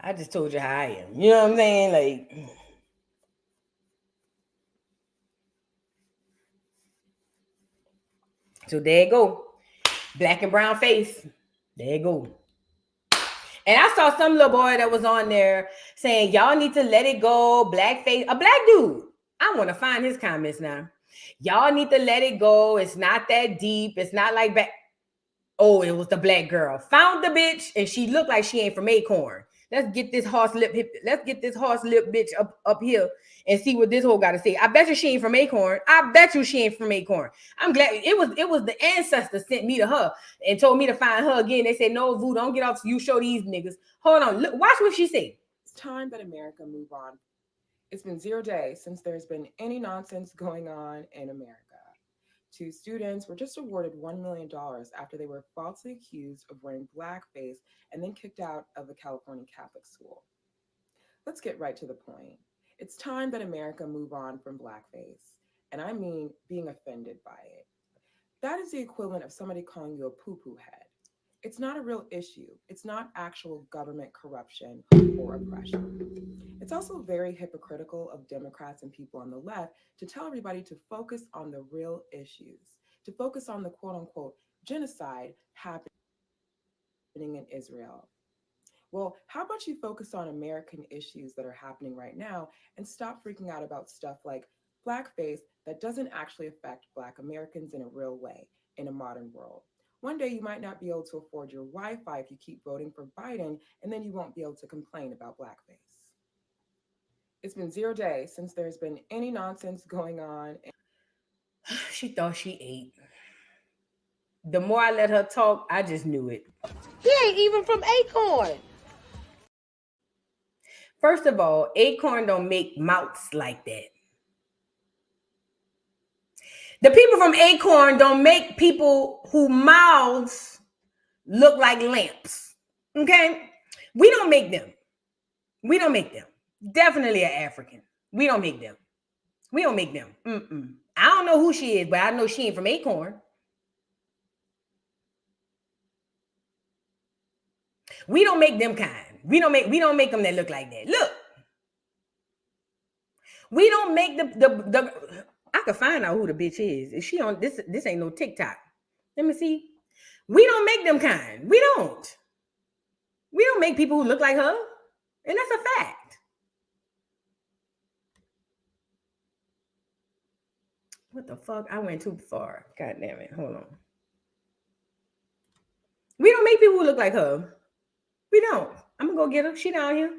I just told you how I am. You know what I'm saying? Like, so there you go. Black and brown face. There you go. And I saw some little boy that was on there saying, y'all need to let it go. Black face. A black dude. I want to find his comments now. Y'all need to let it go. It's not that deep. It's not like back. Oh, it was the black girl. Found the bitch, and she looked like she ain't from Acorn. Let's get this horse lip bitch up here and see what this whole got to say. I bet you she ain't from Acorn. I bet you she ain't from Acorn. I'm glad it was the ancestors sent me to her and told me to find her again. They said, no, Vu, don't get off. You show these niggas. Hold on. Look, watch what she said. It's time that America move on. It's been 0 days since there's been any nonsense going on in America. 2 students were just awarded $1 million after they were falsely accused of wearing blackface and then kicked out of a California Catholic school. Let's get right to the point. It's time that America move on from blackface, and I mean being offended by it. That is the equivalent of somebody calling you a poo-poo head. It's not a real issue. It's not actual government corruption or oppression. It's also very hypocritical of Democrats and people on the left to tell everybody to focus on the real issues, to focus on the quote-unquote genocide happening in Israel. Well, how about you focus on American issues that are happening right now and stop freaking out about stuff like blackface that doesn't actually affect Black Americans in a real way in a modern world. One day you might not be able to afford your Wi-Fi if you keep voting for Biden, and then you won't be able to complain about blackface. It's been 0 days since there's been any nonsense going on. She thought she ate. The more I let her talk, I just knew it. He ain't even from Acorn. First of all, Acorn don't make mouths like that. The people from Acorn don't make people who mouths look like lamps. Okay? We don't make them. We don't make them. Definitely an African. We don't make them. We don't make them. I don't know who she is, but I know she ain't from Acorn. We don't make them kind. We don't make them that look like that. Look. We don't make the I can find out who the bitch is. Is she on this? This ain't no TikTok. Let me see. We don't make them kind. We don't. We don't make people who look like her. And that's a fact. What the fuck? I went too far. God damn it. Hold on. We don't make people who look like her. We don't. I'm gonna go get her. She down here.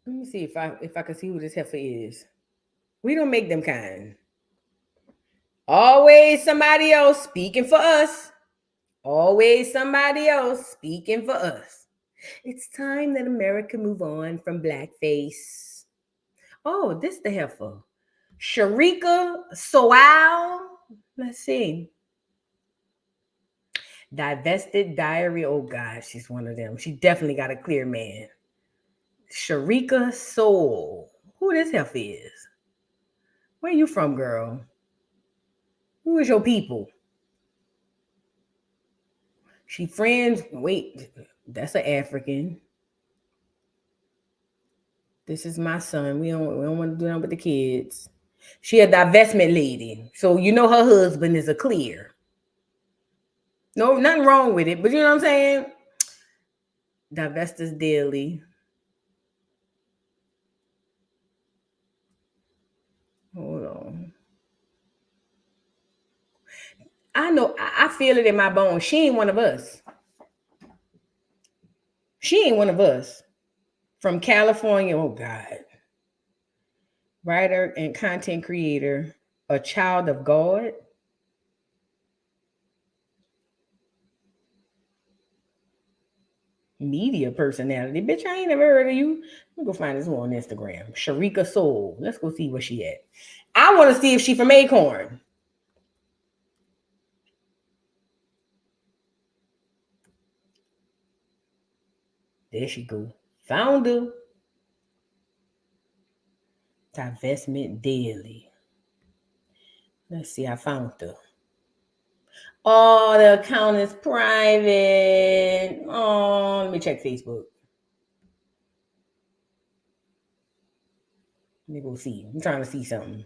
Let me see if I can see who this heifer is. We don't make them kind. Always somebody else speaking for us. Always somebody else speaking for us. It's time that America move on from blackface. Oh, this the heifer. Sharika Soal. Let's see. Divested Diary. Oh God, she's one of them. She definitely got a clear man. Sharika Soul. Who this heifer is? Where you from, girl? Who is your people? She friends. Wait, that's an African. This is my son. We don't want to do nothing with the kids. She a divestment lady. So you know her husband is a clear. No, nothing wrong with it, but you know what I'm saying? Divestors Daily. Hold on. I know, I feel it in my bones. She ain't one of us. She ain't one of us. From California, oh God. Writer and content creator, a child of God. Media personality. Bitch, I ain't never heard of you. Let me go find this one on Instagram. Sharika Soul. Let's go see where she at. I want to see if she from Acorn. There she go. Found her. Divestment Daily. Let's see. I found her. Oh, the account is private. Oh, let me check Facebook. Let me go see. I'm trying to see something.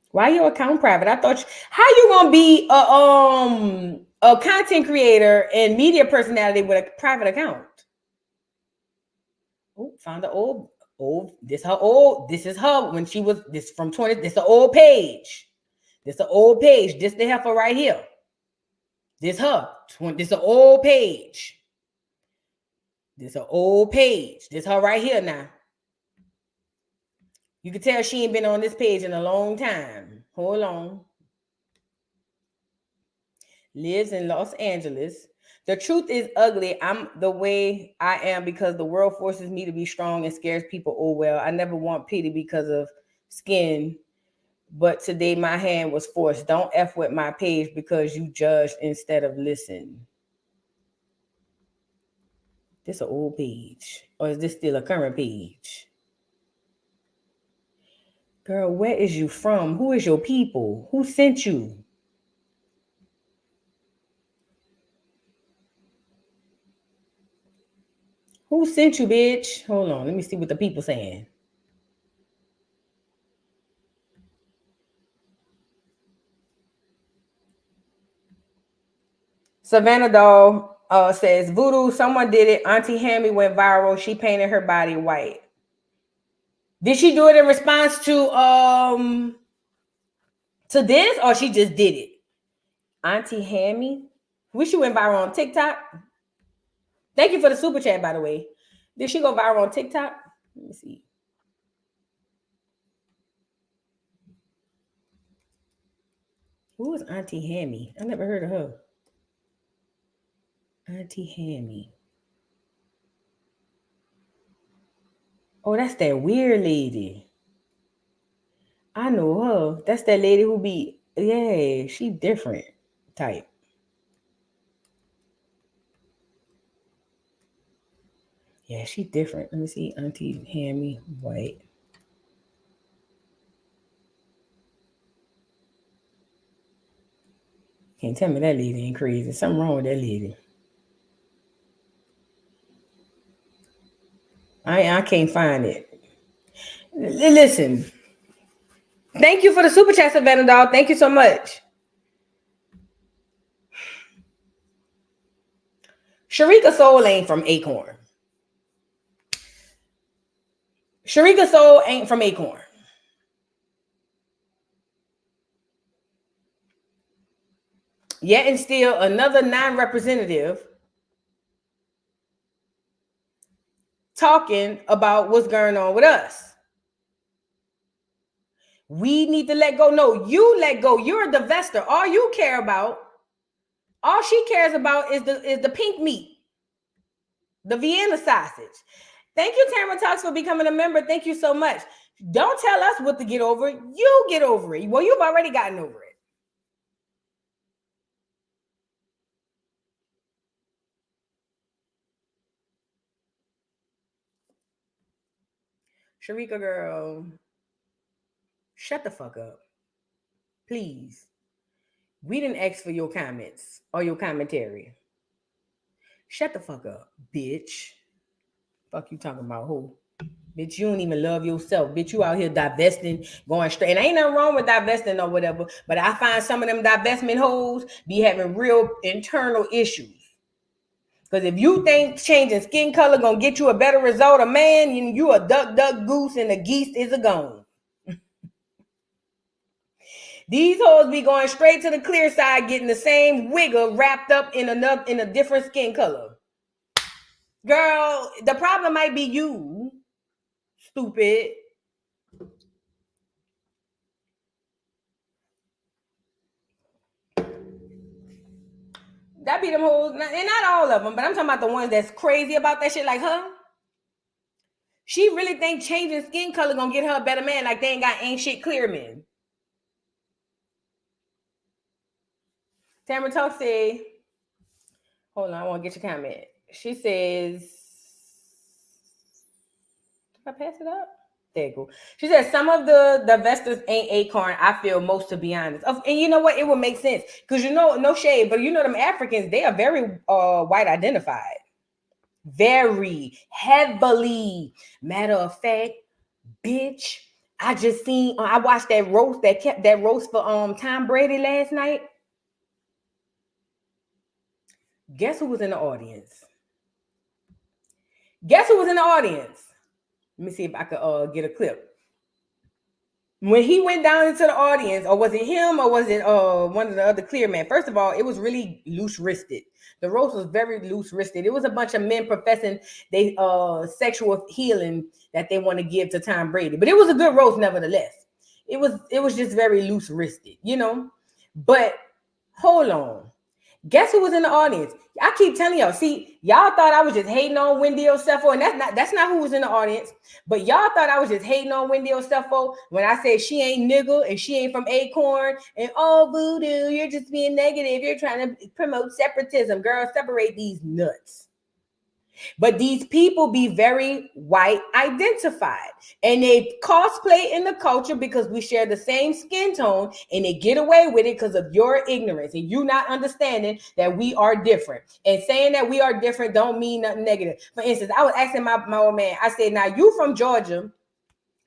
Why your account private? I thought how you gonna be a content creator and media personality with a private account? Oh, found the old. This is her when she was this from 20. This an old page. This an old page. This the heifer right here. This her. This an old page. This an old page. This her right here now. You can tell she ain't been on this page in a long time. Hold on. Lives in Los Angeles. The truth is ugly. I'm the way I am because the world forces me to be strong and scares people. Oh, well, I never want pity because of skin. But today my hand was forced. Don't F with my page because you judged instead of listen. This an old page. Or is this still a current page? Girl, where is you from? Who is your people? Who sent you? Who sent you, bitch? Hold on. Let me see what the people saying. Savannah Doll says, Voodoo, someone did it. Auntie Hammy went viral. She painted her body white. Did she do it in response to this, or she just did it? Auntie Hammy? Wish she went viral on TikTok. Thank you for the super chat, by the way. Did she go viral on TikTok? Let me see. Who is Auntie Hammy? I never heard of her. Auntie Hammy. Oh, that's that weird lady. I know her. That's that lady who be, yeah, she different type. Yeah, she different. Let me see. Auntie Hammy White. Can't tell me that lady ain't crazy. Something wrong with that lady. I can't find it. Listen. Thank you for the super chat, Savannah Dog. Thank you so much. Sharika Soul ain't from Acorn. Sharika Soul ain't from Acorn. Yet and still another non-representative talking about what's going on with us. We need to let go. No, you let go. You're a divester. All you care about, all she cares about is the pink meat, the Vienna sausage. Thank you, Tamara Talks, for becoming a member. Thank you so much. Don't tell us what to get over. You get over it. Well, you've already gotten over it. Sharika girl, shut the fuck up. Please. We didn't ask for your comments or your commentary. Shut the fuck up, bitch. Fuck you talking about who? Bitch, you don't even love yourself. Bitch, you out here divesting, going straight. And ain't nothing wrong with divesting or whatever, but I find some of them divestment hoes be having real internal issues. Because if you think changing skin color gonna get you a better result, a man, you a duck, duck, goose, and a geese is a gone. These hoes be going straight to the clear side, getting the same wigger wrapped up in a different skin color. Girl, the problem might be you, stupid. That be them hoes, and not all of them, but I'm talking about the ones that's crazy about that shit, like her. She really think changing skin color gonna get her a better man, like they ain't shit clear men. Tamara Talk said, hold on, I want to get your comment. She says, did I pass it up? There you go. She says, some of the divestors ain't acorn, I feel most, to be honest. And you know what? It would make sense. Because no shade, but them Africans, they are very white identified. Very heavily. Matter of fact, bitch, I just seen, I watched that roast for Tom Brady last night. Guess who was in the audience? Guess who was in the audience? Let me see if I could get a clip. When he went down into the audience, or was it him, or was it one of the other clear men? First of all, it was really loose-wristed. The roast was very loose-wristed. It was a bunch of men professing they sexual healing that they want to give to Tom Brady. But it was a good roast nevertheless. It was just very loose-wristed, But hold on. Guess who was in the audience? I keep telling y'all. See, y'all thought I was just hating on Wendy Osefo, and that's not who was in the audience. But y'all thought I was just hating on Wendy Osefo when I said she ain't nigga and she ain't from Acorn and voodoo. You're just being negative. You're trying to promote separatism, girl. Separate these nuts. But these people be very white identified, and they cosplay in the culture because we share the same skin tone, and they get away with it because of your ignorance and you not understanding that we are different. And saying that we are different don't mean nothing negative. For instance, I was asking my old man, I said, now you from Georgia,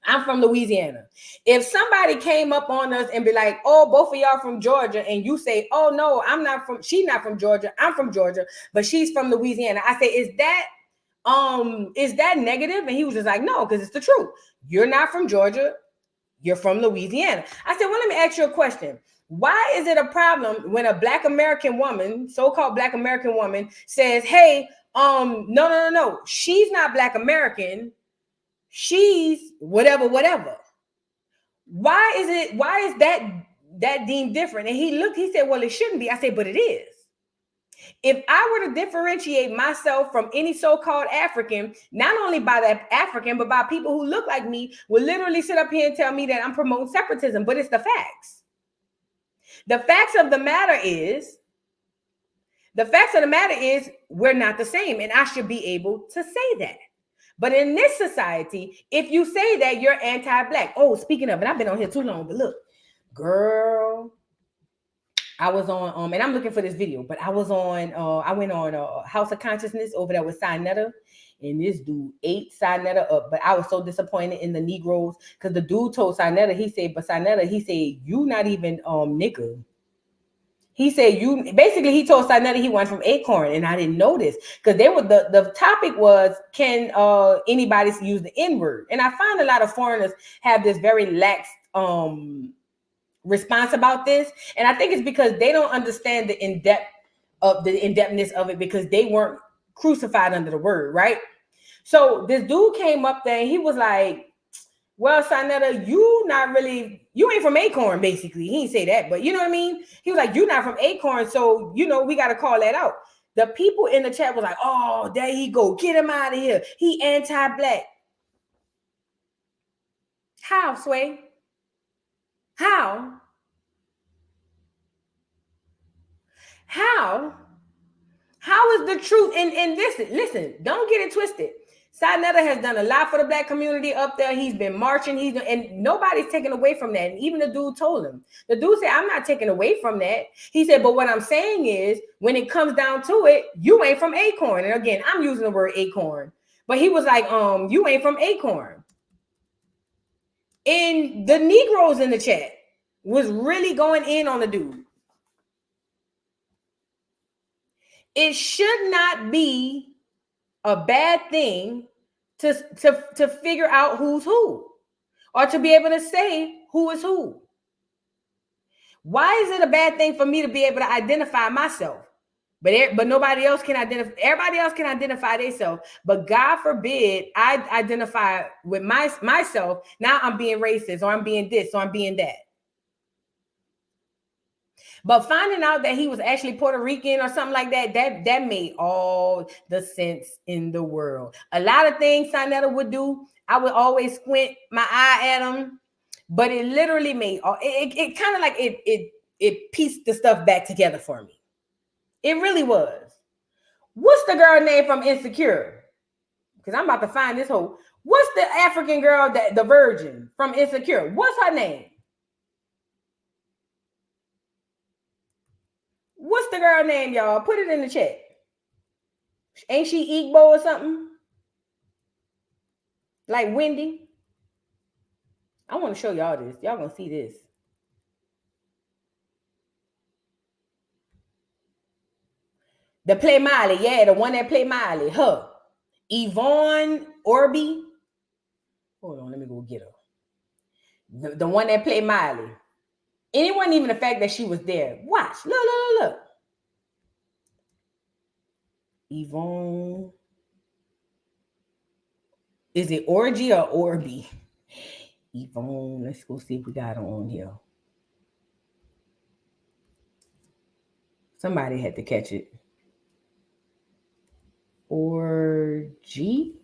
I'm from Louisiana. If somebody came up on us and be like, oh, both of y'all from Georgia, and you say, oh no, she's not from Georgia, I'm from Georgia, but she's from Louisiana. I say, is that negative? And he was just like, no, because it's the truth. You're not from Georgia, you're from Louisiana. I said, well, let me ask you a question. Why is it a problem when a Black American woman, so-called Black American woman, says, hey, no, she's not Black American, she's whatever. Why is that deemed different? And he said, well, it shouldn't be. I said, but it is. If I were to differentiate myself from any so-called African, not only by that African, but by people who look like me, will literally sit up here and tell me that I'm promoting separatism, but it's the facts. The facts of the matter is we're not the same, and I should be able to say that. But in this society, if you say that, you're anti-Black. Oh, speaking of it, I've been on here too long, but look, girl, I was on, and I'm looking for this video, but I was on, I went on House of Consciousness over there with Sinetta, and this dude ate Sinetta up. But I was so disappointed in the Negroes, because the dude told Sinetta, he said, you not even nigga. He said, he told Sinetta he went from Acorn, and I didn't know this, because the topic was, can anybody use the N-word? And I find a lot of foreigners have this very lax response about this, and I think it's because they don't understand the in-depthness of it because they weren't crucified under the word, right? So this dude came up there and he was like, well, Sonetta, you ain't from Acorn, basically. He didn't say that, but you know what I mean? He was like, you're not from Acorn, so, we got to call that out. The people in the chat was like, oh, there he go. Get him out of here. He anti-black. How, Sway? How? How is the truth? And listen, don't get it twisted. Sonetta has done a lot for the black community up there. He's been marching. And nobody's taking away from that. And even the dude told him. The dude said, I'm not taking away from that. He said, but what I'm saying is, when it comes down to it, you ain't from Acorn. And again, I'm using the word Acorn. But he was like, you ain't from Acorn. And the Negroes in the chat was really going in on the dude. It should not be a bad thing to figure out who's who, or to be able to say who is who. Why is it a bad thing for me to be able to identify myself? But nobody else can identify. Everybody else can identify themselves. But God forbid I identify with myself. Now I'm being racist, or I'm being this, or I'm being that. But finding out that he was actually Puerto Rican or something like that, that made all the sense in the world. A lot of things Sonetta would do, I would always squint my eye at him, but it literally made it kind of like it pieced the stuff back together for me. It really was. What's the girl name from Insecure? Because I'm about to find this whole. What's the African girl, the virgin from Insecure? What's her name? What's the girl name, y'all? Put it in the chat. Ain't she Igbo or something? Like Wendy? I want to show y'all this. Y'all gonna see this. The play Miley, yeah, the one that play Miley, her. Yvonne Orby. Hold on, let me go get her. The one that played Miley. And it wasn't even the fact that she was there. Watch. Look. Yvonne. Is it Orgy or Orby? Yvonne. Let's go see if we got her on here. Somebody had to catch it. Orgy?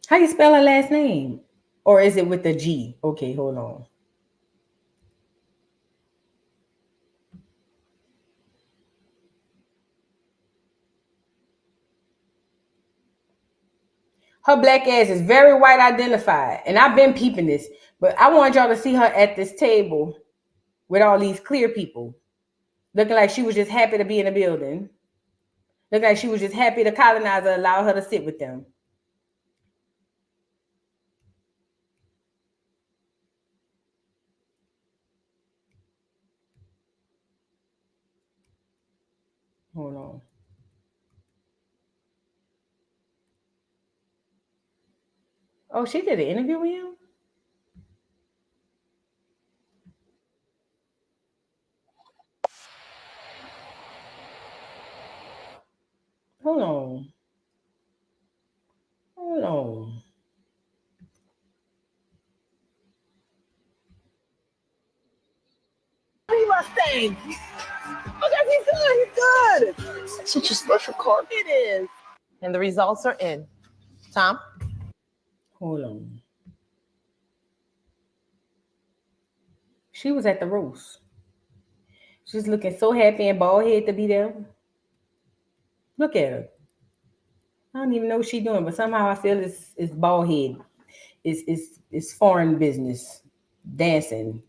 How you spell her last name? Or is it with a G? Okay, hold on. Her black ass is very white identified. And I've been peeping this. But I want y'all to see her at this table with all these clear people. Looking like she was just happy to be in the building. Looking like she was just happy the colonizer allowed her to sit with them. Hold on. Oh, she did an interview with him? Hold on. Mustang. Okay, he's good. Such a special car. It is. And the results are in. Tom? Hold on. She was at the roast. She's looking so happy and bald head to be there. Look at her. I don't even know what she's doing, but somehow I feel it's bald head. It's foreign business. Dancing.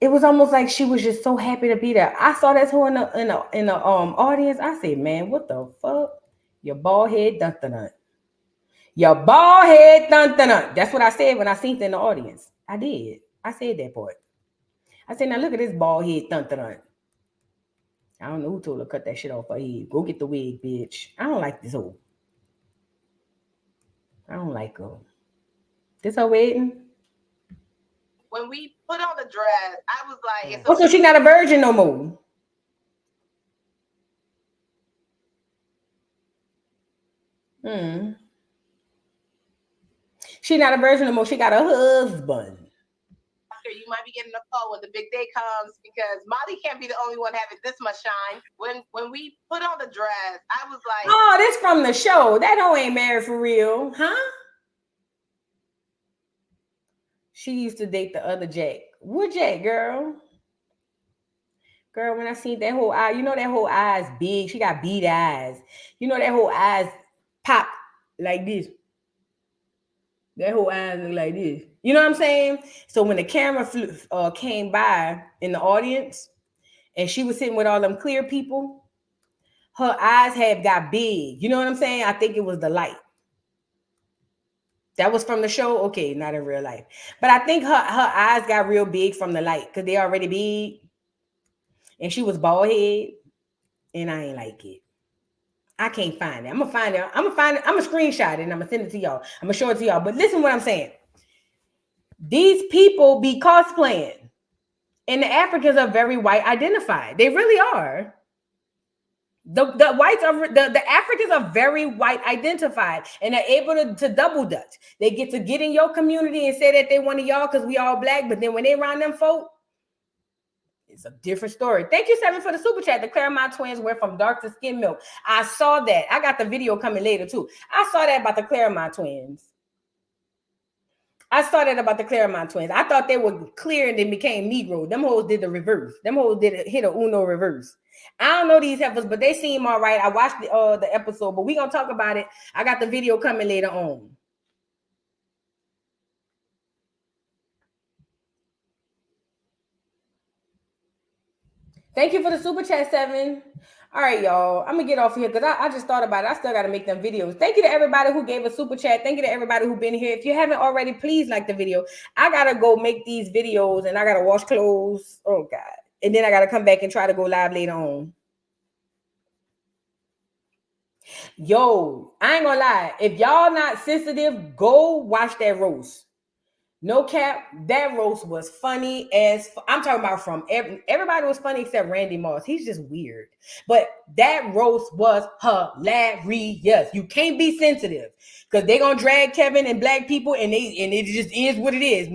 It was almost like she was just so happy to be there. I saw that whole in the audience. I said, man, what the fuck? Your bald head dun. Your bald head dun. That's what I said when I seen it in the audience. I did. I said that part. I said, now look at this bald head dun. I don't know who told her to cut that shit off her head. Go get the wig, bitch. I don't like this hoe. I don't like her. This her wedding? When we put on the dress, I was like, it's Oh, so she's not a virgin no more. She not a virgin no more. She got a husband. You might be getting a call when the big day comes because Molly can't be the only one having this much shine. When we put on the dress, I was like, oh, this from the show. That hoe ain't married for real, huh? She used to date the other Jack. What Jack, girl? Girl, when I seen that whole eye, you know that whole eye's big. She got bead eyes. You know that whole eyes pop like this. That whole eyes look like this. You know what I'm saying? So when the camera came by in the audience and she was sitting with all them clear people, her eyes had got big. You know what I'm saying? I think it was the light. That was from the show? Okay, not in real life. But I think her eyes got real big from the light because they already big. And she was bald head. And I ain't like it. I can't find it. I'm gonna find it. I'm gonna screenshot it and I'm gonna send it to y'all. I'm gonna show it to y'all. But listen what I'm saying. These people be cosplaying. And the Africans are very white identified. They really are. The whites are the Africans are very white identified and are able to double dutch. They get to get in your community and say that they one of y'all because we all black, but then when they around them folk, it's a different story. Thank you, Seven, for the super chat. The Claremont twins went from dark to skim milk. I saw that. I got the video coming later too. I saw that about the Claremont twins. I saw that about the Claremont twins. I thought they were clear and then became Negro. Them hoes did the reverse. Them hoes hit a Uno reverse. I don't know these heifers, but they seem all right. I watched the episode, but we gonna talk about it. I got the video coming later on. Thank you for the super chat, Seven. All right, y'all. I'm gonna get off here because I just thought about it. I still gotta make them videos. Thank you to everybody who gave a super chat. Thank you to everybody who been here. If you haven't already, please like the video. I gotta go make these videos and I gotta wash clothes. Oh God. And then I gotta come back and try to go live later on. Yo, I ain't gonna lie. If y'all not sensitive, go watch that roast. No cap, that roast was funny as I'm talking about from everybody was funny except Randy Moss. He's just weird. But that roast was hilarious. You can't be sensitive because they're gonna drag Kevin and black people and it just is what it is.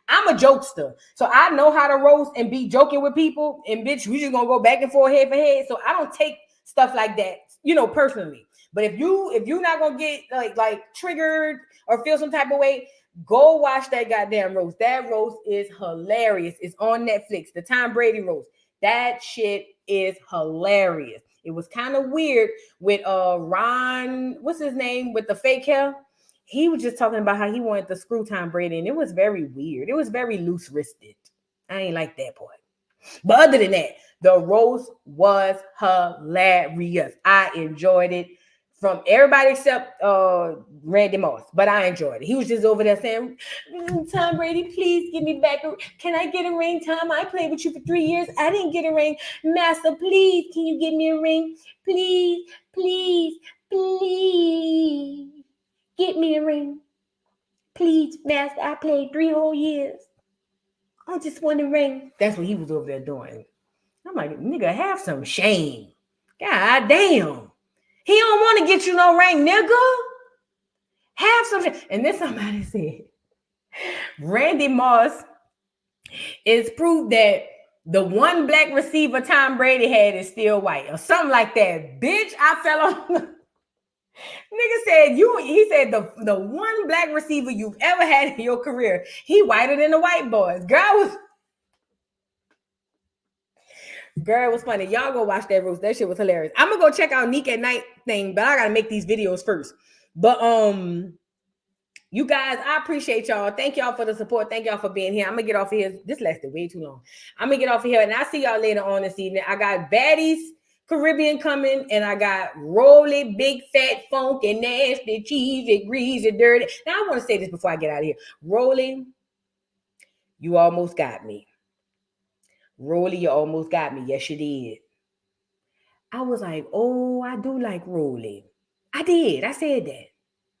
I'm a jokester. So I know how to roast and be joking with people. And bitch, we just gonna go back and forth head for head. So I don't take stuff like that, personally. But if you're not gonna get like triggered or feel some type of way, go watch that goddamn roast. That roast is hilarious. It's on Netflix. The Tom Brady roast. That shit is hilarious. It was kind of weird with Ron, what's his name, with the fake hair. He was just talking about how he wanted to screw Tom Brady, and it was very weird. It was very loose-wristed. I ain't like that part. But other than that, the roast was hilarious. I enjoyed it. From everybody except Randy Moss, but I enjoyed it. He was just over there saying, Tom Brady, please give me back. Can I get a ring, Tom? I played with you for 3 years. I didn't get a ring. Master, please, can you give me a ring? Please, please, please. Get me a ring. Please, Master, I played 3 whole years. I just want a ring. That's what he was over there doing. I'm like, nigga, have some shame. God damn. He don't want to get you no ring, nigga. Have some shit. And then somebody said, Randy Moss is proof that the one black receiver Tom Brady had is still white or something like that. Bitch, I fell on. Nigga said he said the one black receiver you've ever had in your career, he whiter than the white boys. Girl, it was funny. Y'all go watch that roast. That shit was hilarious. I'm gonna go check out Neek at Night thing, but I gotta make these videos first. But you guys, I appreciate y'all. Thank y'all for the support. Thank y'all for being here. I'm gonna get off of here. This lasted way too long. I'm gonna get off of here, and I'll see y'all later on this evening. I got Baddies Caribbean coming, and I got Rolly Big Fat Funk and Nasty Cheesy Greasy Dirty. Now I want to say this before I get out of here. Rolly, you almost got me. Rolly, you almost got me. Yes, you did. I was like, oh, I do like Rolly. I did. I said that.